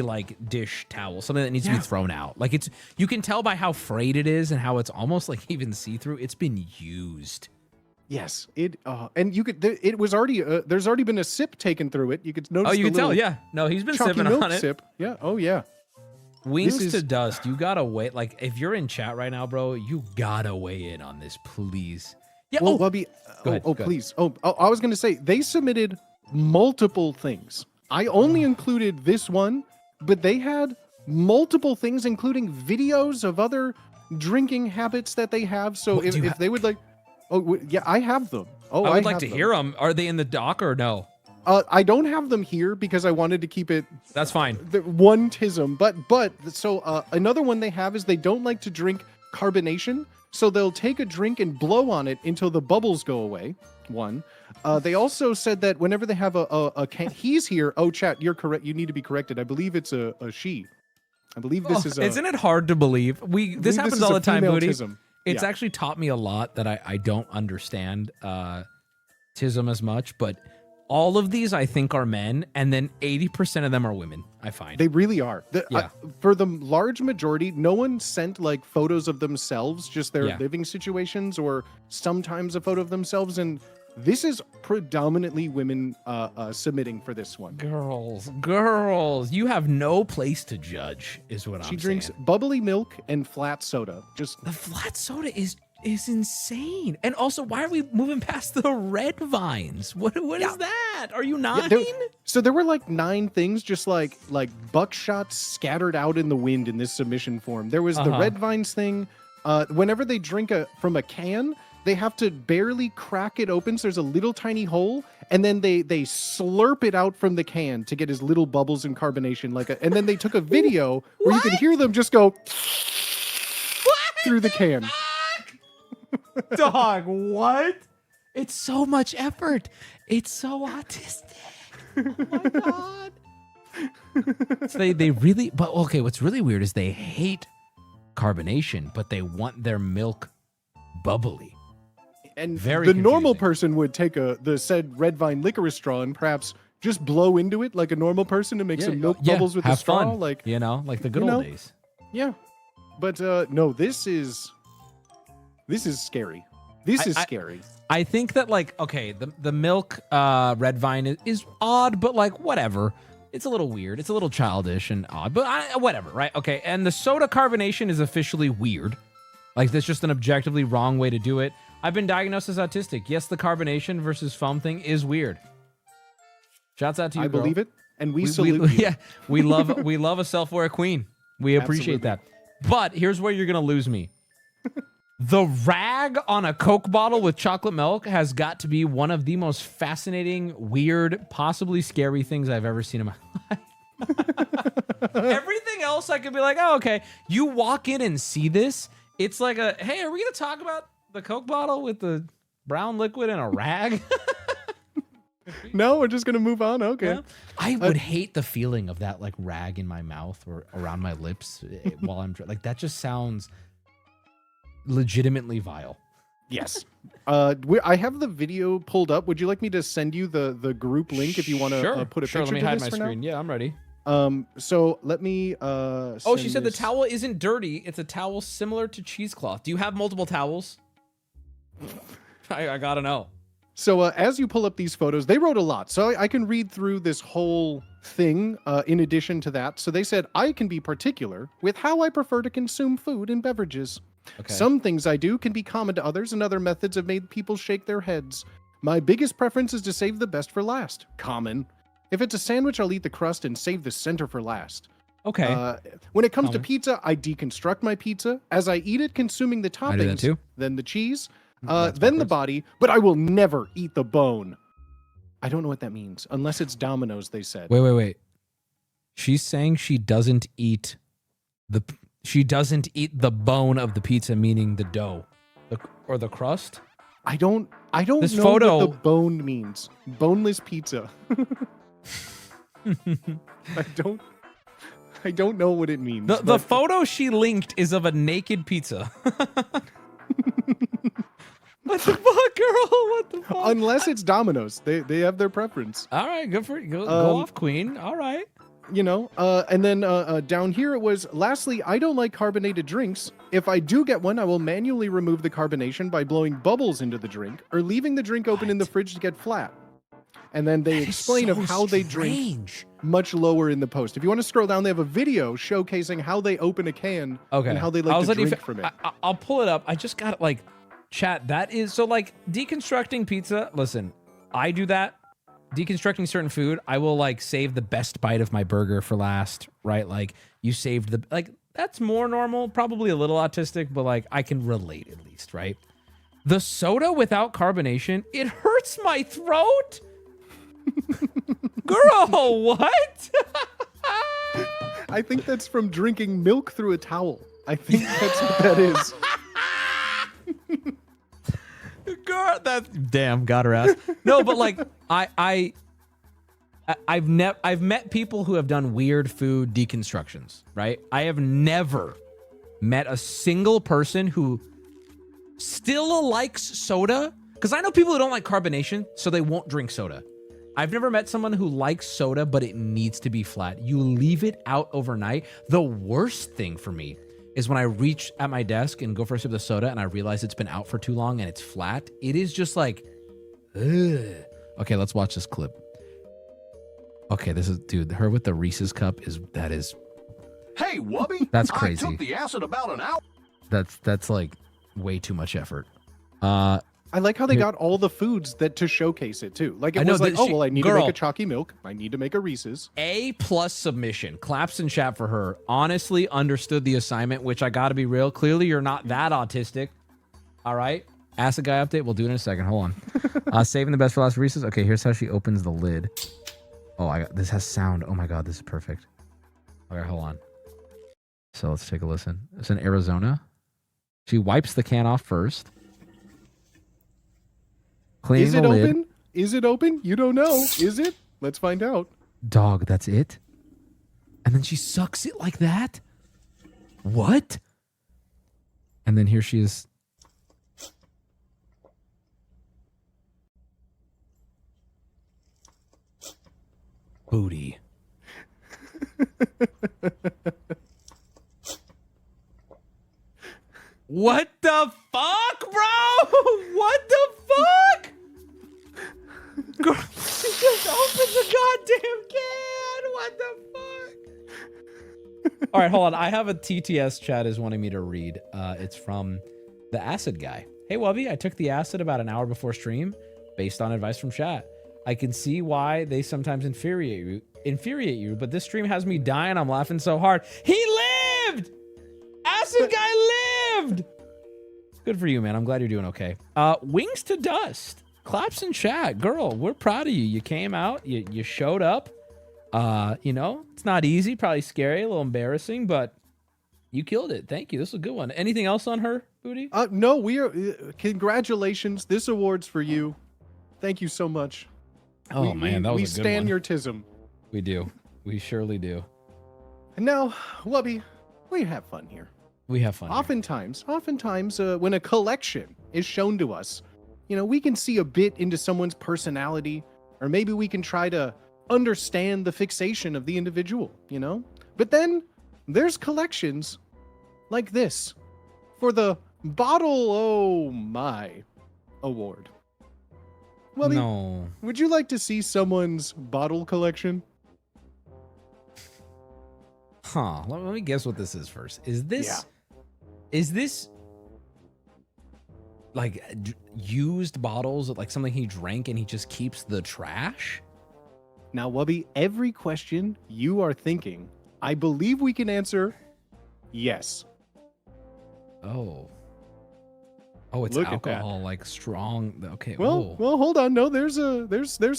like dish towel, something that needs to be thrown out. Like you can tell by how frayed it is and how it's almost like even see-through. It's been used. Yes, and you could. It was already. There's already been a sip taken through it. You could notice. Oh, you can tell. Yeah. No, he's been sipping on it. Sip. Yeah. Oh, yeah. Wings to dust. You gotta wait. Like if you're in chat right now, bro, you gotta weigh in on this, please. Yeah. Well, Wubby. Please. I was gonna say they submitted multiple things. I only included this one, but they had multiple things, including videos of other drinking habits that they have. So if they would like, yeah, I have them. Oh, I would like to hear them. Are they in the doc or no? I don't have them here because I wanted to keep it. That's fine. One tism, but so another one they have is they don't like to drink carbonation, so they'll take a drink and blow on it until the bubbles go away. One. They also said that whenever they have a can, he's here. Oh, chat, you're correct. You need to be corrected. I believe it's a she. I believe this is. Isn't it hard to believe? This happens all the time, Booty. Tism. It's actually taught me a lot that I don't understand tism as much, but all of these I think are men, and then 80% of them are women, I find. They really are. For the large majority, no one sent like photos of themselves, just their living situations, or sometimes a photo of themselves, and this is predominantly women submitting for this one. Girls, you have no place to judge, is what I'm saying. She drinks bubbly milk and flat soda. Just the flat soda is insane. And also, why are we moving past the red vines? What is that? Are you 9? So there were like 9 things, just like buckshots scattered out in the wind in this submission form. There was the red vines thing. Whenever they drink from a can, they have to barely crack it open, so there's a little tiny hole, and then they slurp it out from the can to get as little bubbles and carbonation. And then they took a video where you could hear them just go through the can. Dog, what? It's so much effort. It's so autistic. Oh my god. So they really, but okay, what's really weird is they hate carbonation, but they want their milk bubbly. And very the normal person would take the said red vine licorice straw and perhaps just blow into it like a normal person to make some milk bubbles with the straw. Fun. Like the good old days. Yeah. But no, this is scary. This is scary. I think that the milk red vine is odd, but like whatever. It's a little weird. It's a little childish and odd, but whatever, right? Okay. And the soda carbonation is officially weird. Like that's just an objectively wrong way to do it. I've been diagnosed as autistic. Yes, the carbonation versus foam thing is weird. Shouts out to you, I girl. believe it, and we salute you. Yeah, we love a self-aware queen. We appreciate that. But here's where you're gonna lose me. The rag on a Coke bottle with chocolate milk has got to be one of the most fascinating, weird, possibly scary things I've ever seen in my life. Everything else I could be like, oh, okay. You walk in and see this, it's like hey, are we gonna talk about the Coke bottle with the brown liquid and a rag? No, we're just gonna move on. Okay. Yeah. I would hate the feeling of that like rag in my mouth or around my lips while I'm like that. Just sounds legitimately vile. Yes. I have the video pulled up. Would you like me to send you the group link if you want to Sure. put a Sure, picture let me to hide this my for screen. now? Yeah, I'm ready. So let me Oh, she send said this- the towel isn't dirty. It's a towel similar to cheesecloth. Do you have multiple towels? I gotta know. So as you pull up these photos, they wrote a lot. So I can read through this whole thing in addition to that. So they said, I can be particular with how I prefer to consume food and beverages. Okay. Some things I do can be common to others, and other methods have made people shake their heads. My biggest preference is to save the best for last. Common. If it's a sandwich, I'll eat the crust and save the center for last. Okay. When it comes to Common. pizza, I deconstruct my pizza. As I eat it, consuming the I do that toppings, too. then the cheese, then the body, but I will never eat the bone. I don't know what that means, unless it's Domino's, they said. Wait. She's saying she doesn't eat the bone of the pizza, meaning the dough, or the crust. I don't This know photo- what the bone means. Boneless pizza. I don't know what it means. The photo she linked is of a naked pizza. What the fuck, girl? What the fuck? Unless it's Domino's. They have their preference. All right, good for you. Go off, queen. All right. You know, and then down here it was, lastly, I don't like carbonated drinks. If I do get one, I will manually remove the carbonation by blowing bubbles into the drink or leaving the drink open in the fridge to get flat. And then they explain of how they drink much lower in the post. If you want to scroll down, they have a video showcasing how they open a can and how they like to drink from it. I'll pull it up. I just got like, chat. That is so like deconstructing pizza. Listen, I do that. Deconstructing certain food, I will like save the best bite of my burger for last, right? Like you saved the, like that's more normal, probably a little autistic, but like I can relate at least, right? The soda without carbonation, it hurts my throat. Girl, what? I think that's from drinking milk through a towel. I think that's what that is. Girl, that damn got her ass. No, but like I've met people who have done weird food deconstructions, right? I have never met a single person who still likes soda, because I know people who don't like carbonation, so they won't drink soda. I've never met someone who likes soda, but it needs to be flat. You leave it out overnight. The worst thing for me is when I reach at my desk and go for a sip of the soda and I realize it's been out for too long and it's flat. It is just like, ugh. Okay, let's watch this clip. Okay, this is, dude, her with the Reese's cup is Hey, Wubby. That's crazy. I took the acid about an hour. That's like way too much effort. I like how they got all the foods that to showcase it too. Like I it know was like, that oh she- well, I need girl. to make a chalky milk. I need to make a Reese's. A+ submission. Claps in chat for her. Honestly understood the assignment, which I gotta be real. Clearly you're not that autistic. All right. Acid guy update. We'll do it in a second. Hold on. Saving the best for last Reese's. Okay, here's how she opens the lid. Oh, this has sound. Oh my God, this is perfect. Okay, hold on. So let's take a listen. It's in Arizona. She wipes the can off first. Cleaning Is it the lid. open? Is it open? You don't know. Is it? Let's find out. Dog, that's it? And then she sucks it like that? What? And then here she is. Booty. What the fuck, bro? What the fuck? Girl, she just opens a goddamn can. What the fuck? All right, hold on. I have a TTS chat is wanting me to read. It's from the acid guy. Hey, Wubby, I took the acid about an hour before stream based on advice from chat. I can see why they sometimes infuriate you, but this stream has me dying. I'm laughing so hard. He lived! Acid guy lived! Good for you, man. I'm glad you're doing okay. Wings to dust. Claps in chat. Girl, we're proud of you. You came out. You showed up. You know, it's not easy. Probably scary. A little embarrassing, but you killed it. Thank you. This is a good one. Anything else on her, Booty? No, we are. Congratulations. This award's for you. Thank you so much. Oh, man, that was a we good stand one. your tism. We do. We surely do. And now, Wubby, we have fun here. We have fun. Oftentimes, when a collection is shown to us, you know, we can see a bit into someone's personality, or maybe we can try to understand the fixation of the individual, you know? But then there's collections like this for the Bottle Oh My award. Well, No. would you like to see someone's bottle collection? Huh. Let me guess what this is first. Is this like used bottles, like something he drank and he just keeps the trash? Now, Wubby, every question you are thinking, I believe we can answer yes. Oh. Oh, it's Look at that. alcohol, like strong. Okay. Well, whoa. hold on. No, there's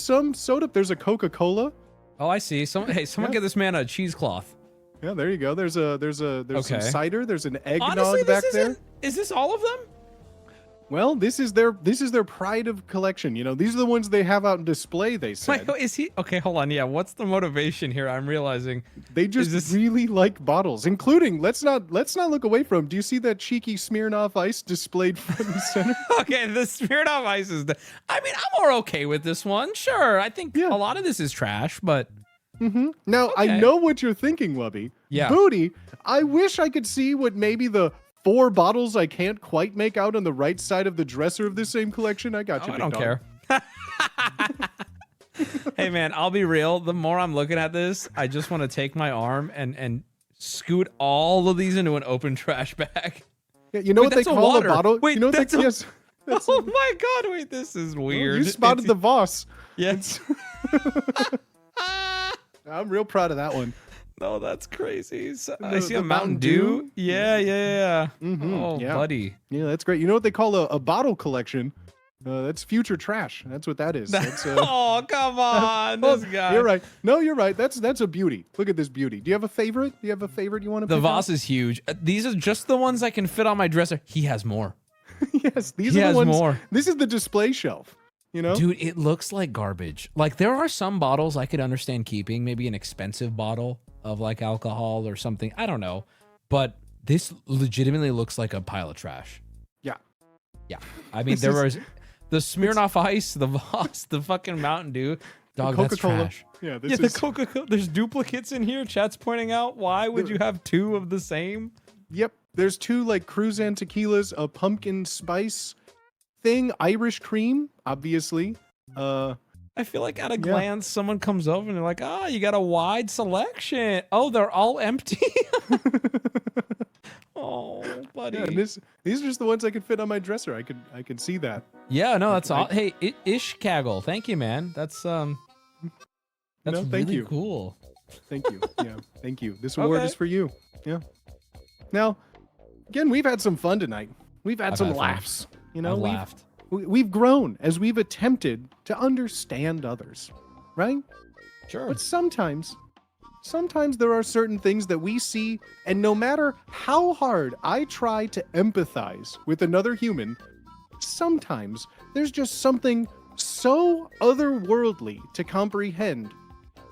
some soda. There's a Coca-Cola. Oh, I see. Someone Yeah. get this man a cheesecloth. Yeah, there you go. There's some Okay. cider. There's an eggnog Honestly, back there. Is this all of them? Well, this is their pride of collection. You know, these are the ones they have out in display. They said Wait, is he okay? Hold on. Yeah, what's the motivation here? I'm realizing they just really like bottles, including let's not look away from. Do you see that cheeky Smirnoff Ice displayed front and center? Okay, the Smirnoff Ice is I mean, I'm more okay with this one. Sure, I think a lot of this is trash, but Now I know what you're thinking, Wubby. Yeah. Booty. I wish I could see what maybe the 4 bottles I can't quite make out on the right side of the dresser of this same collection. I got you. I big don't dog. care. Hey man, I'll be real. The more I'm looking at this, I just want to take my arm and scoot all of these into an open trash bag. Yeah, you know what they call a bottle? Wait, you know that's what they, a, yes. oh my god! Wait, this is weird. You spotted the Voss. Yes. I'm real proud of that one. No, that's crazy. So, I The- see the a Mountain Dew. Yeah. Oh, yeah. buddy. Yeah, that's great. You know what they call a bottle collection? That's future trash. That's what that is. That's, Oh, come on, this guy. You're right. No, you're right. That's a beauty. Look at this beauty. Do you have a favorite? Do you have a favorite you want to The pick Voss out? is huge. These are just the ones I can fit on my dresser. He has more. Yes, these He are the has ones. more. This is the display shelf. You know, Dude, it looks like garbage. Like there are some bottles I could understand keeping, maybe an expensive bottle of like alcohol or something. I don't know. But this legitimately looks like a pile of trash. Yeah. Yeah. I mean, This there is- was the Smirnoff Ice, the Voss, the fucking Mountain Dew. Dog, that's Coca-Cola. trash. Yeah, this the is- Coca-Cola. There's duplicates in here. Chat's pointing out. Why would you have 2 of the same? Yep. There's 2 like Cruzan tequilas, a pumpkin spice thing, Irish cream, obviously. I feel like at a glance, someone comes over and they're like, "Oh, you got a wide selection. Oh, they're all empty." Oh, buddy. Yeah, and these are just the ones I could fit on my dresser. I could see that. Yeah, no, that's all. Hey, Ish Kaggle, thank you, man. That's thank really you. cool. Thank you. Yeah, thank you. This award Okay. is for you. Yeah. Now, again, we've had some fun tonight. We've had I've some had fun. laughs. You know, I've we've laughed. we've grown as we've attempted to understand others, right? Sure. But sometimes there are certain things that we see, and no matter how hard I try to empathize with another human, sometimes there's just something so otherworldly to comprehend,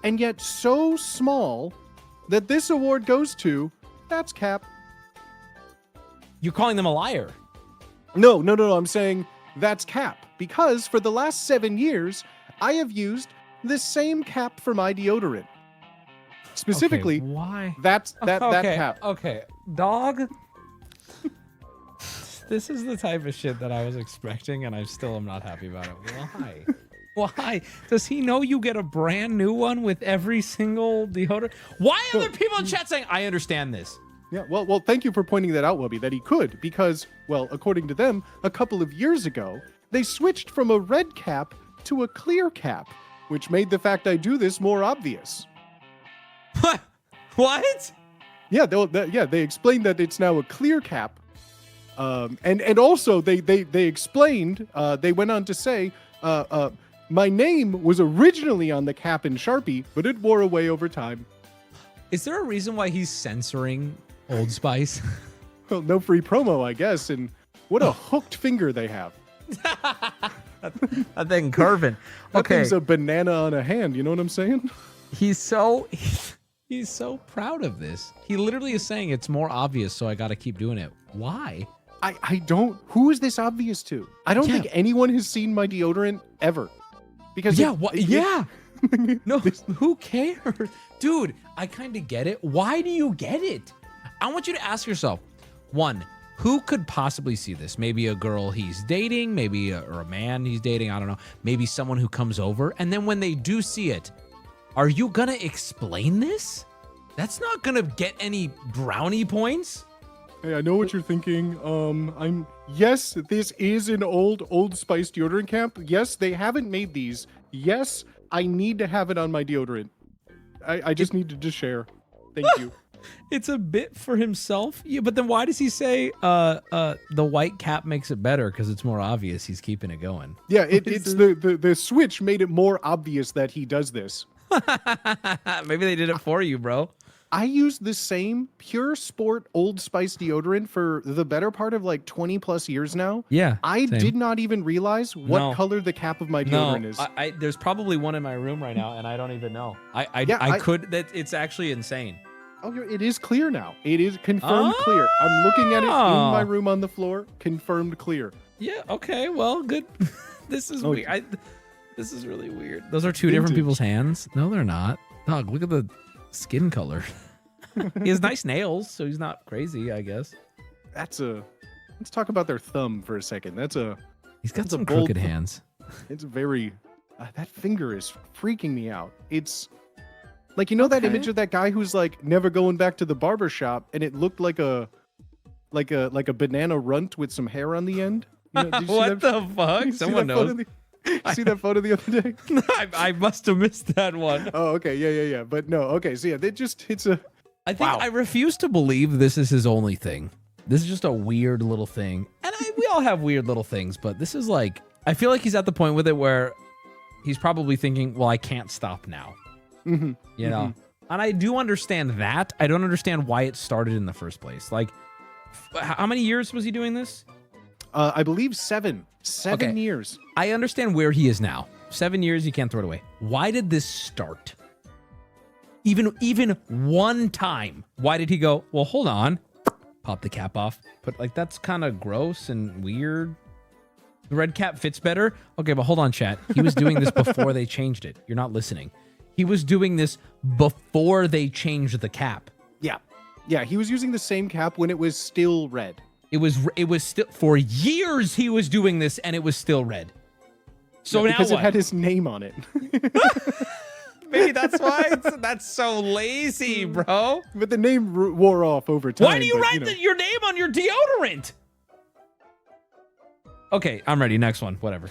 and yet so small that this award goes to, that's Cap. You're calling them a liar. No, I'm saying that's Cap, because for the last 7 years, I have used this same cap for my deodorant. Specifically, Okay, why? that okay, cap. Okay, dog. This is the type of shit that I was expecting, and I still am not happy about it. Why? Why? Does he know you get a brand new one with every single deodorant? Why are there people in chat saying, I understand this? Yeah, well, thank you for pointing that out, Wubby, that he could, because, well, according to them, a couple of years ago, they switched from a red cap to a clear cap, which made the fact I do this more obvious. What? Yeah, they explained that it's now a clear cap, and also they explained, they went on to say, my name was originally on the cap in Sharpie, but it wore away over time. Is there a reason why he's censoring Old Spice? Well, no free promo, I guess, and what a hooked finger they have. That thing curving. That Okay. thing's a banana on a hand, you know what I'm saying? He's so proud of this. He literally is saying it's more obvious, so I got to keep doing it. Why? I don't. Who is this obvious to? I don't think anyone has seen my deodorant ever. Because no, who cares? Dude, I kind of get it. Why do you get it? I want you to ask yourself, one, who could possibly see this? Maybe a girl he's dating, maybe or a man he's dating, I don't know. Maybe someone who comes over. And then when they do see it, are you going to explain this? That's not going to get any brownie points. Hey, I know what you're thinking. Yes, this is an Old Spice deodorant cap. Yes, they haven't made these. Yes, I need to have it on my deodorant. I just need to share. Thank you. It's a bit for himself. Yeah, but then why does he say the white cap makes it better? Because it's more obvious he's keeping it going. Yeah, it's the switch made it more obvious that he does this. Maybe they did it for you, bro. I used the same Pure Sport Old Spice deodorant for the better part of like 20 plus years now. Yeah. I did not even realize what color the cap of my deodorant is. There's probably one in my room right now, and I don't even know. It's actually insane. Oh, it is clear now. It is confirmed clear. I'm looking at it in my room on the floor. Confirmed clear. Yeah, okay, well, good. This is weird. This is really weird. Those are two different people's hands. No, they're not. Dog, look at the skin color. He has nice nails, so he's not crazy, I guess. Let's talk about their thumb for a second. He's got some crooked hands. It's very, that finger is freaking me out. It's like, that image of that guy who's like never going back to the barber shop, and it looked like a banana runt with some hair on the end. What the fuck? Someone knows. See that photo the other day? I must have missed that one. Oh, okay. Yeah. But no, okay. So yeah, I think I refuse to believe this is his only thing. This is just a weird little thing. And we all have weird little things, but this is like, I feel like he's at the point with it where he's probably thinking, well, I can't stop now. Mm-hmm. You know? And I do understand that. I don't understand why it started in the first place. Like, how many years was he doing this? I believe 7 years. I understand where he is now. 7 years, you can't throw it away. Why did this start? Even one time. Why did he go, well, hold on. Pop the cap off. But like, that's kind of gross and weird. The red cap fits better. Okay, but hold on, chat. He was doing this before they changed it. You're not listening. He was doing this before they changed the cap. Yeah, he was using the same cap when it was still red. It was still, for years he was doing this and it was still red. So now because what? It had his name on it. Maybe that's why that's so lazy, bro. But the name wore off over time. Why do you write your name on your deodorant? Okay, I'm ready. Next one. Whatever.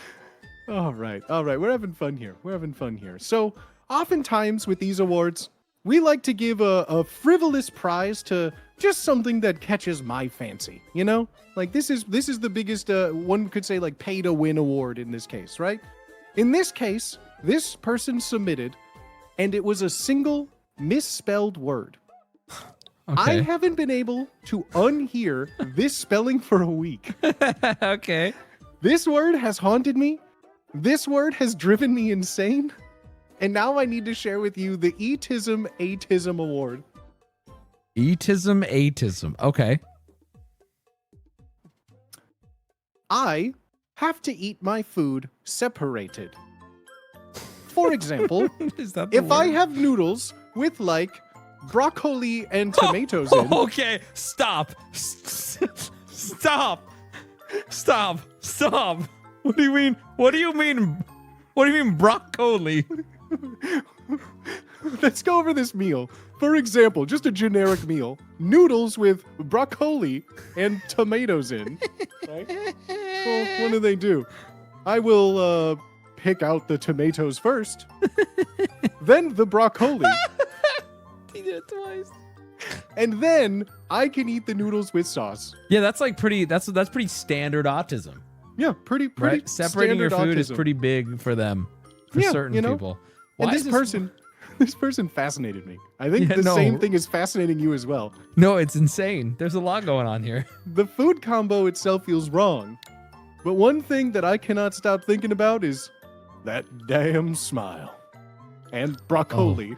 All right. We're having fun here. So oftentimes with these awards, we like to give a frivolous prize to just something that catches my fancy, Like this is the biggest, one could say like pay to win award in this case, right? In this case, this person submitted, and it was a single misspelled word. Okay. I haven't been able to unhear this spelling for a week. Okay. This word has haunted me. This word has driven me insane. And now I need to share with you the AUTISM award. AUTISM. Okay. I have to eat my food separated. For example, if I have noodles with like broccoli and tomatoes in. Okay, stop. Stop. What do you mean? What do you mean broccoli? Let's go over this meal. For example, just a generic meal. Noodles with broccoli and tomatoes in. Right? Well, what do they do? I will pick out the tomatoes first. Then the broccoli. He did it twice. And then I can eat the noodles with sauce. Yeah, that's like that's pretty standard autism. Yeah, pretty right? Separating your food autism. is pretty big for them. For certain people. Why and this person fascinated me. I think same thing is fascinating you as well. No, it's insane. There's a lot going on here. The food combo itself feels wrong. But one thing that I cannot stop thinking about is that damn smile. And broccoli.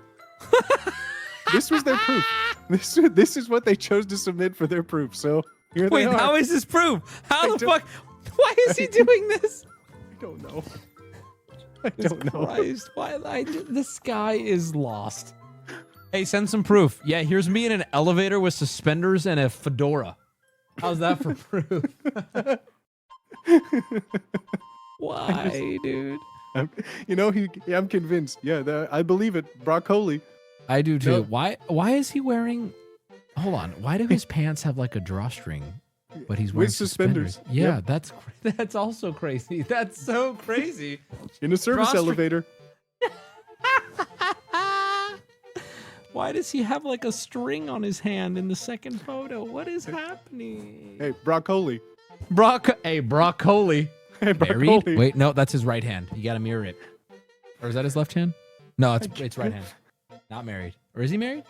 This was their proof. This is what they chose to submit for their proof. So Here they Wait, are. how is this proof? How the don't- fuck? Why is he doing this? I don't know. I don't know. Christ, this guy is lost. Hey, send some proof. Yeah, here's me in an elevator with suspenders and a fedora. How's that for proof? Why, dude? I'm convinced. Yeah, I believe it. Broccoli. I do too. No. Why is he wearing? Hold on. Why do his pants have like a drawstring, but he's wearing With suspenders? Yeah, that's also crazy. That's so crazy. In a service Drawstring. elevator. Why does he have like a string on his hand in the second photo? What is happening? Hey, broccoli. Broccoli. Hey, Married? broccoli. Wait, no, that's his right hand. You gotta mirror it. Or is that his left hand? No, it's right hand. Not married. Or is he married?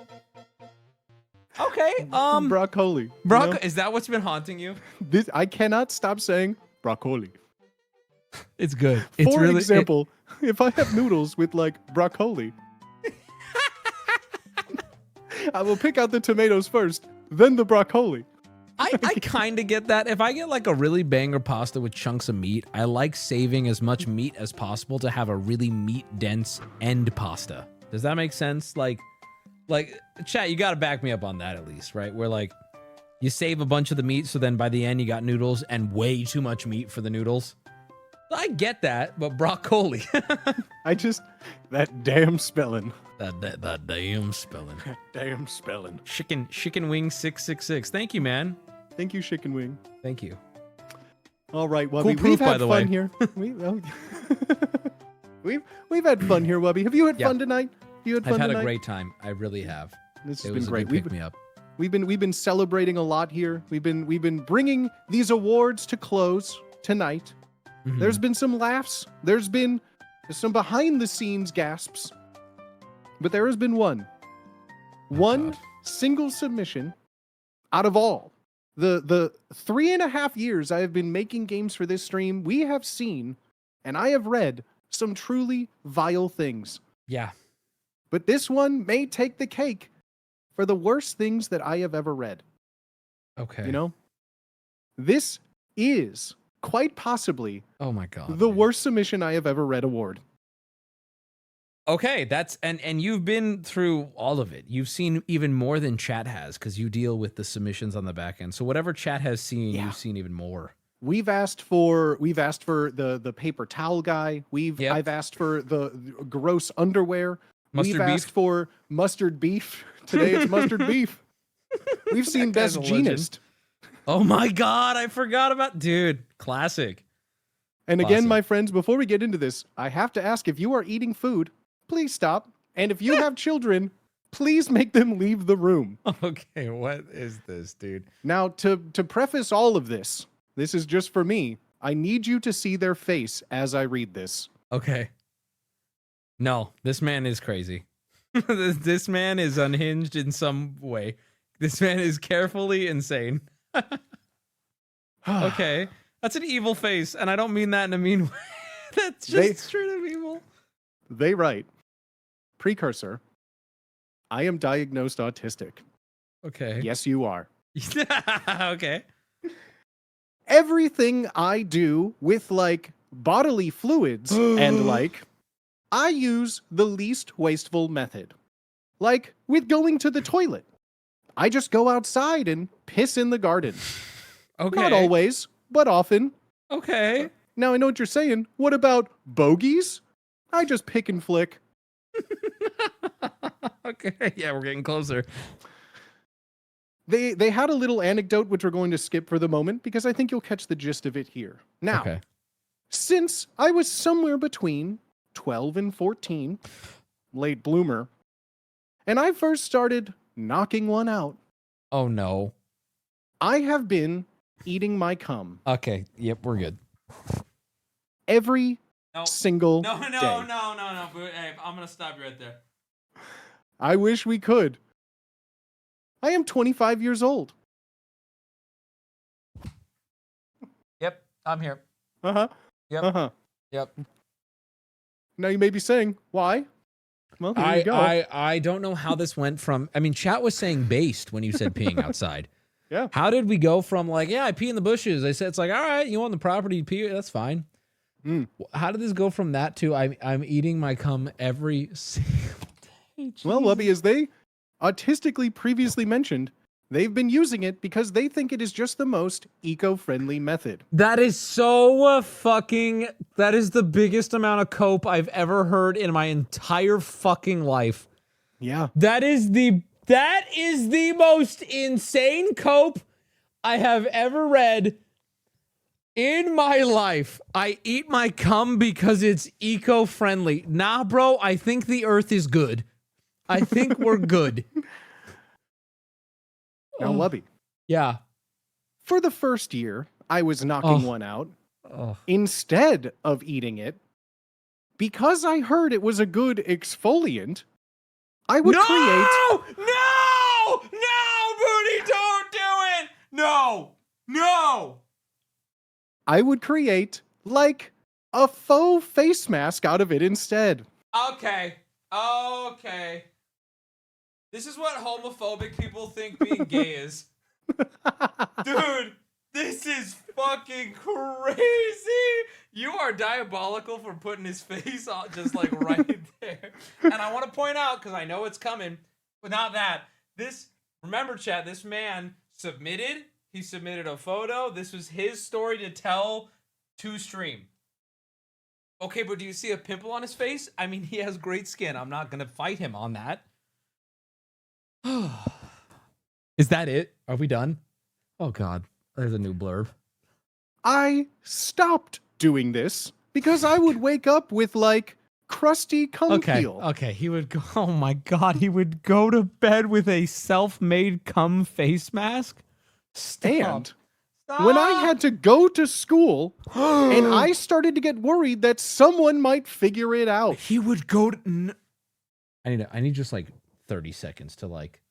Okay. Broccoli. Is that what's been haunting you? I cannot stop saying broccoli. It's good. It's For really example, if I have noodles with like broccoli, I will pick out the tomatoes first, then the broccoli. I kind of get that. If I get like a really banger pasta with chunks of meat, I like saving as much meat as possible to have a really meat dense end pasta. Does that make sense? Like chat, you got to back me up on that at least, right? Where like you save a bunch of the meat, so then by the end you got noodles and way too much meat for the noodles. I get that, but broccoli. That damn spelling. That damn spelling. Damn spelling. Chicken wing 666. Thank you, man. Thank you, Chicken Wing. Thank you. All right, Wubby. Cool proof, we've had by the fun way. here. We've had fun here, Wubby. Have you had fun tonight? You had fun I've had tonight? a great time. I really have. This It has was been a great. good pick me up. We've been celebrating a lot here. We've been bringing these awards to close tonight. Mhm. There's been some laughs. There's been some behind the scenes gasps. But there has been one single submission out of all the 3.5 years I have been making games for this stream. We have seen and I have read some truly vile things. Yeah. But this one may take the cake for the worst things that I have ever read. Okay. You know? This is quite possibly Oh my god. the worst submission I have ever read award. Okay, that's and you've been through all of it. You've seen even more than chat has because you deal with the submissions on the back end. So whatever chat has seen, you've seen even more. We've asked for the paper towel guy. I've asked for the gross underwear. Mustard We've beef? asked for mustard beef. Today it's mustard beef. We've seen That guy's best a legend. genist. Oh my god, I forgot about dude. Classic. And again, Classic. my friends, before we get into this, I have to ask, if you are eating food, please stop. And if you have children, please make them leave the room. Okay, what is this, dude? Now, to preface all of this, this is just for me. I need you to see their face as I read this. Okay. No, this man is crazy. This man is unhinged in some way. This man is carefully insane. Okay. That's an evil face, and I don't mean that in a mean way. That's just straight up evil. They write, precursor, I am diagnosed autistic. Okay. Yes, you are. Okay. Everything I do with like bodily fluids and like, I use the least wasteful method. Like with going to the toilet. I just go outside and piss in the garden. Okay. Not always, but often. Okay. Now I know what you're saying. What about bogeys? I just pick and flick. Okay. Yeah, we're getting closer. They had a little anecdote which we're going to skip for the moment because I think you'll catch the gist of it here. Now, Okay. since I was somewhere between 12 and 14, late bloomer, and I first started knocking one out, Oh no. I have been eating my cum Okay. Yep, we're good. every single No, day. Hey, I'm gonna stop you right there. I wish we could. I am 25 years old. Yep, I'm here. Uh-huh. Yep. Uh-huh. Yep. Now you may be saying, why? Well, here you go. I don't know how this went from. I mean, chat was saying based when you said peeing outside. Yeah. How did we go from like, yeah, I pee in the bushes? I said, it's like, all right, you want the property to pee? That's fine. How did this go from that to I'm eating my cum every single day? Well, Wubby, as they autistically previously mentioned, they've been using it because they think it is just the most eco-friendly method. That is so that is the biggest amount of cope I've ever heard in my entire fucking life. Yeah. That is the most insane cope I have ever read in my life. I eat my cum because it's eco-friendly. Nah, bro, I think the earth is good. I think we're good. Now, Wubby. Yeah. For the first year, I was knocking one out instead of eating it. Because I heard it was a good exfoliant, I would create... No, Booty, don't do it! No! I would create, like, a faux face mask out of it instead. Okay. This is what homophobic people think being gay is. Dude, this is fucking crazy. You are diabolical for putting his face on just like right there. And I want to point out, because I know it's coming, without that, remember chat, this man he submitted a photo. This was his story to tell to stream. Okay, but do you see a pimple on his face? I mean, he has great skin. I'm not going to fight him on that. Is that it? Are we done? Oh, God. There's a new blurb. I stopped doing this because I would wake up with, like, crusty cum peel. Okay, he would go, oh my God, he would go to bed with a self-made cum face mask? And when I had to go to school and I started to get worried that someone might figure it out. He would go to... I need just like 30 seconds to like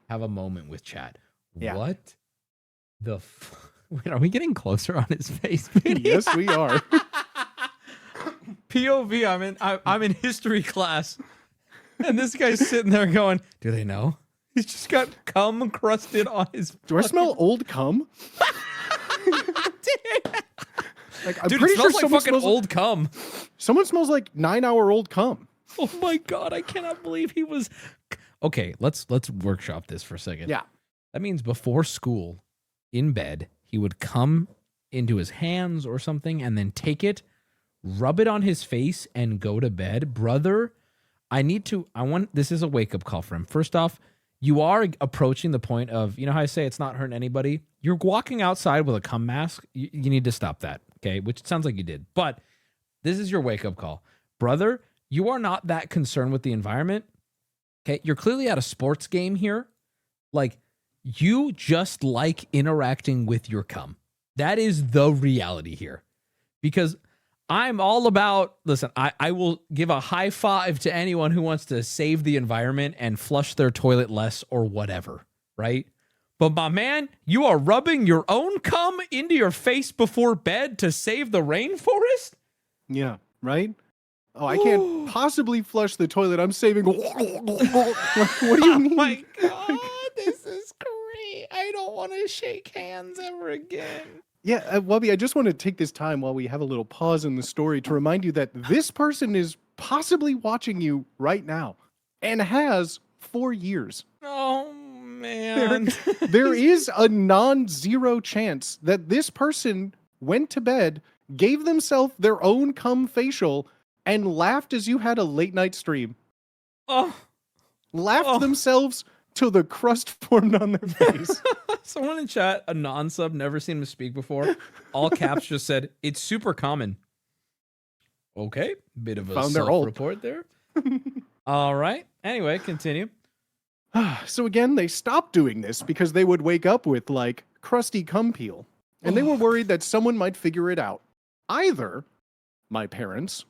have a moment with chat. Yeah. What the wait, are we getting closer on his face? Yes, we are. POV, I'm in history class. And this guy's sitting there going, do they know? He's just got cum crusted on his... Do I smell old cum? Like, I'm Dude, pretty it smells sure like fucking old cum. Someone smells like 9-hour-old cum. Oh my God, I cannot believe he was... Okay, let's workshop this for a second. Yeah. That means before school, in bed, he would come into his hands or something and then take it, rub it on his face, and go to bed. Brother, this is a wake-up call for him. First off, you are approaching the point of, you know how I say it's not hurting anybody? You're walking outside with a cum mask. You need to stop that, okay? Which it sounds like you did. But this is your wake-up call. Brother, you are not that concerned with the environment, okay? You're clearly at a sports game here. Like, you just like interacting with your cum. That is the reality here. Because I'm all about, listen, I will give a high five to anyone who wants to save the environment and flush their toilet less or whatever, right? But my man, you are rubbing your own cum into your face before bed to save the rainforest? Yeah, right? Oh, I can't possibly flush the toilet. I'm saving... What do you mean? Oh my God, this is great. I don't want to shake hands ever again. Yeah, Wubby, I just want to take this time while we have a little pause in the story to remind you that this person is possibly watching you right now and has for years. Oh, man. There is a non-zero chance that this person went to bed, gave themselves their own cum facial, and laughed as you had a late night stream. Laughed themselves till the crust formed on their face. Someone in chat, a non-sub, never seen him speak before. All caps just said, it's super common. Okay, bit of a self-report there. All right. Anyway, continue. So again, they stopped doing this because they would wake up with, like, crusty cum peel. And they were worried that someone might figure it out. Either my parents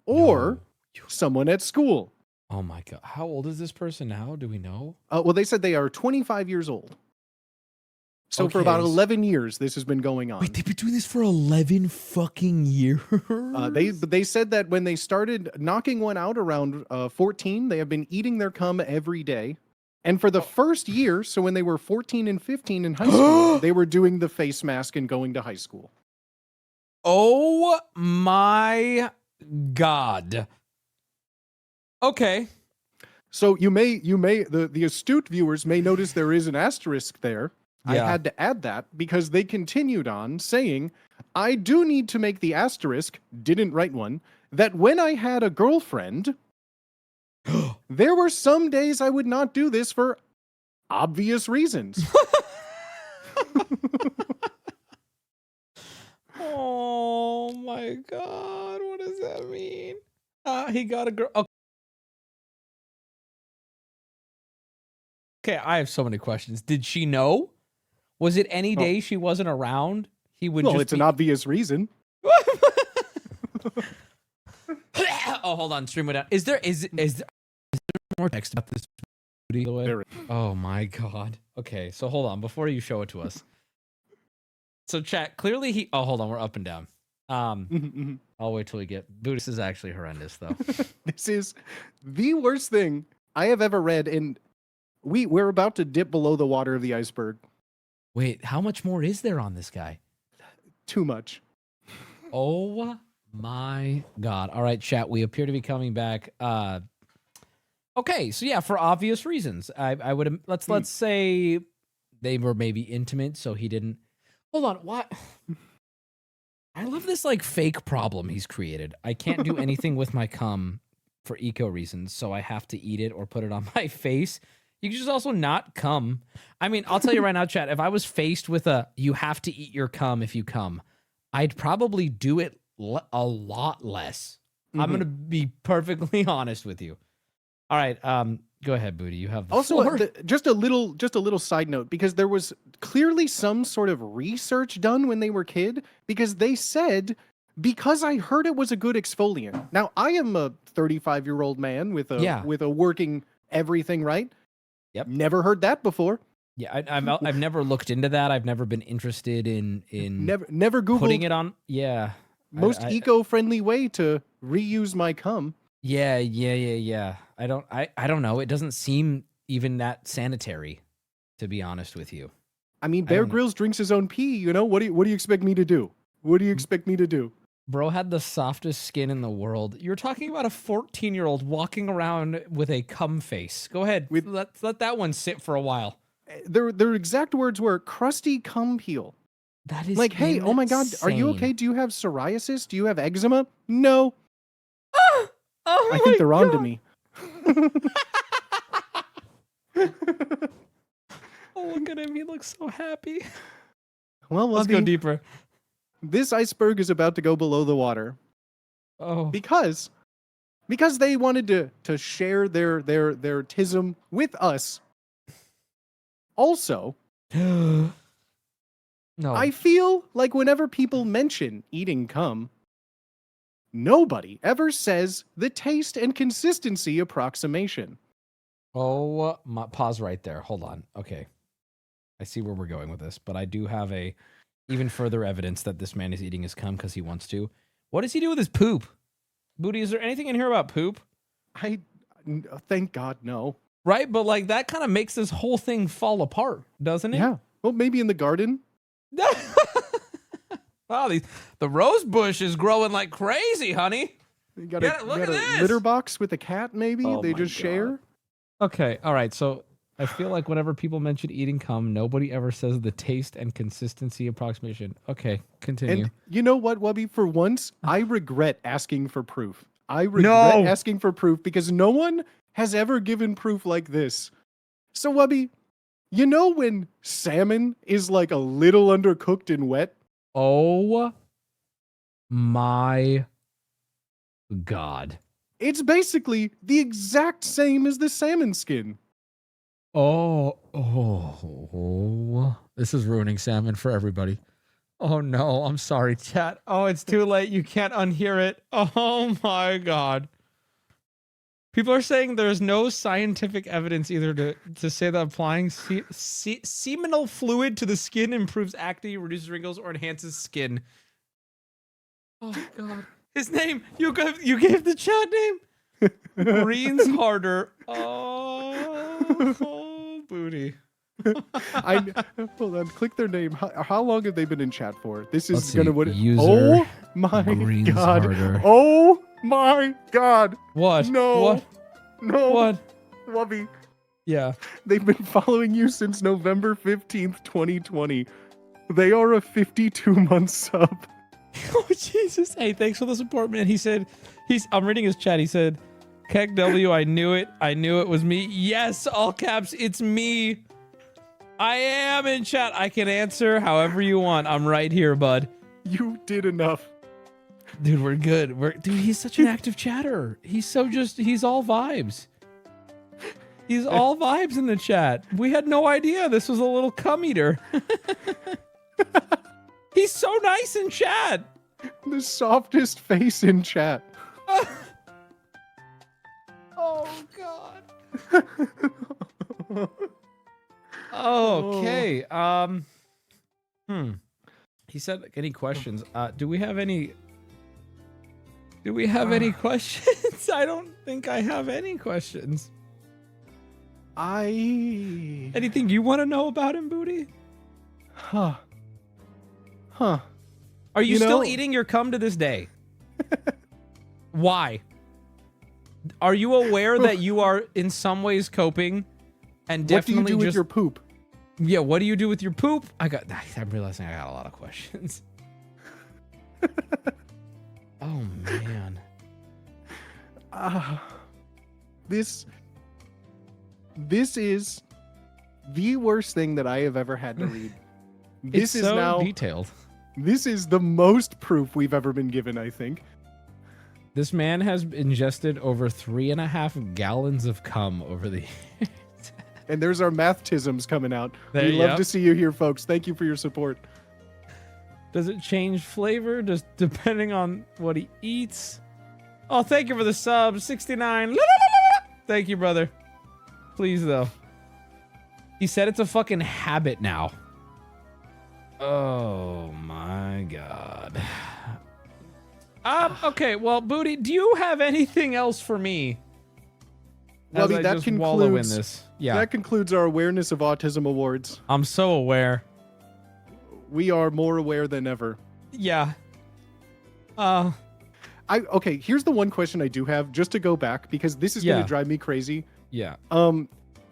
or someone at school. Oh my God. How old is this person now? Do we know? Well, they said they are 25 years old. So for about 11 years, this has been going on. Wait, they've been doing this for 11 fucking years? They said that when they started knocking one out around 14, they have been eating their cum every day. And for the first year, so when they were 14 and 15 in high school, they were doing the face mask and going to high school. Oh my God. Okay. So the astute viewers may notice there is an asterisk there. I Yeah. had to add that because they continued on saying, I do need to make the asterisk, didn't write one, that when I had a girlfriend, there were some days I would not do this for obvious reasons. Oh my God. What does that mean? He got a girl. Okay, I have so many questions. Did she know? Was it any day she wasn't around? He would Well, just it's an obvious reason. Oh, hold on. Stream it out. Is there more text about this video? There is. Oh my God. Okay, so hold on before you show it to us. So chat, clearly oh, hold on, we're up and down. I'll wait till we get This is actually horrendous though. This is the worst thing I have ever read, and we're about to dip below the water of the iceberg. Wait, how much more is there on this guy? Too much. Oh my God. All right, chat, we appear to be coming back. Okay, so yeah, for obvious reasons. I would let's say they were maybe intimate, so he didn't. Hold on, what? I love this like fake problem he's created. I can't do anything with my cum for eco reasons, so I have to eat it or put it on my face. You can just also not cum. I mean, I'll tell you right now, chat, if I was faced with you have to eat your cum if you cum, I'd probably do it a lot less. I'm going to be perfectly honest with you. All right, go ahead, Booty. You have the floor. Just a little side note, because there was clearly some sort of research done when they were kid, because they said, because I heard it was a good exfoliant. Now, I am a 35-year-old man with a working everything right. Yep. Never heard that before. Yeah, I've never looked into that. I've never been interested in never Googled putting it on. Yeah. Most eco-friendly way to reuse my cum. Yeah. I don't know. It doesn't seem even that sanitary, to be honest with you. I mean, Bear Grylls drinks his own pee, you know? What do you expect me to do? What do you expect me to do? Bro had the softest skin in the world. You're talking about a 14-year-old walking around with a cum face. Go ahead. Let that one sit for a while. Their exact words were crusty cum peel. That is like, hey, oh my God, are you okay? Do you have psoriasis? Do you have eczema? No. I think they're on to me. Oh, look at him. He looks so happy. Well, let's go deeper. This iceberg is about to go below the water. Oh. Because they wanted to share their TISM with us. Also, no. I feel like whenever people mention eating cum, nobody ever says the taste and consistency approximation. Oh, pause right there. Hold on. Okay. I see where we're going with this, but I do have even further evidence that this man is eating his cum because he wants to. What does he do with his poop? Booty, is there anything in here about poop? Thank God, no. Right? But like that kind of makes this whole thing fall apart, doesn't it? Yeah. Well, maybe in the garden. Wow, the rose bush is growing like crazy, honey. You got a litter box with a cat, maybe? They just share? Okay, all right. So I feel like whenever people mention eating cum, nobody ever says the taste and consistency approximation. Okay, continue. And you know what, Wubby? For once, I regret asking for proof. I regret asking for proof because no one has ever given proof like this. So, Wubby, you know when salmon is like a little undercooked and wet? Oh my God. It's basically the exact same as the salmon skin. Oh, this is ruining salmon for everybody. Oh no, I'm sorry, chat. Oh, it's too late. You can't unhear it. Oh my God. People are saying there's no scientific evidence either to say that applying seminal fluid to the skin improves acne, reduces wrinkles, or enhances skin. Oh God. His name, you gave the chat name? Breathes harder. Oh. Booty. Hold on. Click their name. How long have they been in chat for? This Let's is gonna see. what? User Oh my Greens god! Harder. Oh my god! What? No! What? No! What? Wubby. Yeah. They've been following you since November 15th, 2020. They are a 52-month sub. Oh Jesus! Hey, thanks for the support, man. He said, I'm reading his chat. He said, "Keck W, I knew it. I knew it was me. Yes, all caps. It's me. I am in chat. I can answer however you want. I'm right here, bud. You did enough, dude. We're good. Dude. He's such an active chatter. He's all vibes. He's all vibes in the chat. We had no idea this was a little cum eater. He's so nice in chat. The softest face in chat. Oh God. Okay. He said, any questions? Do we have any questions? I don't think I have any questions. Anything you want to know about him, Booty? Huh. Are you still eating your cum to this day? Why? Are you aware that you are in some ways coping and definitely what do you do with just your poop? Yeah, what do you do with your poop? I'm realizing I got a lot of questions. Oh man. This is the worst thing that I have ever had to read. This is so now detailed. This is the most proof we've ever been given, I think. This man has ingested over 3.5 gallons of cum over the years. And there's our mathtisms coming out. There, We love to see you here, folks. Thank you for your support. Does it change flavor just depending on what he eats? Oh, thank you for the sub. 69. Thank you, brother. Please, though. He said it's a fucking habit now. Oh, my God. Okay, well, Booty, do you have anything else for me? Wubby, that concludes this. Yeah. That concludes our Awareness of Autism Awards. I'm so aware. We are more aware than ever. Yeah. Okay, here's the one question I do have, just to go back, because this is gonna drive me crazy. Yeah.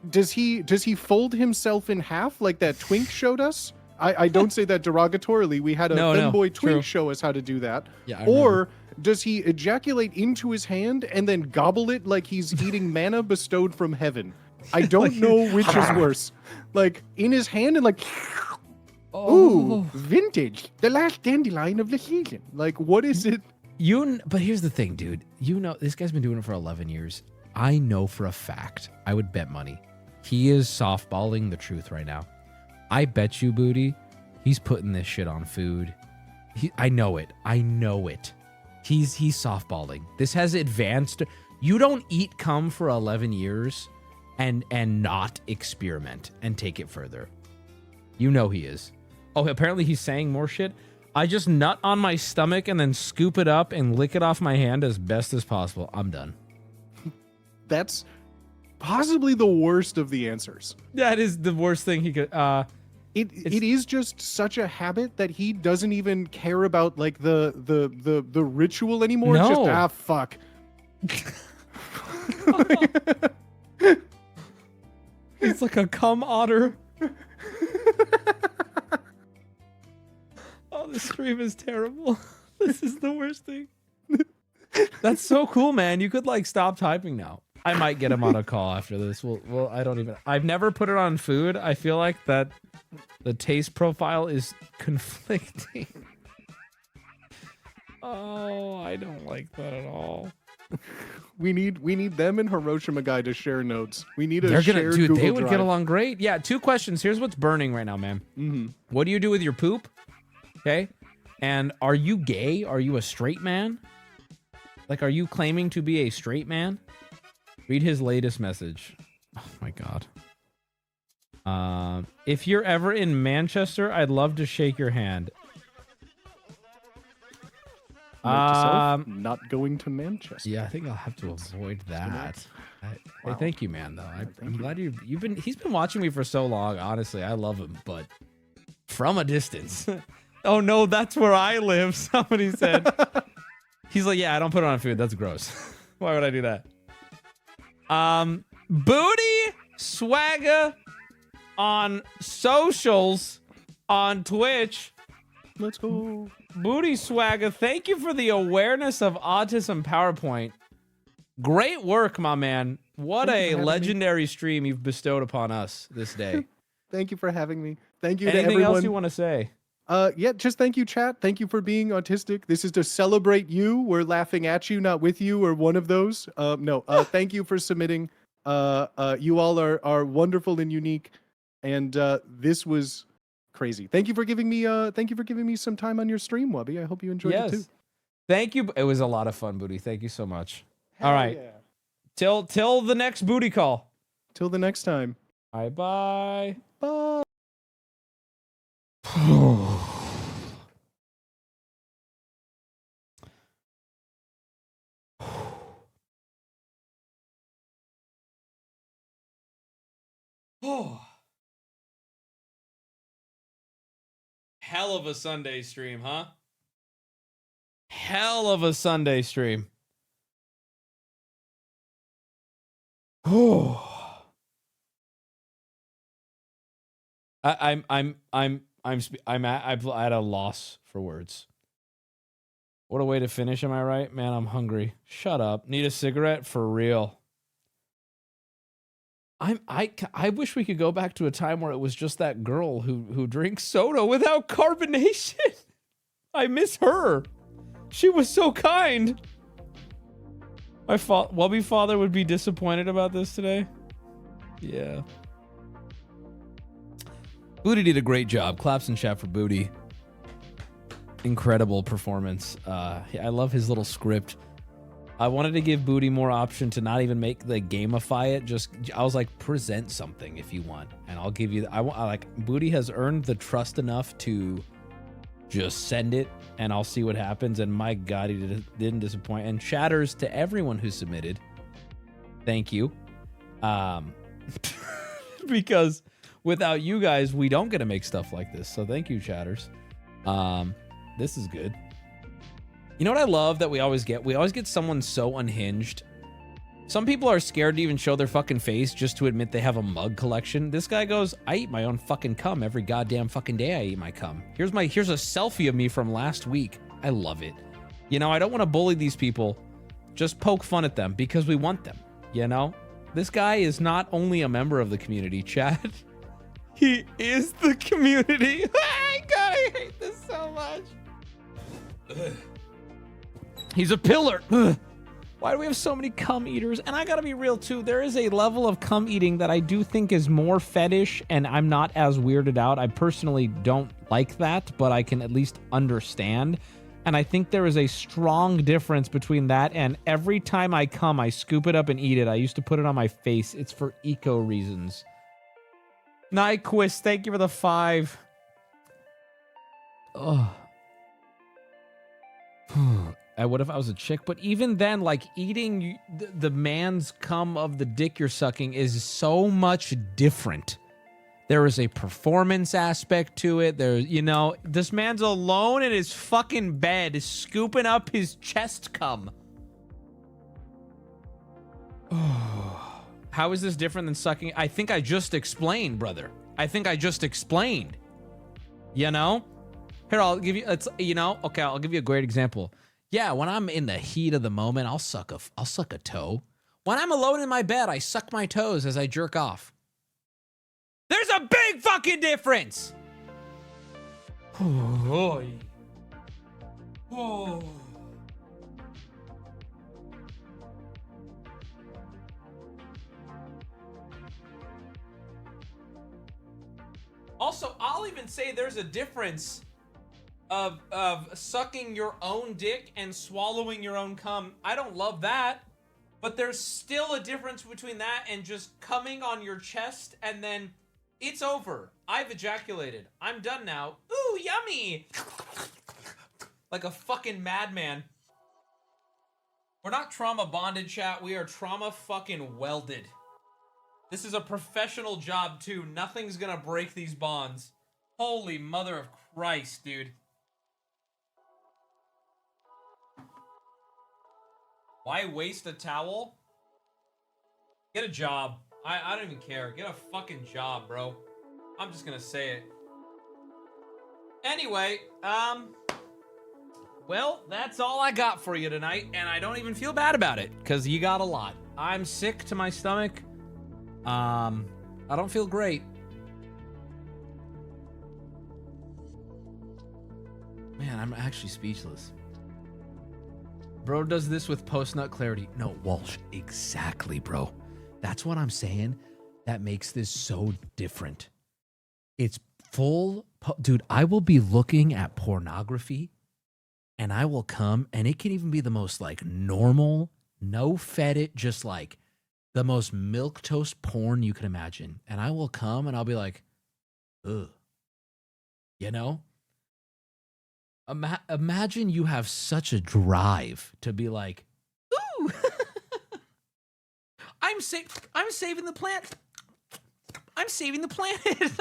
Does he fold himself in half like that Twink showed us? I don't say that derogatorily. We had a femboy Twink show us how to do that. Yeah, or does he ejaculate into his hand and then gobble it like he's eating manna bestowed from heaven? I don't know which is worse. Like in his hand and like, ooh, vintage, the last dandelion of the season. Like, what is it? But here's the thing, dude. You know, this guy's been doing it for 11 years. I know for a fact, I would bet money, he is softballing the truth right now. I bet you, Booty, he's putting this shit on food. I know it. I know it. He's softballing. This has advanced. You don't eat cum for 11 years and not experiment and take it further. You know he is. Oh, apparently he's saying more shit. I just nut on my stomach and then scoop it up and lick it off my hand as best as possible. I'm done. That's possibly the worst of the answers. That is the worst thing he could. It is just such a habit that he doesn't even care about like the ritual anymore. No. It's just fuck. He's like a cum otter. Oh, this stream is terrible. This is the worst thing. That's so cool, man. You could like stop typing now. I might get him on a call after this. Well, I've never put it on food. I feel like that the taste profile is conflicting. Oh, I don't like that at all. We need them and Hiroshima guy to share notes. We need a They're shared dude, Google they would Drive. get along great. Yeah, 2 questions. Here's what's burning right now, man. Mm-hmm. What do you do with your poop? Okay. And are you gay? Are you a straight man? Like, are you claiming to be a straight man? Read his latest message. Oh my God. If you're ever in Manchester, I'd love to shake your hand. Note to self, not going to Manchester. Yeah, I think I'll have to avoid that. Hey, thank you, man. Though I'm glad he's been watching me for so long. Honestly, I love him, but from a distance. Oh no, that's where I live. Somebody said. He's like, yeah, I don't put it on food. That's gross. Why would I do that? Booty Swagger on socials on Twitch. Let's go. Booty Swagger, thank you for the awareness of autism PowerPoint. Great work, my man. What a legendary stream you've bestowed upon us this day. Thank you for having me. Thank you to Anything everyone. else you want to say? Yeah, just thank you, chat. Thank you for being autistic. This is to celebrate you. We're laughing at you, not with you, or one of those. No, thank you for submitting. You all are wonderful and unique, and this was crazy. Thank you for giving me some time on your stream, Wubby. I hope you enjoyed it too. Thank you. It was a lot of fun, Booty. Thank you so much. Hell all right. Yeah. Till the next booty call. Till the next time. All right, bye. Bye. Hell of a Sunday stream, huh? Hell of a Sunday stream. I'm at a loss for words. What a way to finish, am I right? Man, I'm hungry. Shut up. Need a cigarette? For real. I wish we could go back to a time where it was just that girl who drinks soda without carbonation. I miss her. She was so kind. My Wubby father would be disappointed about this today. Yeah. Booty did a great job. Claps and chat for Booty. Incredible performance. I love his little script. I wanted to give Booty more option to not even make the gamify it. I was like, present something if you want, and I'll give you. Booty has earned the trust enough to just send it, and I'll see what happens. And my God, he didn't disappoint. And chatters to everyone who submitted. Thank you, because without you guys, we don't get to make stuff like this. So thank you, chatters. This is good. You know what I love that we always get? We always get someone so unhinged. Some people are scared to even show their fucking face just to admit they have a mug collection. This guy goes, I eat my own fucking cum every goddamn fucking day. I eat my cum. Here's a selfie of me from last week. I love it. You know, I don't want to bully these people. Just poke fun at them because we want them. You know, this guy is not only a member of the community, Chad. He is the community. God, I hate this so much. Ugh. He's a pillar. Ugh. Why do we have so many cum eaters? And I gotta be real too. There is a level of cum eating that I do think is more fetish, and I'm not as weirded out. I personally don't like that, but I can at least understand. And I think there is a strong difference between that and every time I cum, I scoop it up and eat it. I used to put it on my face. It's for eco reasons. Nyquist, thank you for the 5. Ugh. What if I was a chick? But even then, like, eating the man's cum of the dick you're sucking is so much different. There is a performance aspect to it. You know, this man's alone in his fucking bed, scooping up his chest cum. How is this different than sucking? I think I just explained, brother. I think I just explained. You know? Here, I'll give you, okay, I'll give you a great example. Yeah, when I'm in the heat of the moment, I'll suck a toe. When I'm alone in my bed, I suck my toes as I jerk off. There's a big fucking difference. Oh. Also, I'll even say there's a difference of sucking your own dick and swallowing your own cum. I don't love that, but there's still a difference between that and just coming on your chest and then it's over. I've ejaculated. I'm done now. Ooh, yummy. Like a fucking madman. We're not trauma bonded, chat. We are trauma fucking welded. This is a professional job, too. Nothing's gonna break these bonds. Holy mother of Christ, dude. Why waste a towel? Get a job. I don't even care. Get a fucking job, bro. I'm just gonna say it. Anyway, well, that's all I got for you tonight, and I don't even feel bad about it, because you got a lot. I'm sick to my stomach. I don't feel great. Man, I'm actually speechless. Bro does this with post-nut clarity. No, Walsh, exactly, bro. That's what I'm saying. That makes this so different. It's full... Dude, I will be looking at pornography, and I will come, and it can even be the most, like, normal, no fed just, like, the most milquetoast porn you can imagine. And I will come, and I'll be like, ugh. You know? Imagine you have such a drive to be like, ooh, I'm saving the planet. I'm saving the planet.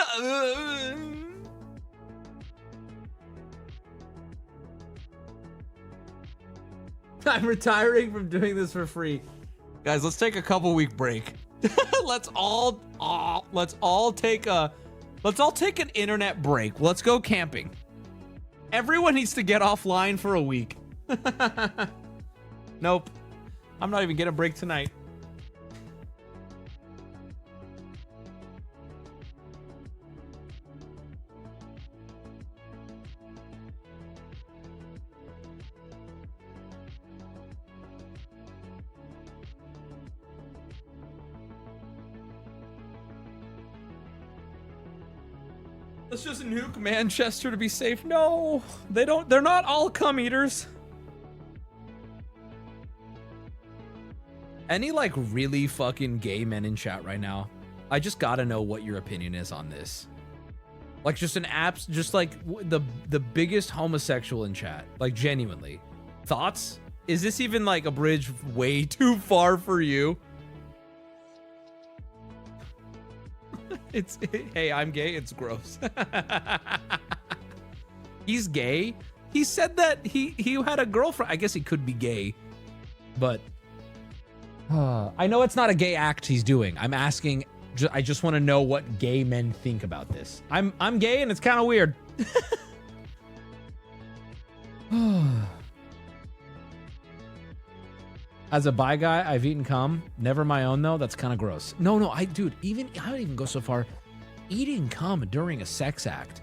I'm retiring from doing this for free. Guys, let's take a couple week break. let's all take an internet break. Let's go camping. Everyone needs to get offline for a week. Nope. I'm not even getting a break tonight. Let's just nuke Manchester to be safe. No, they don't. They're not all cum eaters. Any like really fucking gay men in chat right now? I just gotta know what your opinion is on this. Like just just like the biggest homosexual in chat. Like genuinely. Thoughts? Is this even like a bridge way too far for you? Hey, I'm gay. It's gross. He's gay. He said that he had a girlfriend. I guess he could be gay, but I know it's not a gay act he's doing. I'm asking. I just want to know what gay men think about this. I'm gay and it's kind of weird. As a bi guy, I've eaten cum. Never my own, though. That's kind of gross. No, dude, I would even go so far. Eating cum during a sex act.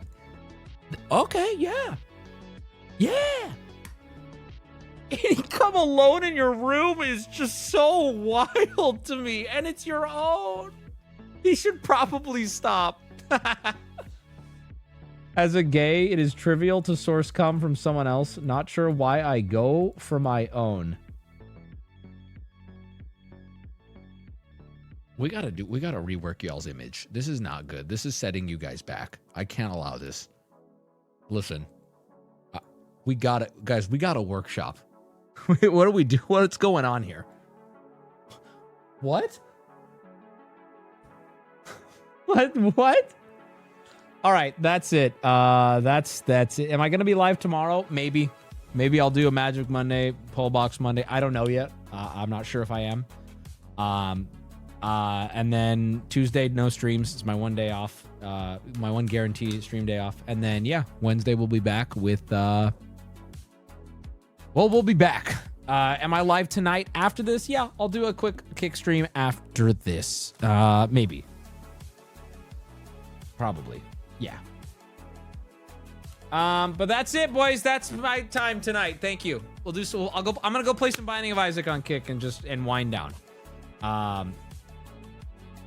Okay, yeah. Yeah. Eating cum alone in your room is just so wild to me. And it's your own. He should probably stop. As a gay, it is trivial to source cum from someone else. Not sure why I go for my own. We gotta rework y'all's image. This is not good. This is setting you guys back. I can't allow this. Listen, we gotta workshop. What do we do? What's going on here? What? What? All right, that's it. That's it. Am I gonna be live tomorrow? Maybe I'll do a Magic Monday, Poll Box Monday. I don't know yet. I'm not sure if I am. And then Tuesday, no streams. It's my one day off. My one guaranteed stream day off. And then, yeah, Wednesday we'll be back with, well, we'll be back. Am I live tonight after this? Yeah, I'll do a quick kick stream after this. Maybe. Probably. Yeah. But that's it, boys. That's my time tonight. Thank you. We'll do so. I'm gonna go play some Binding of Isaac on Kick and wind down.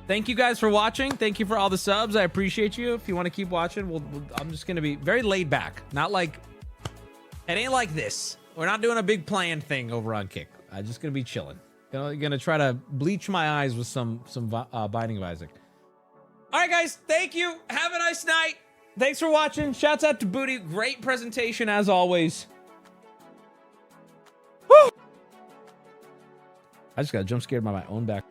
Thank you guys for watching. Thank you for all the subs. I appreciate you. If you want to keep watching, I'm just gonna be very laid back. Not like it ain't like this. We're not doing a big planned thing over on Kick. I'm just gonna be chilling. Gonna try to bleach my eyes with some Binding of Isaac. All right, guys. Thank you. Have a nice night. Thanks for watching. Shouts out to Booty. Great presentation as always. Woo! I just got jump scared by my own back.